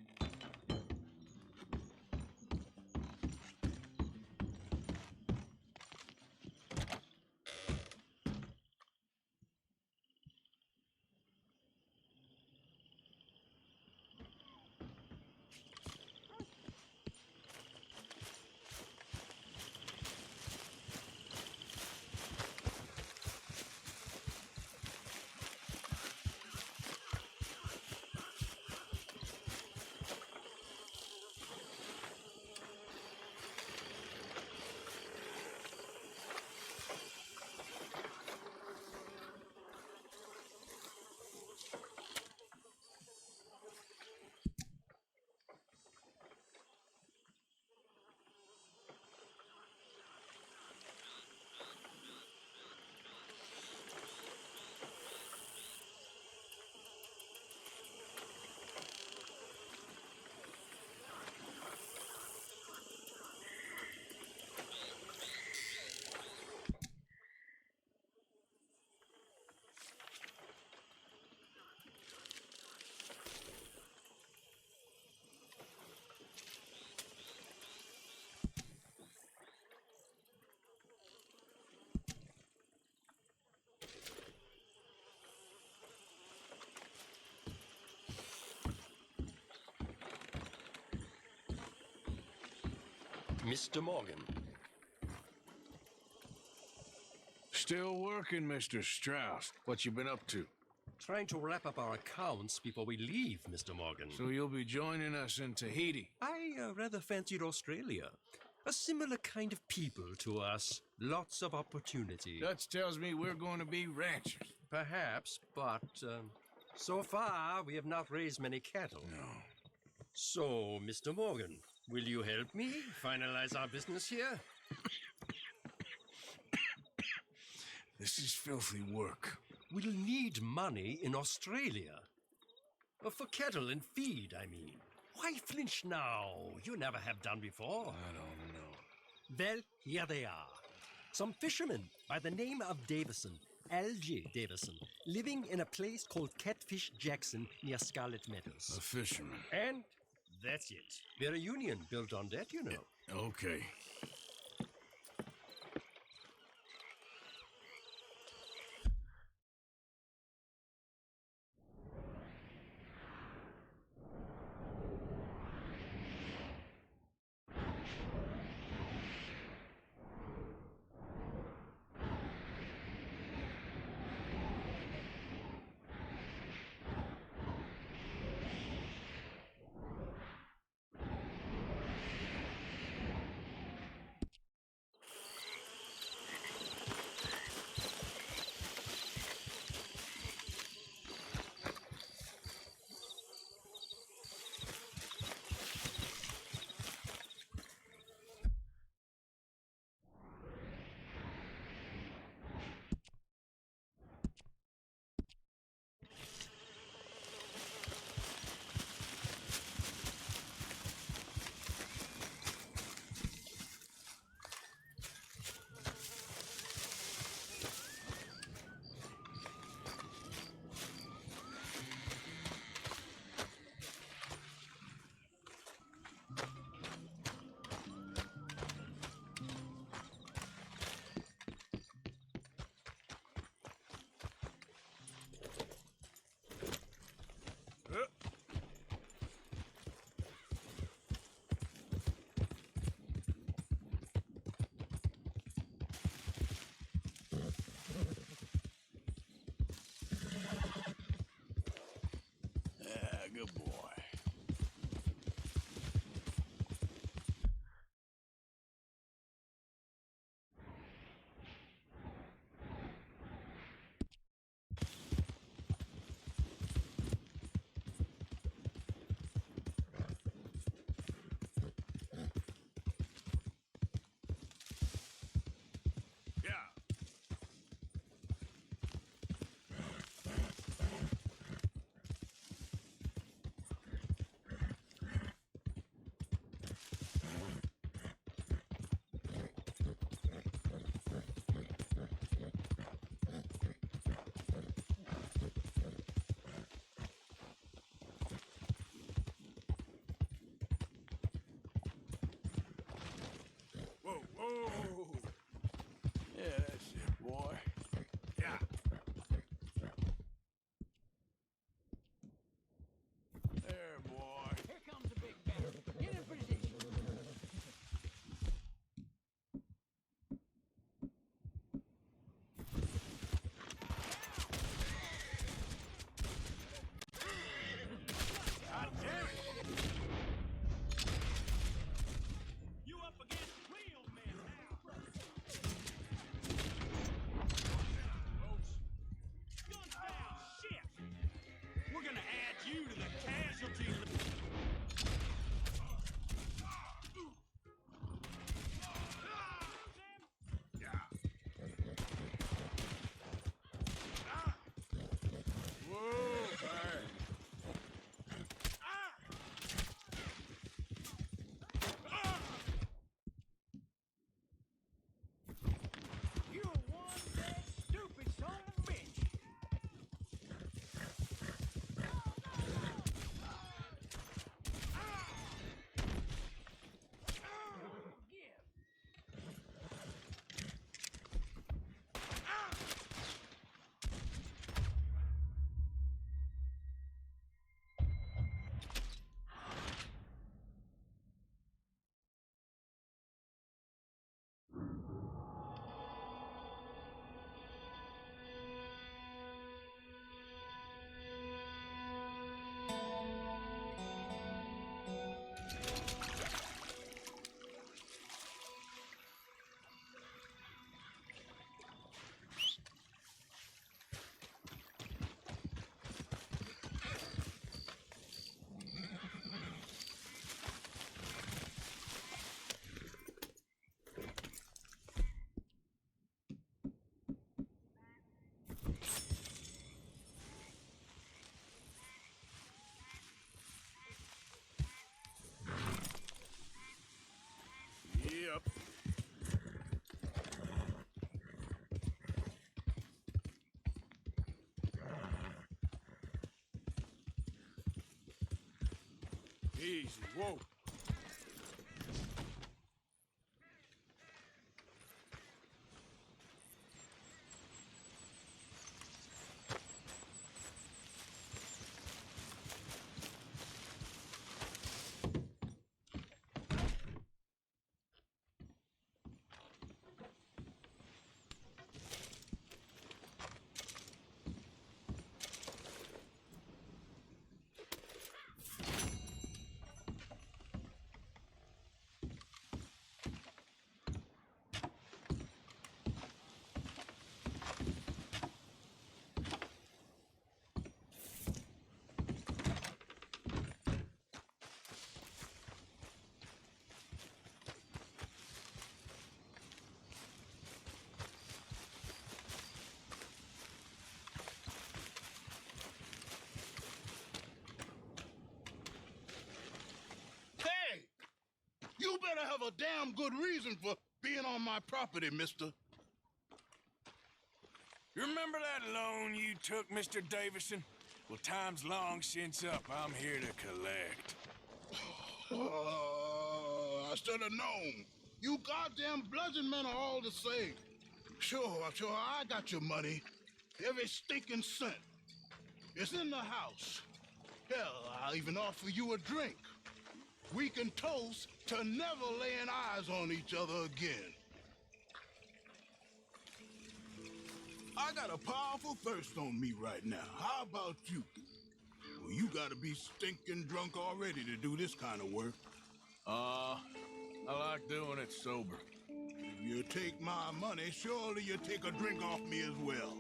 Mr. Morgan. Still working, Mr. Strauss. What you been up to? Trying to wrap up our accounts before we leave, Mr. Morgan. So you'll be joining us in Tahiti? I rather fancied Australia. A similar kind of people to us. Lots of opportunity. Dutch tells me we're going to be ranchers. Perhaps, but so far we have not raised many cattle. No. So, Mr. Morgan, will you help me finalize our business here? This is filthy work. We'll need money in Australia. For cattle and feed, I mean. Why flinch now? You never have done before. I don't know. Well, here they are. Some fishermen by the name of Davison, L.J. Davison, living in a place called Catfish Jackson near Scarlet Meadows. A fisherman. And that's it. We're a union built on that, you know. Okay. Good boy. Easy, whoa. You better have a damn good reason for being on my property, mister. You remember that loan you took, Mr. Davison? Well, time's long since up. I'm here to collect. I should have known. You goddamn bludgeon men are all the same. Sure, I got your money. Every stinking cent. It's in the house. Hell, I'll even offer you a drink. We can toast to never laying eyes on each other again. I got a powerful thirst on me right now. How about you? Well, you gotta be stinking drunk already to do this kind of work. I like doing it sober. If you take my money, surely you take a drink off me as well.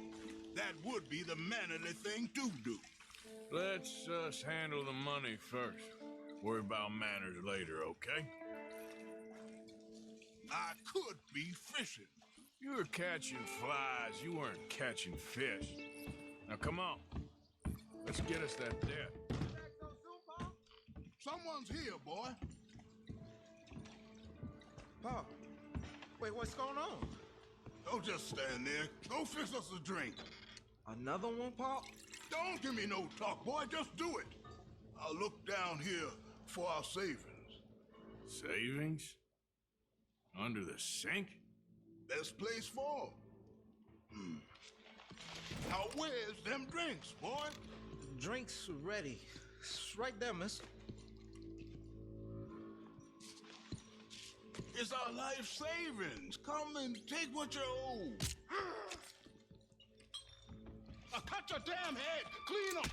That would be the mannerly thing to do. Let's handle the money first. Worry about manners later, okay? I could be fishing. You were catching flies. You weren't catching fish. Now, come on. Let's get us that debt. Someone's here, boy. Paul, wait, what's going on? Don't just stand there. Go fix us a drink. Another one, Paul? Don't give me no talk, boy. Just do it. I'll look down here for our savings. Savings? Under the sink? Best place for 'em. Now, where's them drinks, boy? Drinks ready. It's right there, mister. It's our life savings. Come and take what you owe. Cut your damn head. Clean up.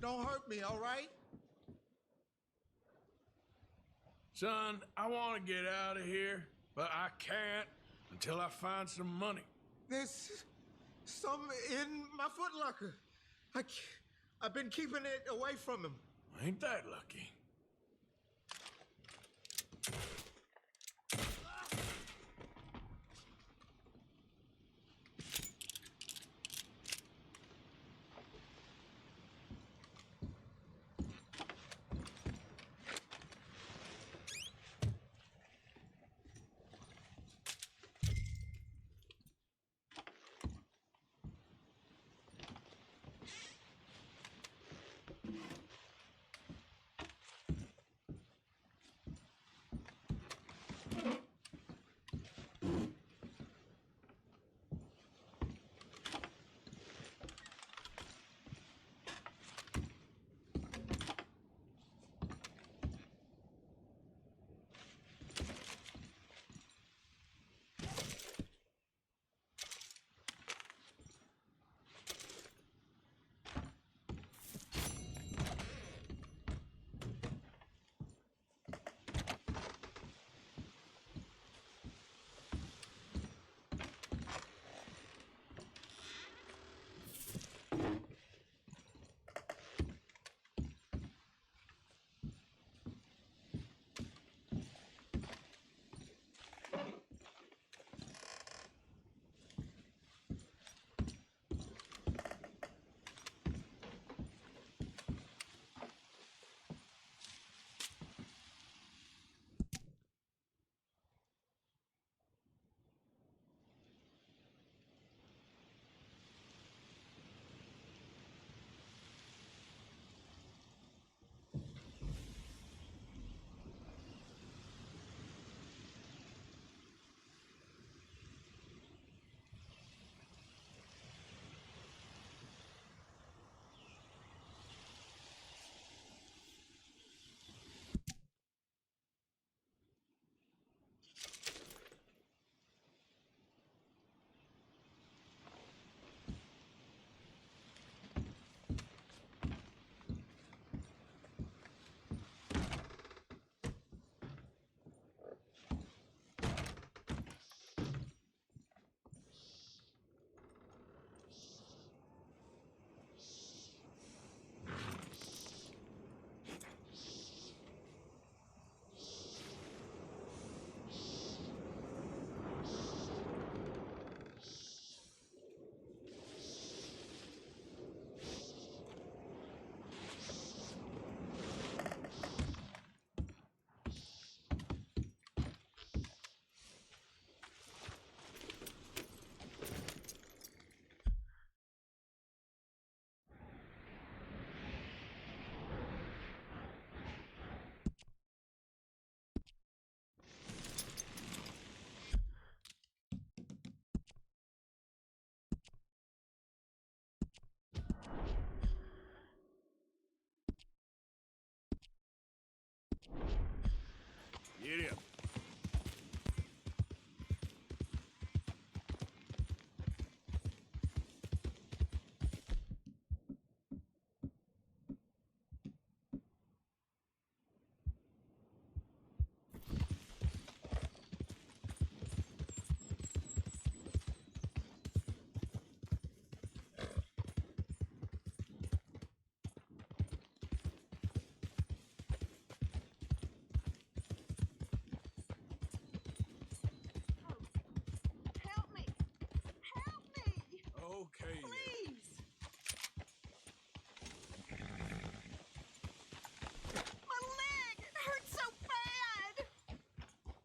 Don't hurt me, all right? Son, I want to get out of here, but I can't until I find some money. There's some in my footlocker. I've been keeping it away from him. Ain't that lucky?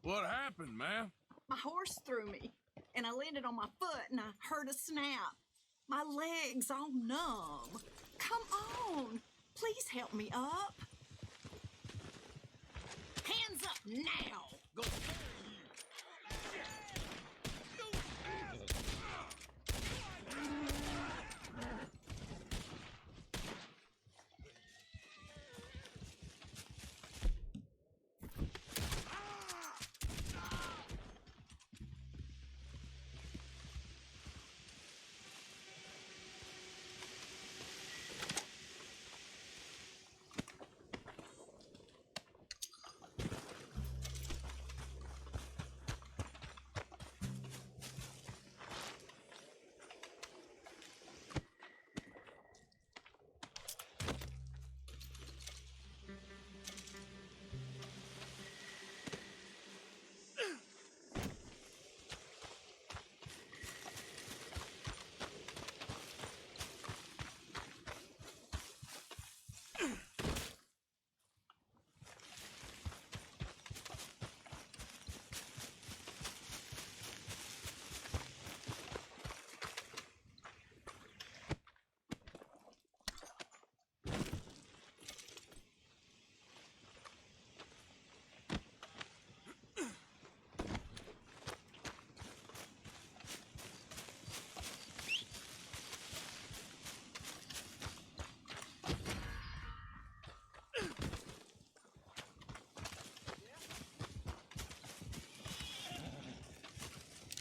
What happened, ma'am? My horse threw me, and I landed on my foot, and I heard a snap. My legs all numb. Come on. Please help me up. Hands up now. Go.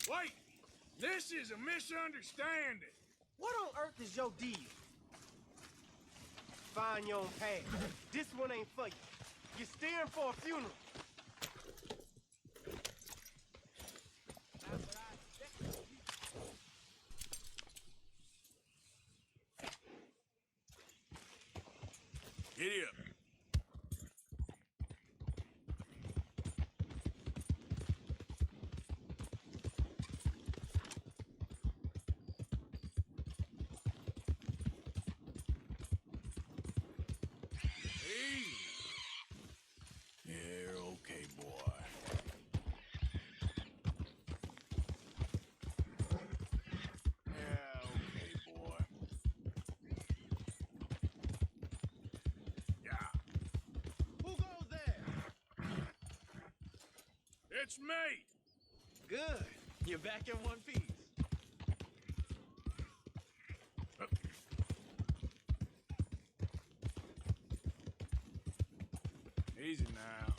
Wait! This is a misunderstanding. What on earth is your deal? Find your own path. This one ain't for you. You're steering for a funeral. Giddy up. You're okay, boy. Yeah, okay, boy. Yeah. Who goes there? It's me. Good. You're back in one piece. Easy now.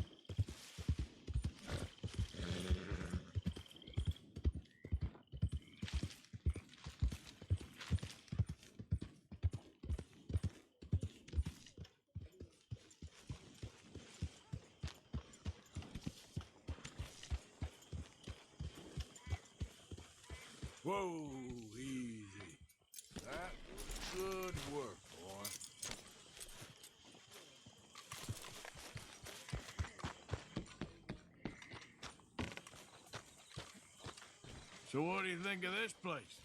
Whoa, easy. That was good work, boy. So what do you think of this place?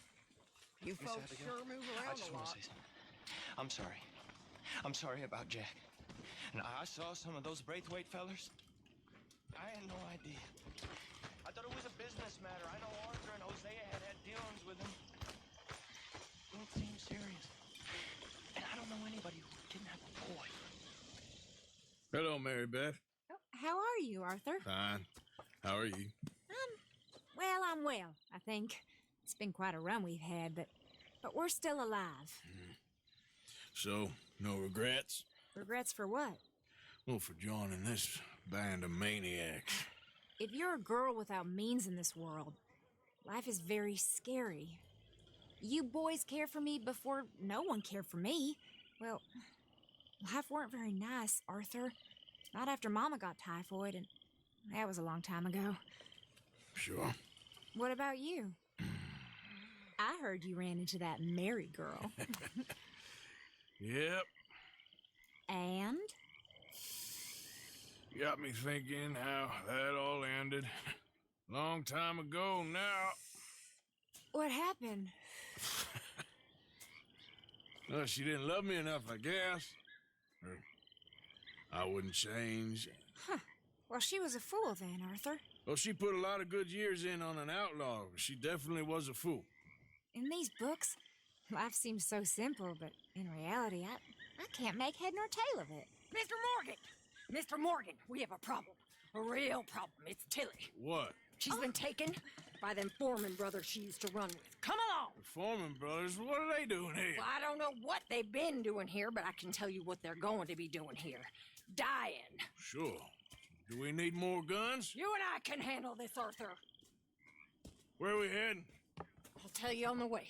You folks sure move around a lot. I'm sorry. I'm sorry about Jack. Now, I saw some of those Braithwaite fellers. I had no idea. I thought it was a business matter. I know Arthur and Hosea had dealings with him. It seemed serious. And I don't know anybody who didn't have a boy. Hello, Mary Beth. Oh, how are you, Arthur? Fine. How are you? Well, I'm well, I think. It's been quite a run we've had, but we're still alive. So, no regrets? Regrets for what? Well, for joining this band of maniacs. If you're a girl without means in this world, life is very scary. You boys cared for me before no one cared for me. Well, life weren't very nice, Arthur. Not after Mama got typhoid, and that was a long time ago. Sure. What about you? I heard you ran into that Mary girl. Yep. And? Got me thinking how that all ended. Long time ago now. What happened? Well, she didn't love me enough, I guess. Or I wouldn't change. Huh. Well, she was a fool then, Arthur. Well, she put a lot of good years in on an outlaw. She definitely was a fool. In these books, life seems so simple, but in reality, I can't make head nor tail of it. Mr. Morgan! Mr. Morgan, we have a problem. A real problem. It's Tilly. What? She's been taken by them Foreman brothers she used to run with. Come along! The Foreman brothers? What are they doing here? Well, I don't know what they've been doing here, but I can tell you what they're going to be doing here. Dying. Sure. Do we need more guns? You and I can handle this, Arthur. Where are we heading? I'll tell you on the way.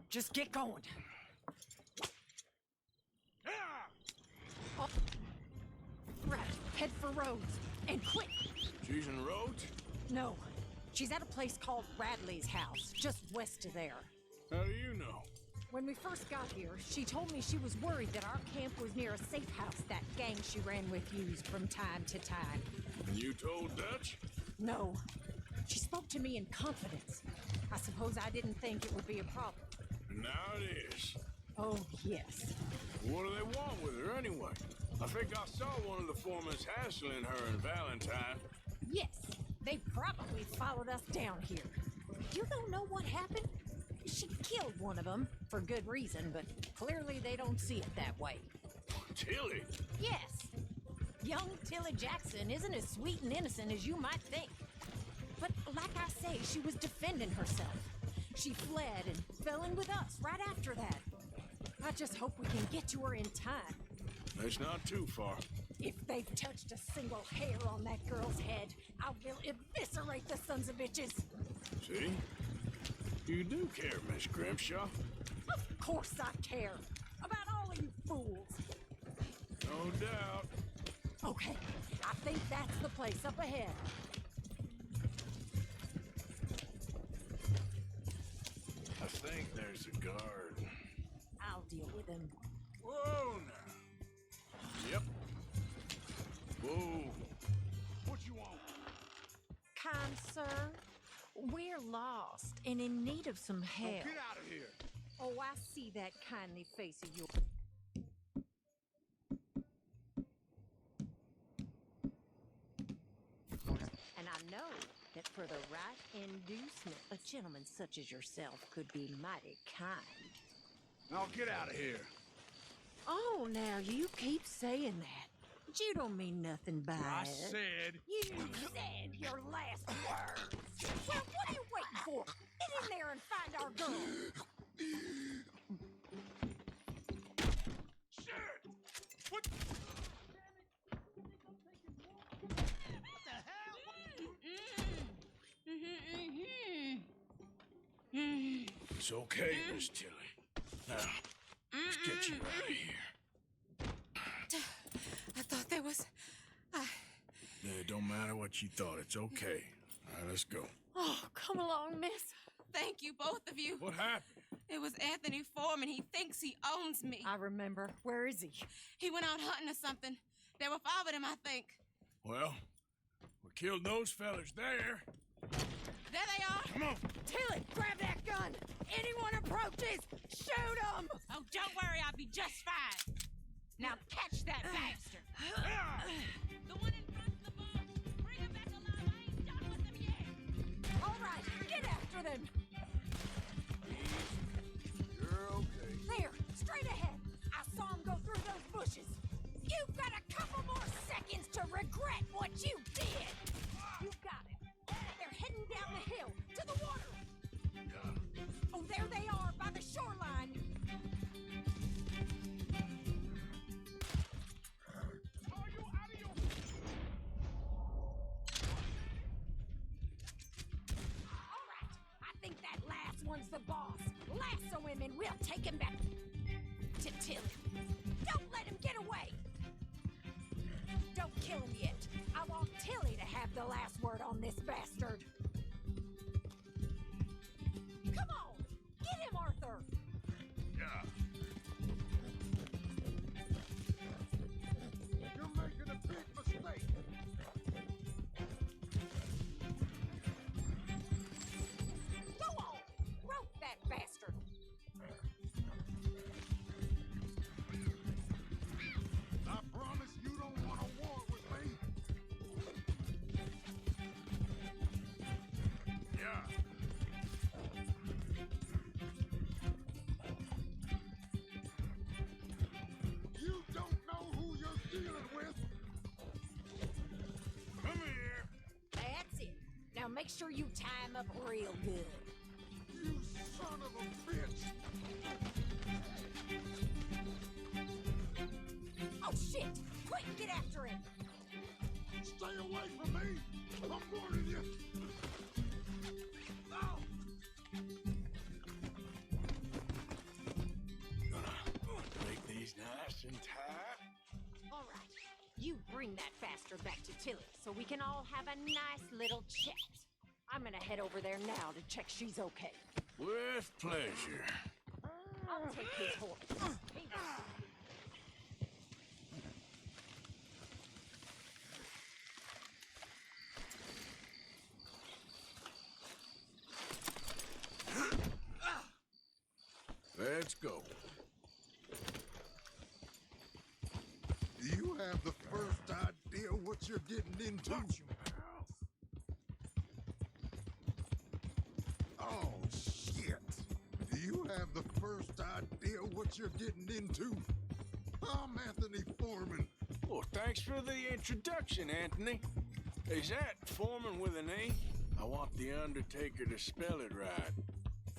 Just get going. Oh. Right, head for Rhodes, and quick. She's in Rhodes? No, she's at a place called Radley's house, just west of there. How do you know? When we first got here, she told me she was worried that our camp was near a safe house that gang she ran with used from time to time. And you told Dutch? No. She spoke to me in confidence. I suppose I didn't think it would be a problem. And now it is. Oh, yes. What do they want with her anyway? I think I saw one of the foremans hassling her and Valentine. Yes, they probably followed us down here. You don't know what happened? She killed one of them, for good reason, but clearly they don't see it that way. Tilly? Yes. Young Tilly Jackson isn't as sweet and innocent as you might think. But like I say, she was defending herself. She fled and fell in with us right after that. I just hope we can get to her in time. That's not too far. If they've touched a single hair on that girl's head, I will eviscerate the sons of bitches. See? You do care, Miss Grimshaw. Of course I care. About all of you fools. No doubt. Okay, I think that's the place up ahead. I think there's a guard. I'll deal with him. Whoa now. Yep. Whoa. What you want? Kind sir, we're lost and in need of some help. Get out of here. Oh, I see that kindly face of yours. And I know that for the right inducement, a gentleman such as yourself could be mighty kind. Now get out of here. Oh, now you keep saying that. But you don't mean nothing by I it. said. You said your last words. Well, what are you waiting for? Get in there and find our girl. Shit! What? It's okay, Miss Tilly. Now, let's get you out of here. I thought there was... It don't matter what you thought. It's okay. All right, let's go. Oh, come along, miss. Thank you, both of you. What happened? It was Anthony Foreman. He thinks he owns me. I remember. Where is he? He went out hunting or something. There were 5 of them, I think. Well, we killed those fellas there. There they are. Come on. Tilly, grab that gun. Anyone approaches, shoot them. Oh, don't worry. I'll be just fine. Now catch that bastard. The one in front of the bar. Bring him back alive. I ain't done with them yet. All right, get after them. You're okay. There, straight ahead. I saw him go through those bushes. You've got a couple more seconds to regret what you did. You got it. They're heading down the hill to the water. Oh, there they are by the shoreline. All right, I think that last one's the boss. Lasso him and we'll take him back to Tilly. Don't let him get away. Don't kill him yet. I want Tilly to have the last word on this bastard. Come on, get him, Arthur. Yeah. You're making a big mistake. Go on, rope that bastard. I promise you don't want a war with me. sure you tie him up real good. You son of a bitch! Oh, shit! Quick, get after him! Stay away from me! I'm warning you! Ow! Gonna make these nice and tight. All right, you bring that bastard back to Tilly so we can all have a nice little chat. I'm gonna head over there now to check she's okay. With pleasure. I'll take his horse. Let's go. You have the first idea what you're getting into. Oh, shit. Do you have the first idea what you're getting into? I'm Anthony Foreman. Well, thanks for the introduction, Anthony. Is that Foreman with an E? I want the Undertaker to spell it right.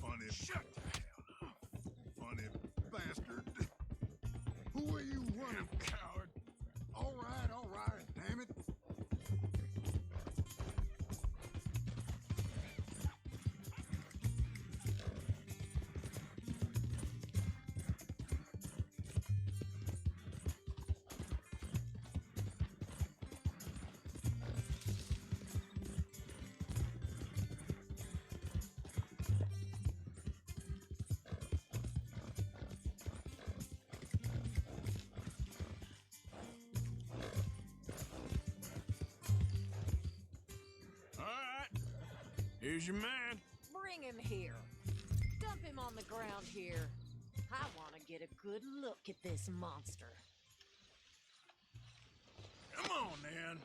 Funny. Shut the hell up. Funny bastard. Who are you running, coward? All right, damn it. Here's your man. Bring him here. Dump him on the ground here. I want to get a good look at this monster. Come on, then.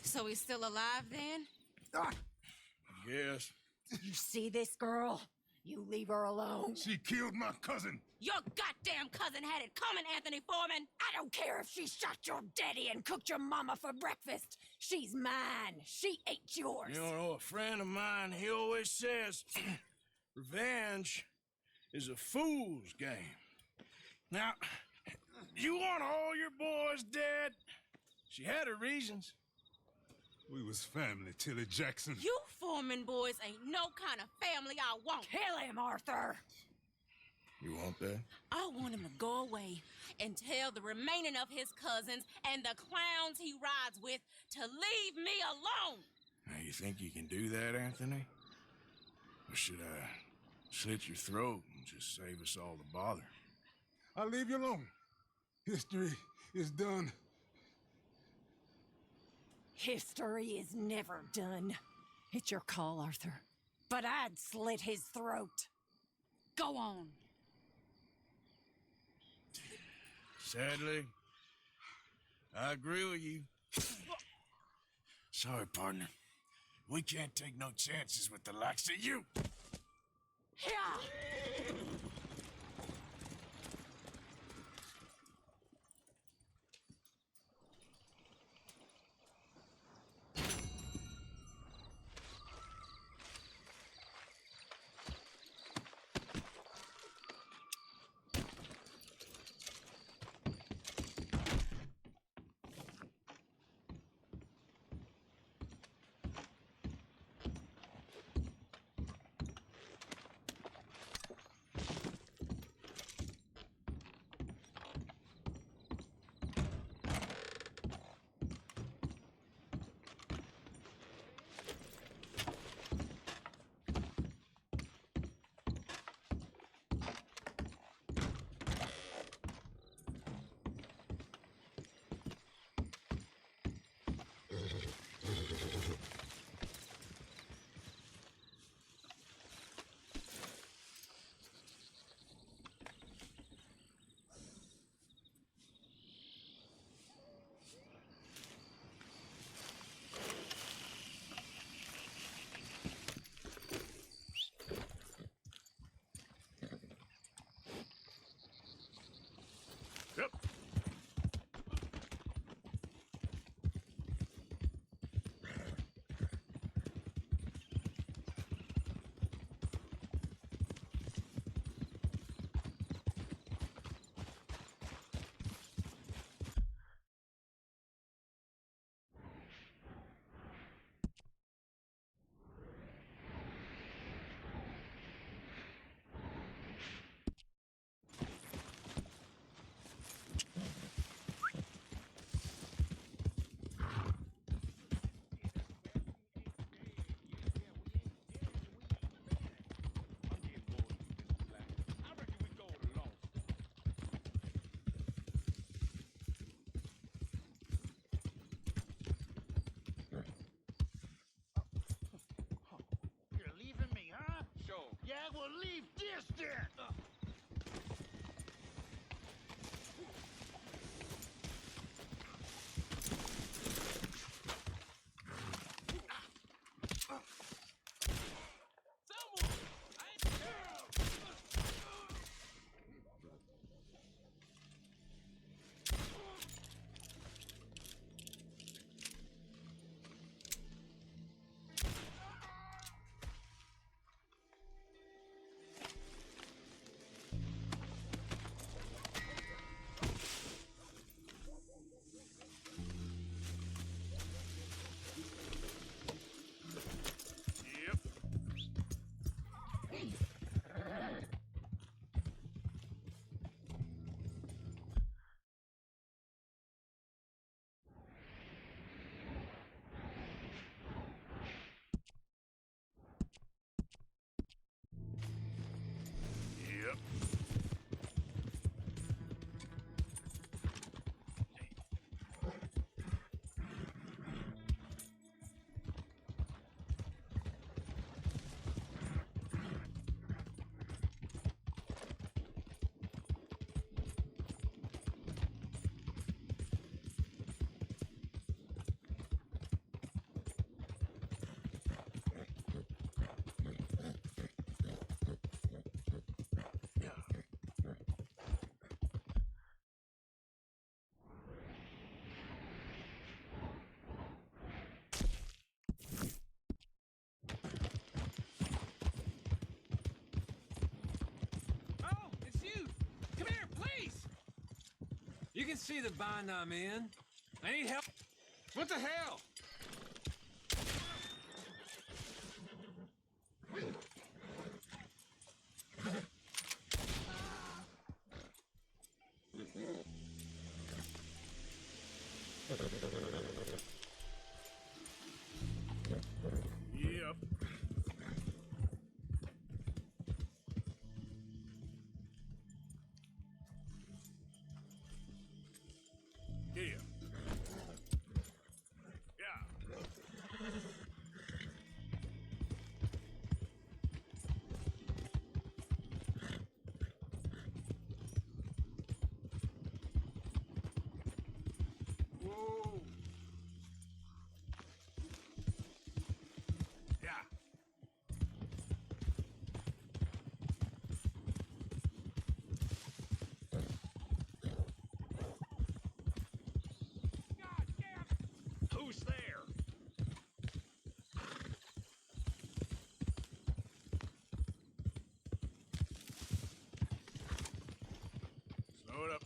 So he's still alive then? Yes. You see this girl? You leave her alone. She killed my cousin. Your goddamn cousin had it coming, Anthony Foreman! I don't care if she shot your daddy and cooked your mama for breakfast. She's mine. She ate yours. You know, a friend of mine, he always says, revenge is a fool's game. Now, you want all your boys dead? She had her reasons. We was family, Tilly Jackson. You Foreman boys ain't no kind of family I want. Kill him, Arthur! You want that? I want him to go away and tell the remaining of his cousins and the clowns he rides with to leave me alone. Now, you think you can do that, Anthony? Or should I slit your throat and just save us all the bother? I'll leave you alone. History is done. History is never done. It's your call, Arthur. But I'd slit his throat. Go on. Sadly, I agree with you. Sorry, partner. We can't take no chances with the likes of you. Yeah! You can see the bind I'm in. I need help. What the hell? Yep. Yeah. Whoa. Yeah. Who's there? Slow it up.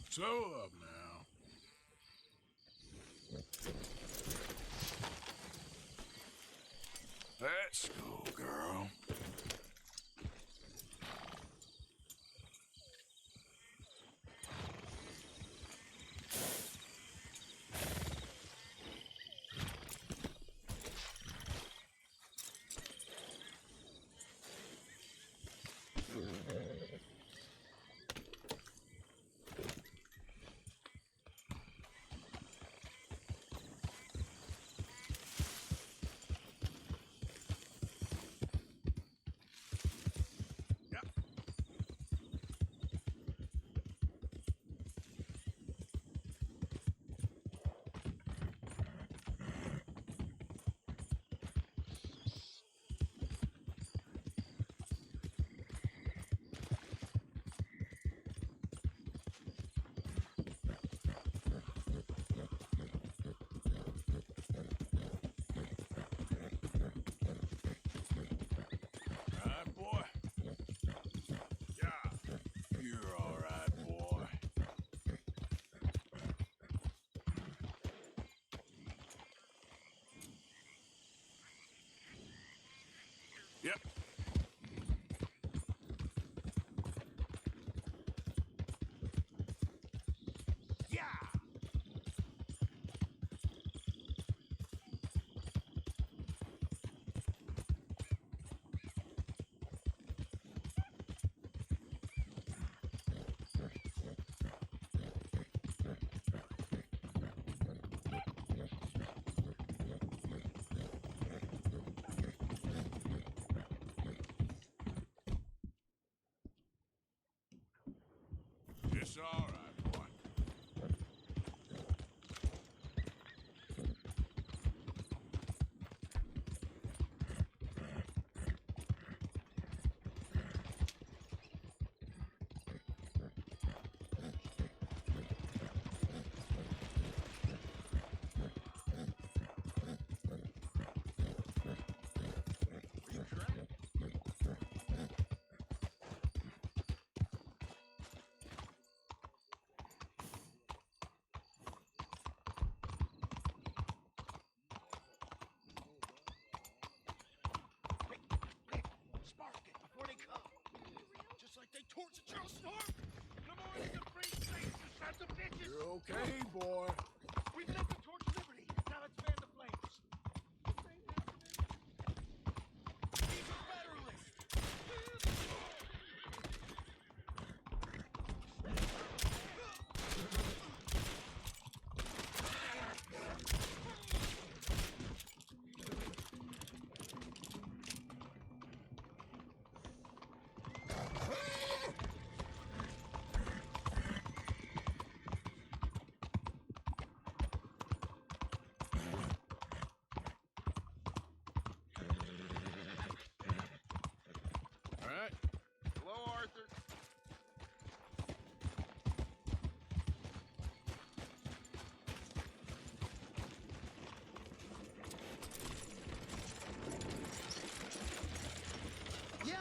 Slow up now. Let's go, girl. torch at your snort! No more of the free states, you sons of bitches! You're okay, boy. We've lit the torch of liberty. Now let's fan the flames. He's a federalist! All right. Hello, Arthur. Yeah.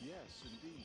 Yes, indeed.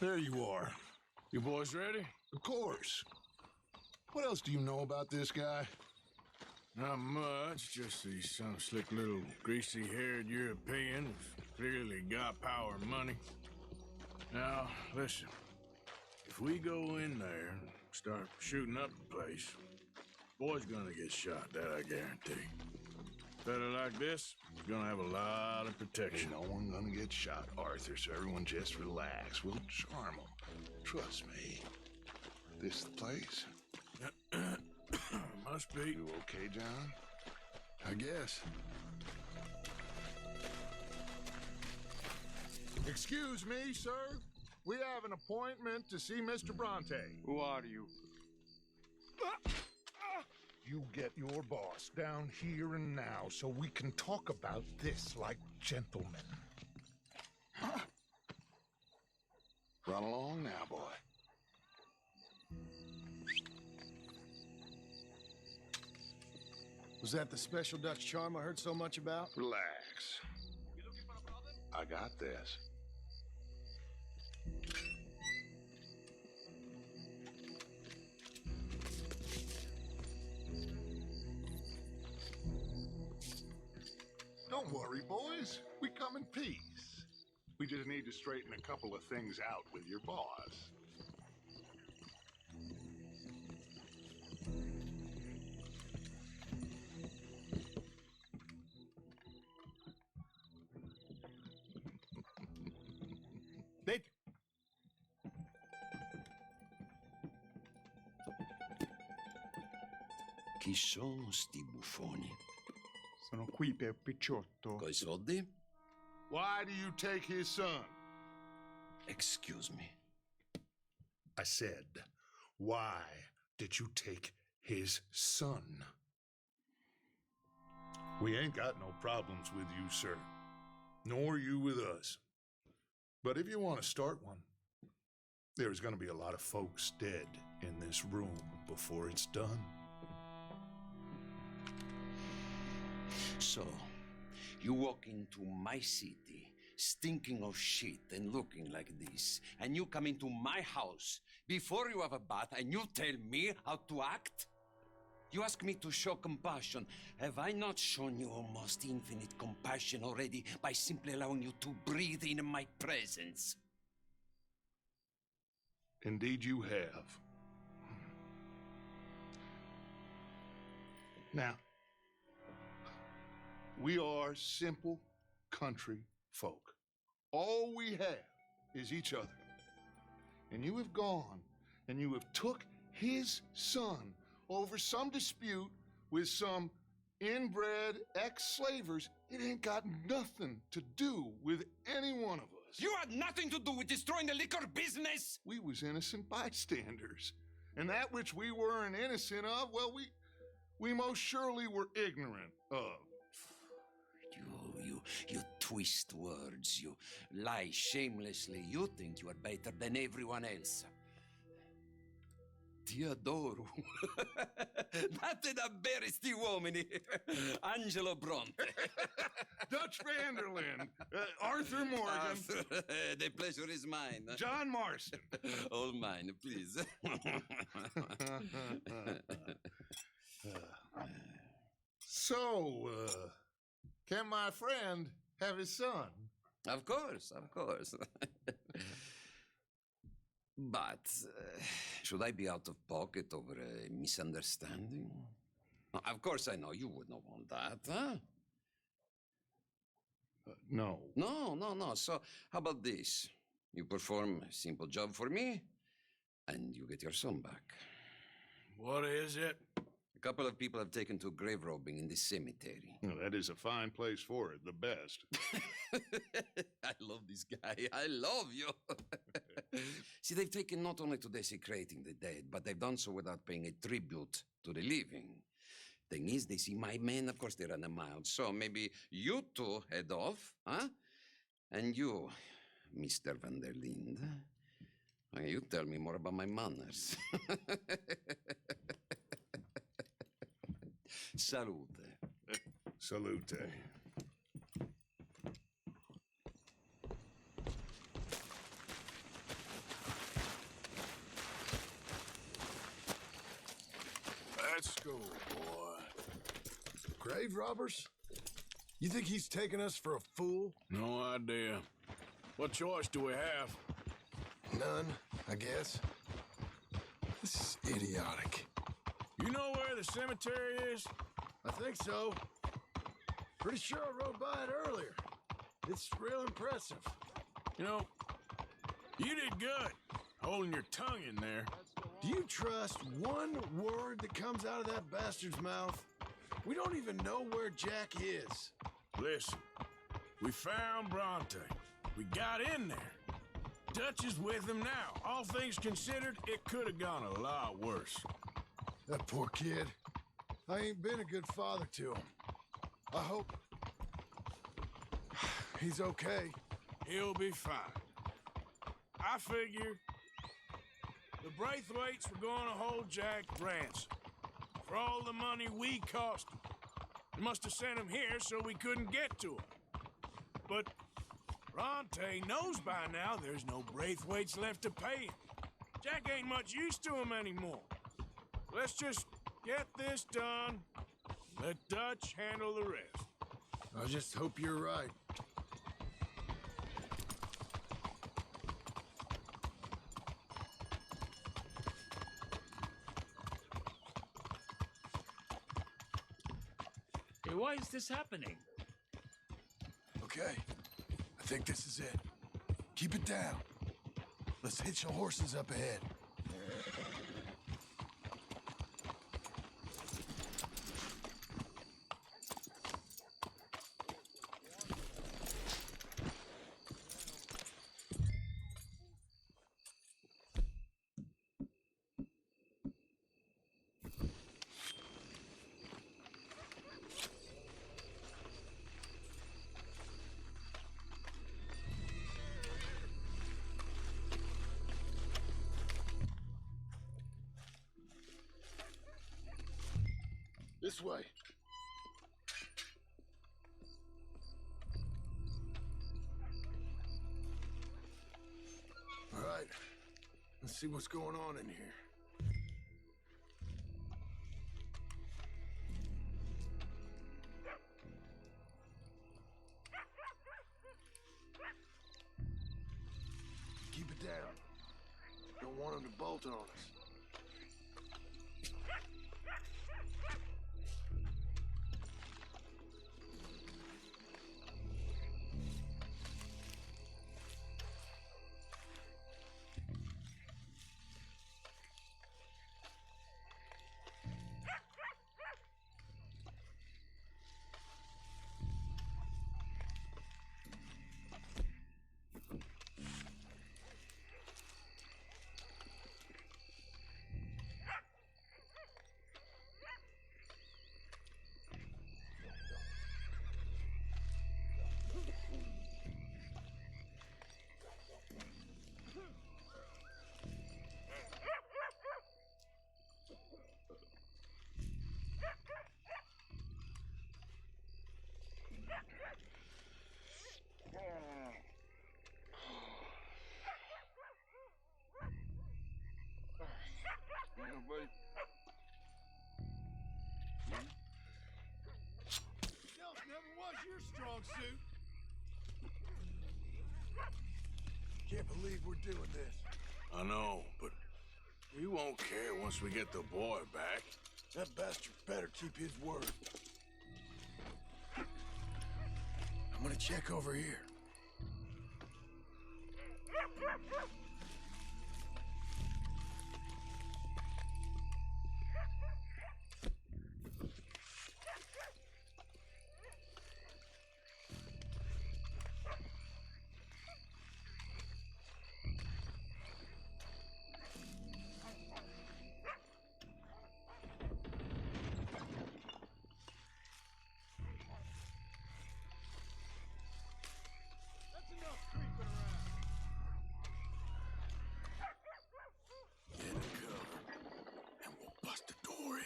There you are. You boys ready? Of course. What else do you know about this guy? Not much, just he's some slick little greasy-haired European who's clearly got power and money. Now, listen. If we go in there and start shooting up the place, boy's gonna get shot, that I guarantee. Fella like this is gonna have a lot of protection. Ain't no one gonna get shot, Arthur, so everyone just relax. We'll charm them. Trust me. This the place? Must be. You okay, John? I guess. Excuse me, sir. We have an appointment to see Mr. Bronte. Who are you? You get your boss down here and now so we can talk about this like gentlemen. Run along now, boy. Was that the special Dutch charm I heard so much about? Relax. I got this. Don't worry, boys. We come in peace. We just need to straighten a couple of things out with your boss. Chi sono sti buffoni? Sono qui per Picciotto. Coi soldi? Why do you take his son? Excuse me. I said, why did you take his son? We ain't got no problems with you, sir. Nor you with us. But if you want to start one, there's going to be a lot of folks dead in this room before it's done. So, you walk into my city, stinking of shit and looking like this, and you come into my house before you have a bath and you tell me how to act? You ask me to show compassion. Have I not shown you almost infinite compassion already by simply allowing you to breathe in my presence? Indeed you have. Now, we are simple country folk. All we have is each other. And you have gone and you have took his son over some dispute with some inbred ex-slavers. It ain't got nothing to do with any one of us. You had nothing to do with destroying the liquor business! We was innocent bystanders. And that which we weren't innocent of, well, we most surely were ignorant of. You twist words, you lie shamelessly, you think you are better than everyone else. Ti adoro. Date davvero sti uomini. Angelo Bronte. Dutch Vanderlyn. Arthur Morgan. Arthur, the pleasure is mine. John Marston. All mine, please. So, can my friend have his son? Of course, of course. But should I be out of pocket over a misunderstanding? Of course I know you would not want that, huh? No. No. So how about this? You perform a simple job for me, and you get your son back. What is it? A couple of people have taken to grave robbing in the cemetery. Well, that is a fine place for it, the best. I love this guy. I love you. See, they've taken not only to desecrating the dead, but they've done so without paying a tribute to the living. Thing is, they see my men, of course they run a mile. So maybe you two head off, huh? And you, Mr. Van der Linde, you tell me more about my manners. Salute. Salute. Let's go, boy. Grave robbers? You think he's taking us for a fool? No idea. What choice do we have? None, I guess. This is idiotic. You know where the cemetery is? I think so. Pretty sure I rode by it earlier. It's real impressive. You know, you did good, holding your tongue in there. Do you trust one word that comes out of that bastard's mouth? We don't even know where Jack is. Listen, we found Bronte. We got in there. Dutch is with him now. All things considered, it could have gone a lot worse. That poor kid. I ain't been a good father to him. I hope he's okay. He'll be fine. I figure the Braithwaites were going to hold Jack ransom for all the money we cost him. They must have sent him here so we couldn't get to him. But Bronte knows by now there's no Braithwaites left to pay him. Jack ain't much use to him anymore. Let's just get this done. Let Dutch handle the rest. I just hope you're right. Hey, why is this happening? Okay, I think this is it. Keep it down. Let's hitch the horses up ahead. This way. All right. Let's see what's going on in here. Keep it down. Don't want them to bolt on us. Buddy. Stealth never was your strong suit. Can't believe we're doing this. I know, but we won't care once we get the boy back. That bastard better keep his word. I'm gonna check over here. That's enough creeping around. Get in cover, and we'll bust the door in.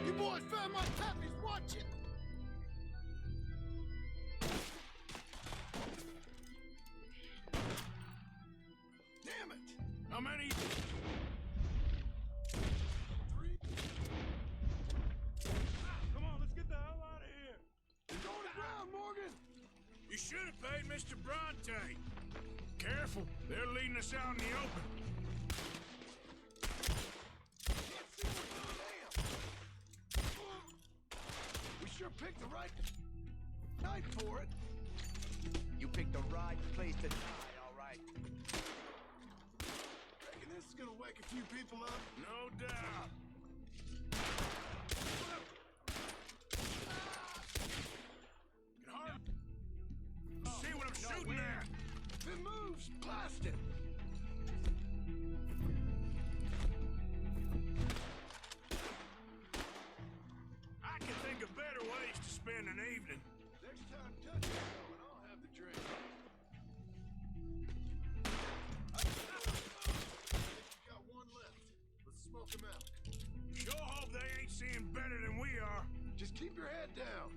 You boys found my pappy's watching. Damn it! How many? Come on, let's get the hell out of here. You're going aground, Morgan! You should have paid Mr. Bronte. Careful, they're leading us out in the open. We sure picked the right night for it. You picked the right place to die, all right. Reckon this is gonna wake a few people up? No doubt. Can hardly see what I'm shooting at. If it moves, blast it! I can think of better ways to spend an evening. Next time, touch it, and I'll have the drink. Got one left. Let's smoke him out. Sure hope they ain't seeing better than we are. Just keep your head down.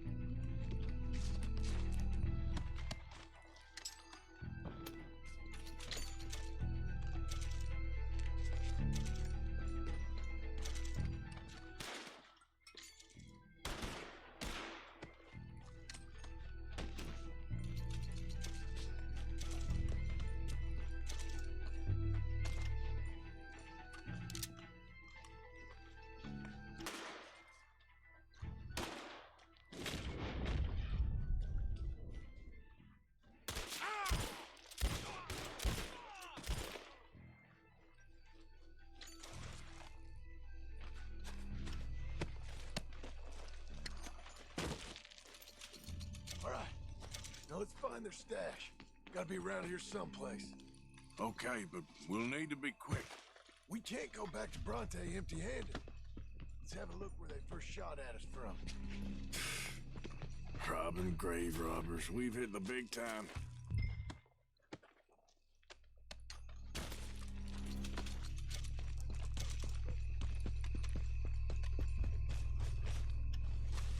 let's find their stash. Gotta be around here someplace. Okay, but we'll need to be quick. We can't go back to Bronte empty-handed. Let's have a look where they first shot at us from. Robbing grave robbers. We've hit the big time.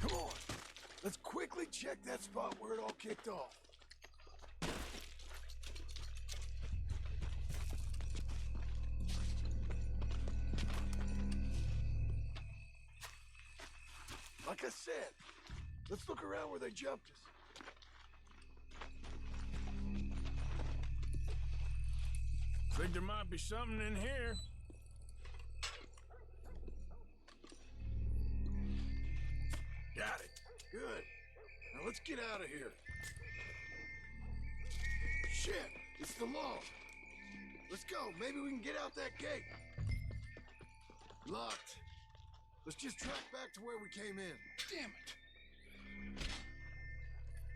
Come on. Let's quickly check that spot where it all kicked off. Like I said, let's look around where they jumped us. Think there might be something in here. Got it. Good. Now let's get out of here. Shit, it's the law. Let's go. Maybe we can get out that gate. Locked. Let's just track back to where we came in. Damn it.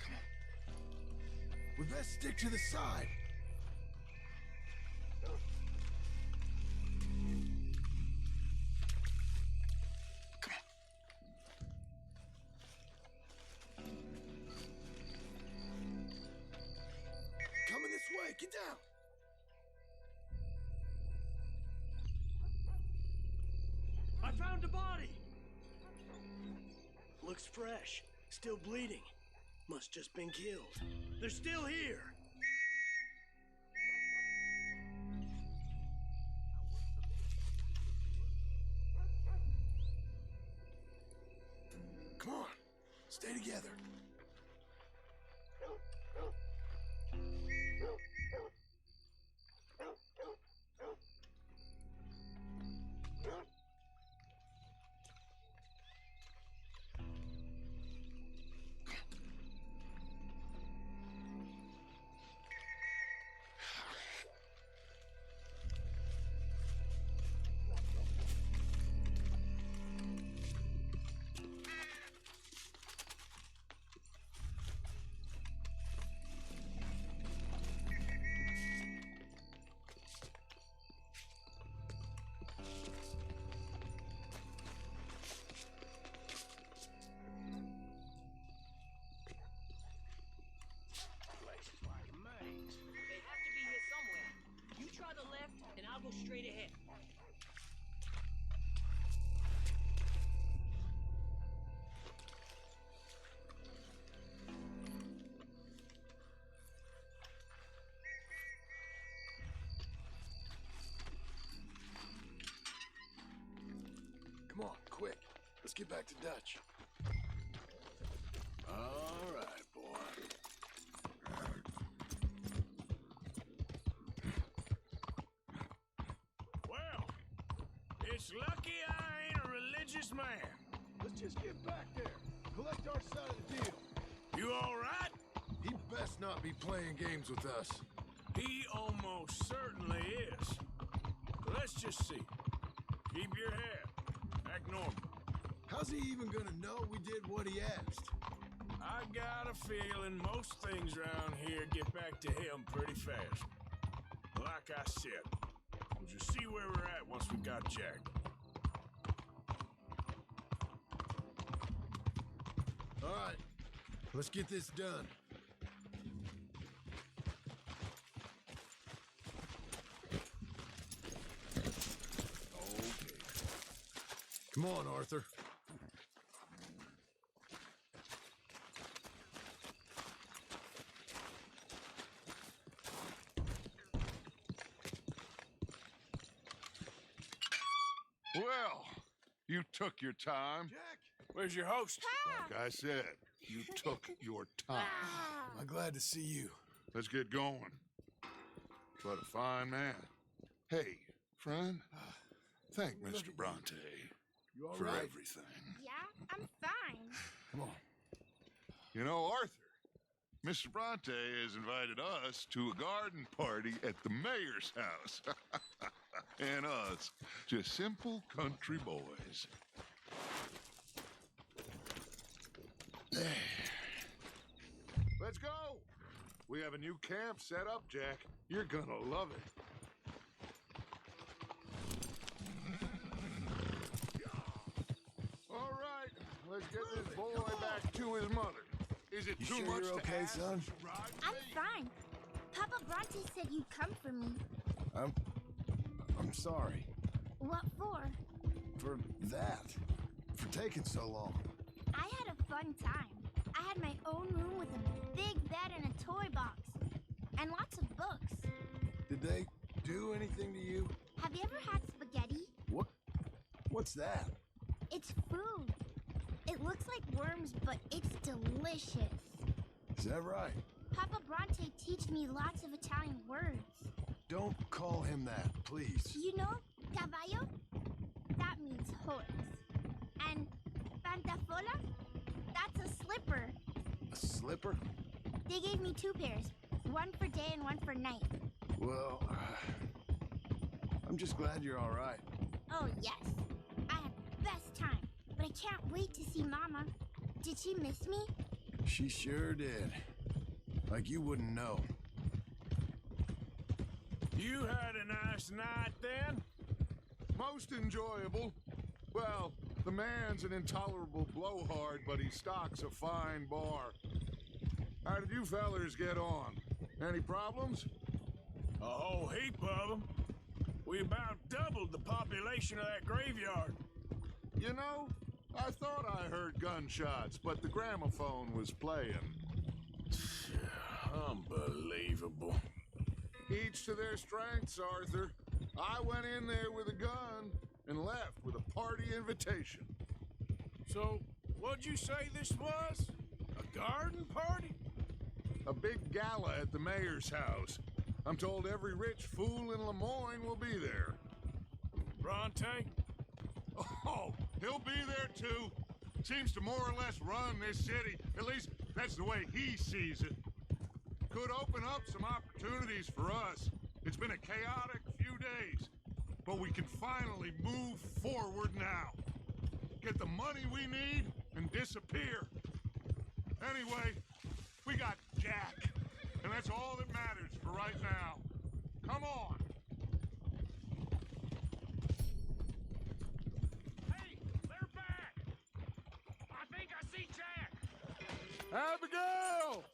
Come on. We best stick to the side. Coming this way. Get down. I found a body! Looks fresh. Still bleeding. Must just been killed. They're still here! Come on. Stay together. They have to be here somewhere. You try the left, and I'll go straight ahead. Come on, quick. Let's get back to Dutch. All right, boy. Well, it's lucky I ain't a religious man. Let's just get back there. Collect our side of the deal. You all right? He best not be playing games with us. He almost certainly is. Let's just see. Keep your head. Act normal. How's he even gonna know we did what he asked? I got a feeling most things around here get back to him pretty fast. Like I said, we'll just see where we're at once we got Jack. All right, let's get this done. Okay. Come on, Arthur. Well, you took your time. Jack! Where's your host? Like I said, you took your time. I'm glad to see you. Let's get going. What a fine man. Hey, friend, thank Mr. Bronte You all for right? everything. Yeah, I'm fine. Come on. You know, Arthur, Mr. Bronte has invited us to a garden party at the mayor's house. And us, just simple country boys. There. Let's go. We have a new camp set up, Jack. You're gonna love it. All right, let's get this boy back to his mother. Is it You too sure much you're to okay, ask? son? I'm fine. Papa Bronte said you'd come for me. I'm sorry What for? for that. For taking so long. I had a fun time. I had my own room with a big bed and a toy box. And lots of books. Did they do anything to you? Have you ever had spaghetti? What's that? It's food. It looks like worms, but it's delicious. Is that right? Papa Bronte teach me lots of Italian words. Don't call him that, please. You know, caballo? That means horse. And pantafola? That's a slipper. A slipper? They gave me 2 pairs. One for day and one for night. Well, I'm just glad you're all right. Oh, yes. I had the best time. But I can't wait to see Mama. Did she miss me? She sure did. Like you wouldn't know. You had a nice night then? Most enjoyable. Well, the man's an intolerable blowhard, but he stocks a fine bar. How did you fellers get on? Any problems? A whole heap of them. We about doubled the population of that graveyard. You know, I thought I heard gunshots, but the gramophone was playing. Unbelievable. Each to their strengths, Arthur. I went in there with a gun and left with a party invitation. So, what'd you say this was? A garden party? A big gala at the mayor's house. I'm told every rich fool in Lemoyne will be there. Bronte? Oh, he'll be there too. Seems to more or less run this city. At least that's the way he sees it. Could open up some opportunities for us. It's been a chaotic few days, but we can finally move forward now. Get the money we need and disappear. Anyway, we got Jack, and that's all that matters for right now. Come on. Hey, they're back! I think I see Jack! Abigail!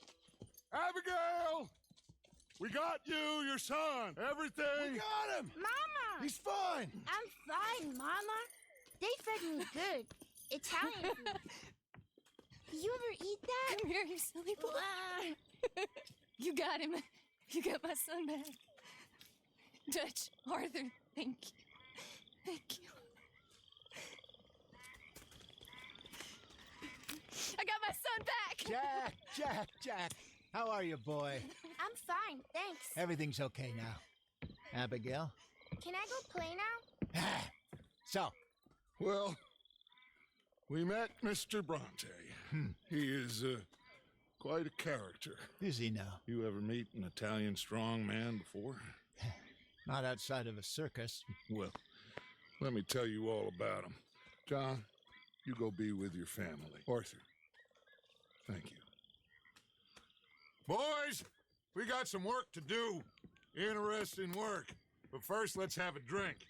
Abigail! We got you, your son, everything. We got him! Mama! He's fine! I'm fine, Mama. They fed me good. Italian food. Did you ever eat that? Come here, you silly boy. You got him. You got my son back. Dutch, Arthur, thank you. Thank you. I got my son back! Jack. How are you, boy? I'm fine, thanks. Everything's okay now. Abigail? Can I go play now? So, Well, we met Mr. Bronte. He is quite a character. is he now? You ever meet an Italian strong man before? Not outside of a circus. Well, let me tell you all about him. John, you go be with your family. Arthur, thank you. Boys, we got some work to do. Interesting work. But first, let's have a drink.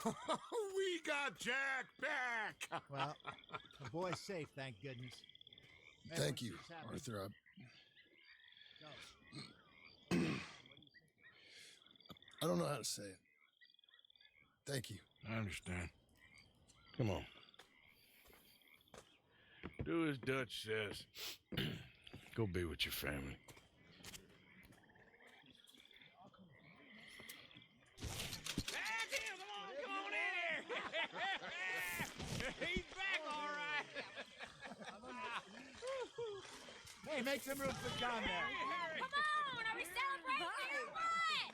We got Jack back! Well, the boy's safe, thank goodness. Thank you, Arthur. I don't know how to say it. Thank you. I understand. Come on. Do as Dutch says. Go be with your family. He's back, all right. Hey, make some room for John there. Come on, are we celebrating or what?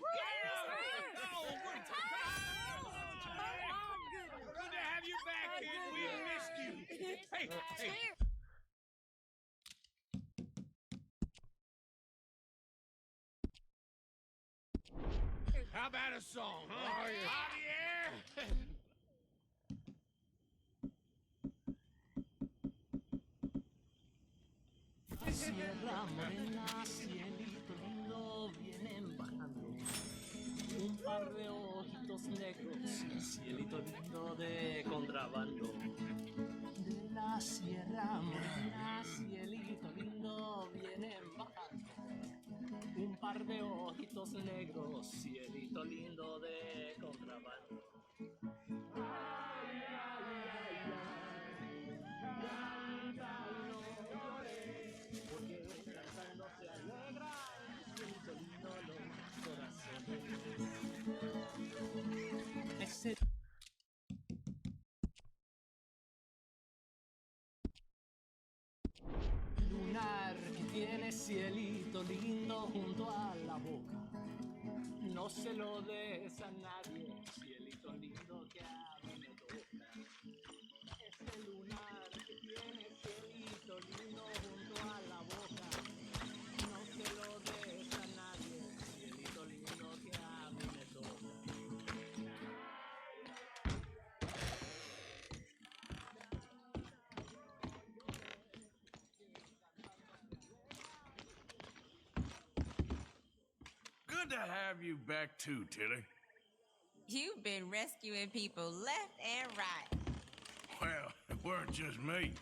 Good to have you back, kid. We missed you. Hey. How about a song, huh? Javier? sierra morena, cielito lindo, vienen bajando. Un par de ojitos negros, cielito lindo de contrabando. De la sierra morena, cielito lindo, vienen bajando. Un par de ojitos negros, cielito lindo de contrabando. Ay, ay, ay, ay, canta y no llores, porque cantando se alegra el cielito lindo los corazones. Ese lunar que tiene cielito lindo junto a la boca, no se lo des a nadie, cielito lindo que a mí me toca. Ese lunar que tiene cielito lindo junto a la boca, no se lo des a nadie, cielito lindo que a mí me toca. Good to have you back too, Tilly. You've been rescuing people left and right. Well, it weren't just me.